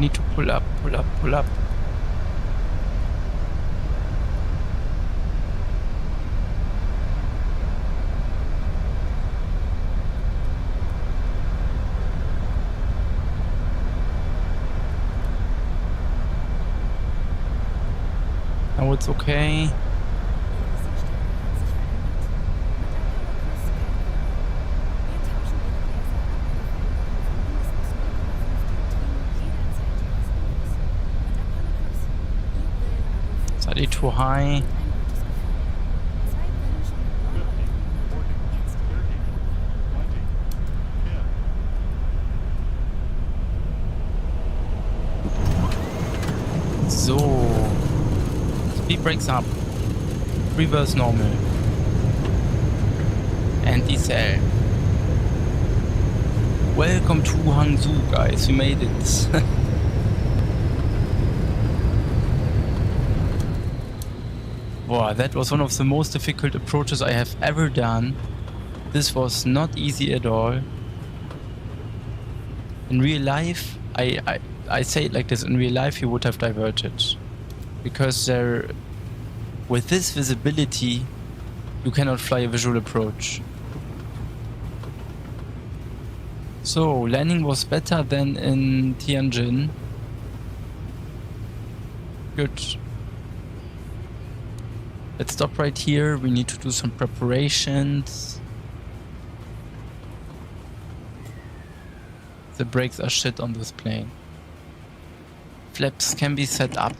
[SPEAKER 1] Need to pull up, pull up, pull up. Now it's okay. Too high. So, speed brakes up, reverse normal, and decel. Welcome to Hangzhou, guys. We made it. Wow, that was one of the most difficult approaches I have ever done. This was not easy at all. In real life, I say it like this, in real life you would have diverted. Because there, with this visibility, you cannot fly a visual approach. So, landing was better than in Tianjin. Good. Let's stop right here. We need to do some preparations. The brakes are shit on this plane. Flaps can be set up.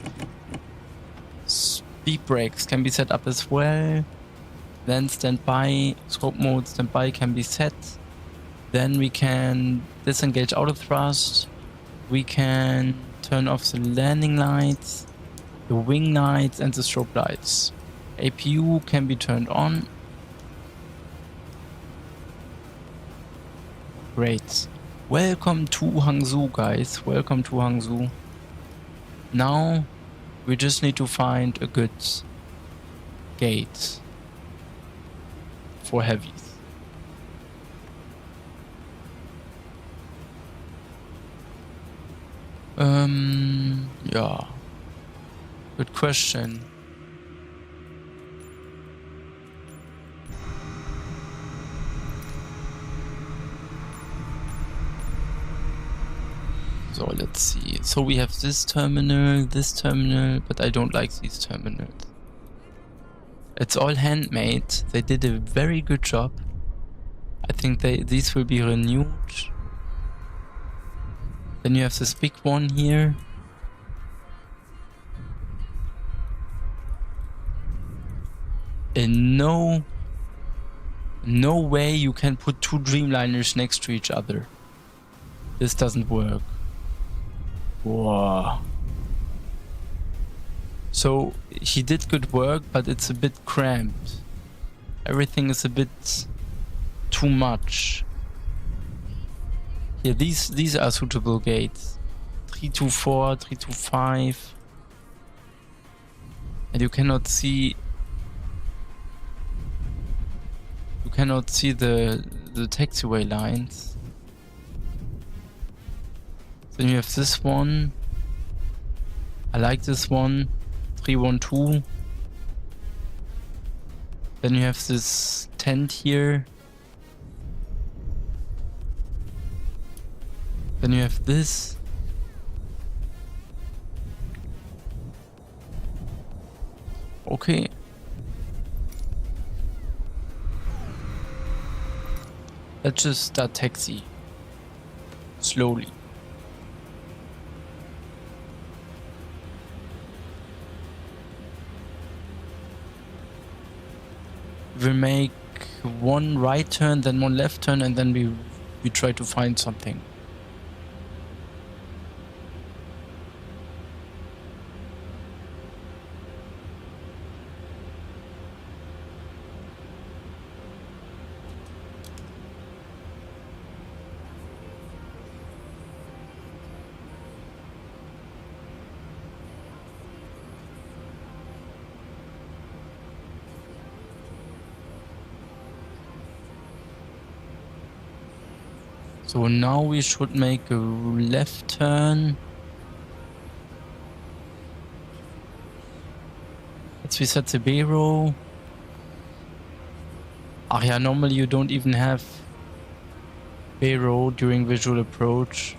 [SPEAKER 1] Speed brakes can be set up as well. Then standby, scope mode, standby can be set. Then we can disengage auto thrust. We can turn off the landing lights, the wing lights and the strobe lights. APU can be turned on. Great. Welcome to Hangzhou, guys. Welcome to Hangzhou. Now we just need to find a good gate for heavies. Yeah. Good question. So let's see. So we have this terminal, but I don't like these terminals. It's all handmade. They did a very good job. I think these will be renewed. Then you have this big one here. In no way you can put two Dreamliners next to each other. This doesn't work. Wow. So he did good work, but it's a bit cramped. Everything is a bit too much. Yeah, these are suitable gates. 324, 325. And you cannot cannot see the taxiway lines. Then you have this one. I like this one. 312. Then you have this tent here. Then you have this. Okay. Let's just start taxi. Slowly. We make one right turn, then one left turn, and then we try to find something. So now we should make a left turn. Let's reset the Bero. Ah yeah, normally you don't even have Bero during visual approach.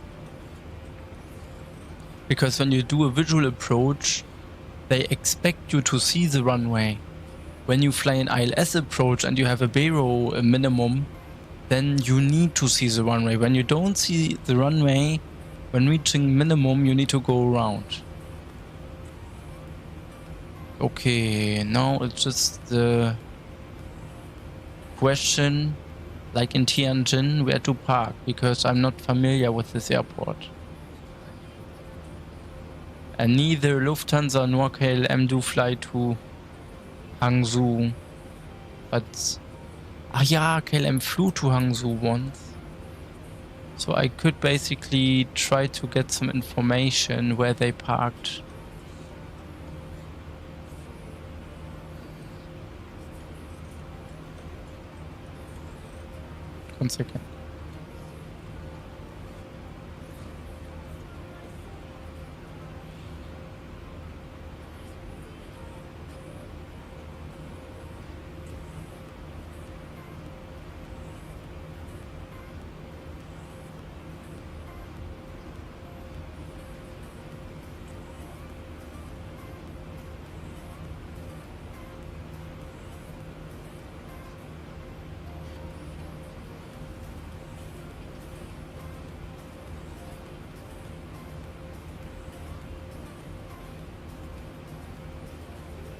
[SPEAKER 1] Because when you do a visual approach, they expect you to see the runway. When you fly an ILS approach and you have a Bero minimum, then you need to see the runway. When you don't see the runway, when reaching minimum, you need to go around. Okay, now it's just the question, like in Tianjin, where to park, because I'm not familiar with this airport. And neither Lufthansa nor KLM do fly to Hangzhou, but ah yeah, KLM flew to Hangzhou once. So I could basically try to get some information where they parked. One second.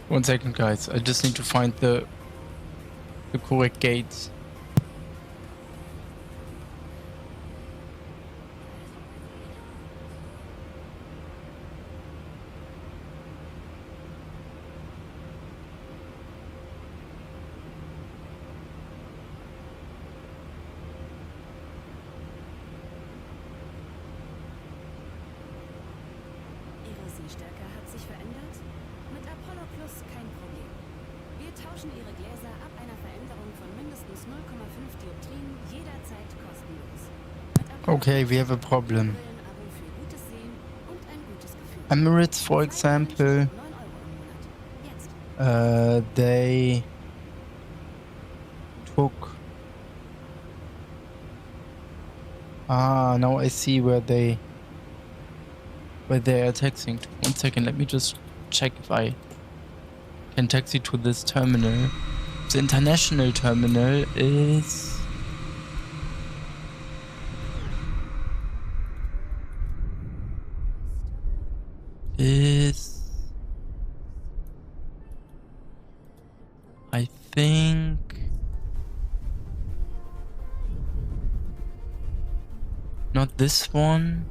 [SPEAKER 1] One second, guys. I just need to find the correct gates.
[SPEAKER 19] Ihre Sehstärke hat sich verändert? Mit Apollo Plus kein Problem. Wir tauschen Ihre Gläser ab einer Veränderung von mindestens 0,5 Dioptrien jederzeit kostenlos.
[SPEAKER 1] Okay, we have a problem. Emirates, for example, they took... Ah, now I see where they are taxiing to. One second, let me just check if I can taxi to this terminal. The international terminal is... I think... Not this one.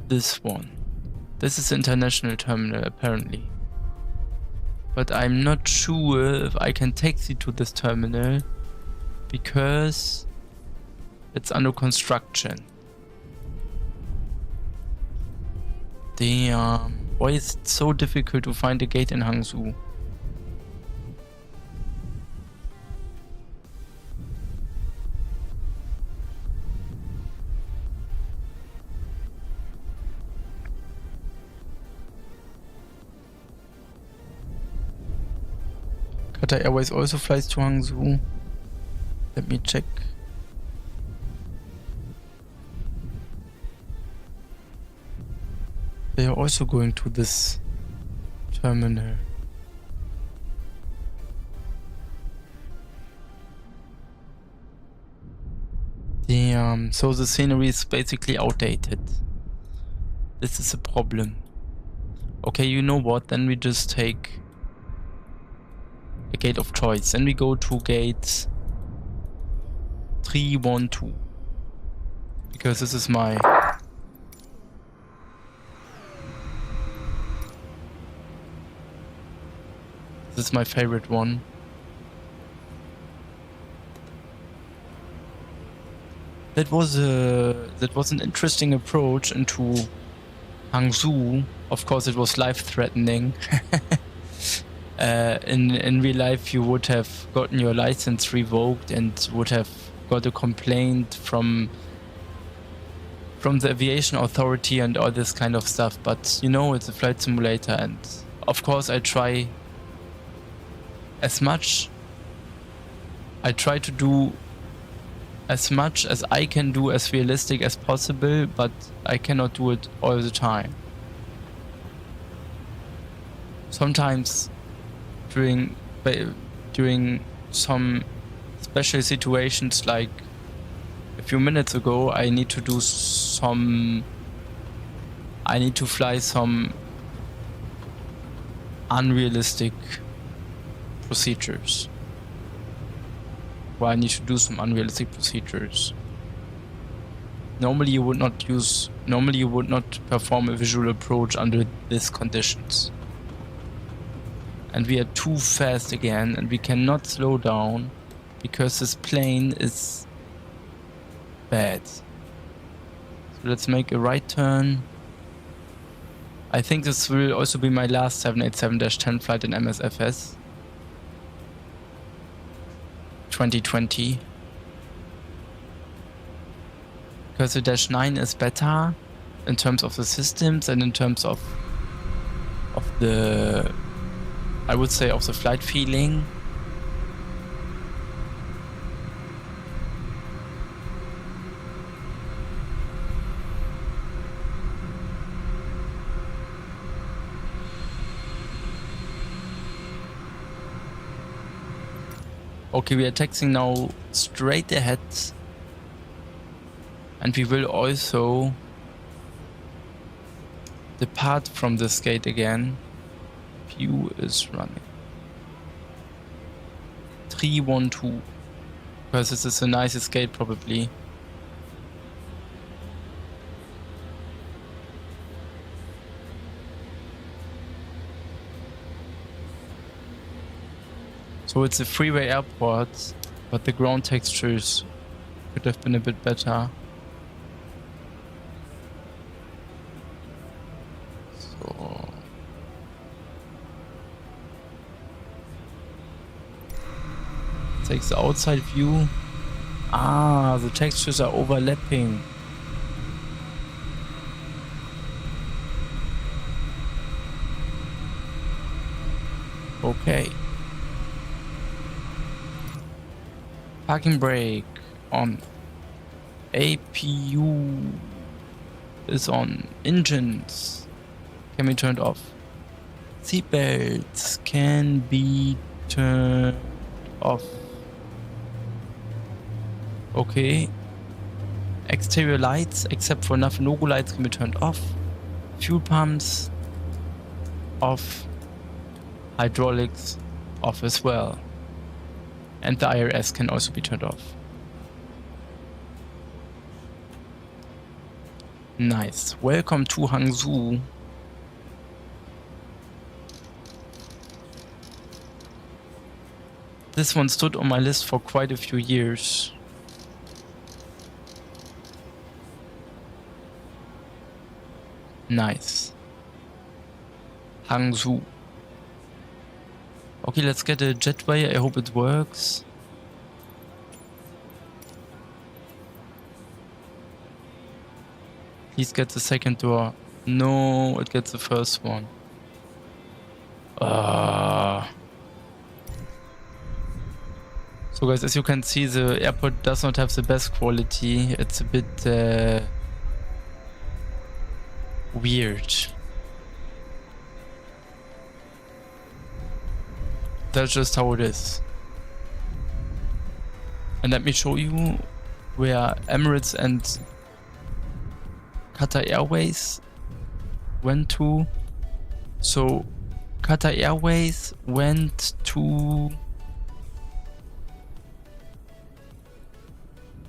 [SPEAKER 1] This one. This is the international terminal, apparently. But I'm not sure if I can taxi to this terminal because it's under construction. Damn. Why is it so difficult to find a gate in Hangzhou? Qatar Airways also flies to Hangzhou. Let me check. They are also going to this terminal. Damn, so the scenery is basically outdated. This is a problem. Okay, you know what? Then we just take a gate of choice. Then we go to gate 312. Because this is my... This is my favorite one. That was an interesting approach into Hangzhou. Of course, it was life-threatening. In real life, you would have gotten your license revoked and would have got a complaint from the aviation authority and all this kind of stuff. But you know, it's a flight simulator, and of course, I try to do as much as I can do as realistic as possible, but I cannot do it all the time. Sometimes during some special situations, like a few minutes ago, I need to fly some unrealistic procedures. Well, I need to do some unrealistic procedures. Normally you would not perform a visual approach under these conditions. And we are too fast again, and we cannot slow down because this plane is bad. So let's make a right turn. I think this will also be my last 787-10 flight in MSFS 2020. Because the Dash 9 is better in terms of the systems and in terms of the, I would say, of the flight feeling. Okay, we are taxiing now straight ahead, and we will also depart from this gate again. View is running 312, because this is the nicest gate probably. So it's a freeway airport, but the ground textures could have been a bit better. So takes the outside view. Ah, the textures are overlapping. Okay. Parking brake on. APU is on. Engines can be turned off. Seatbelts can be turned off. Okay. Exterior lights, except for enough no-go lights, can be turned off. Fuel pumps off. Hydraulics off as well. And the IRS can also be turned off. Nice. Welcome to Hangzhou. This one stood on my list for quite a few years. Nice. Hangzhou. Okay, let's get a jetway. I hope it works. Please get the second door. No, it gets the first one. So guys, as you can see, the airport does not have the best quality. It's a bit weird. That's just how it is. And let me show you where Emirates and Qatar Airways went to. So Qatar Airways went to...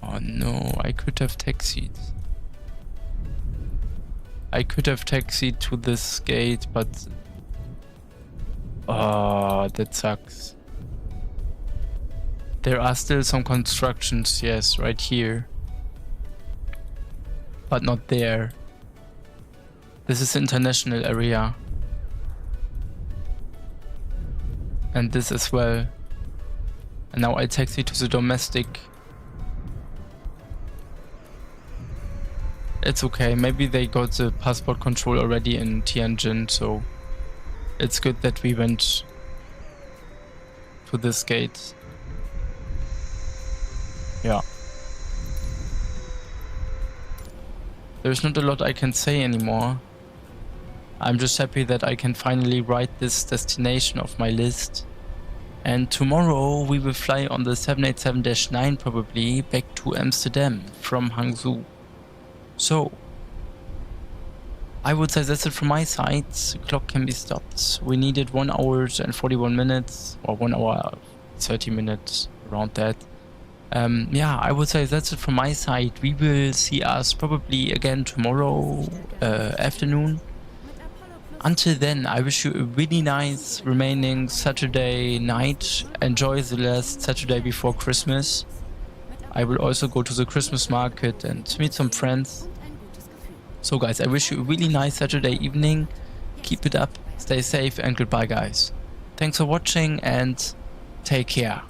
[SPEAKER 1] Oh no, I could have taxied. I could have taxied to this gate, but... Oh, that sucks. There are still some constructions, yes, right here. But not there. This is the international area. And this as well. And now I taxi to the domestic. It's okay, maybe they got the passport control already in Tianjin, so it's good that we went to this gate. Yeah. There's not a lot I can say anymore. I'm just happy that I can finally write this destination off my list. And tomorrow we will fly on the 787-9 probably back to Amsterdam from Hangzhou. So, I would say that's it from my side. The clock can be stopped. We needed 1 hour and 41 minutes, or 1 hour 30 minutes, around that. Yeah, I would say that's it from my side. We will see us probably again tomorrow afternoon. Until then, I wish you a really nice remaining Saturday night. Enjoy the last Saturday before Christmas. I will also go to the Christmas market and meet some friends. So guys, I wish you a really nice Saturday evening. Keep it up, stay safe, and goodbye guys. Thanks for watching and take care.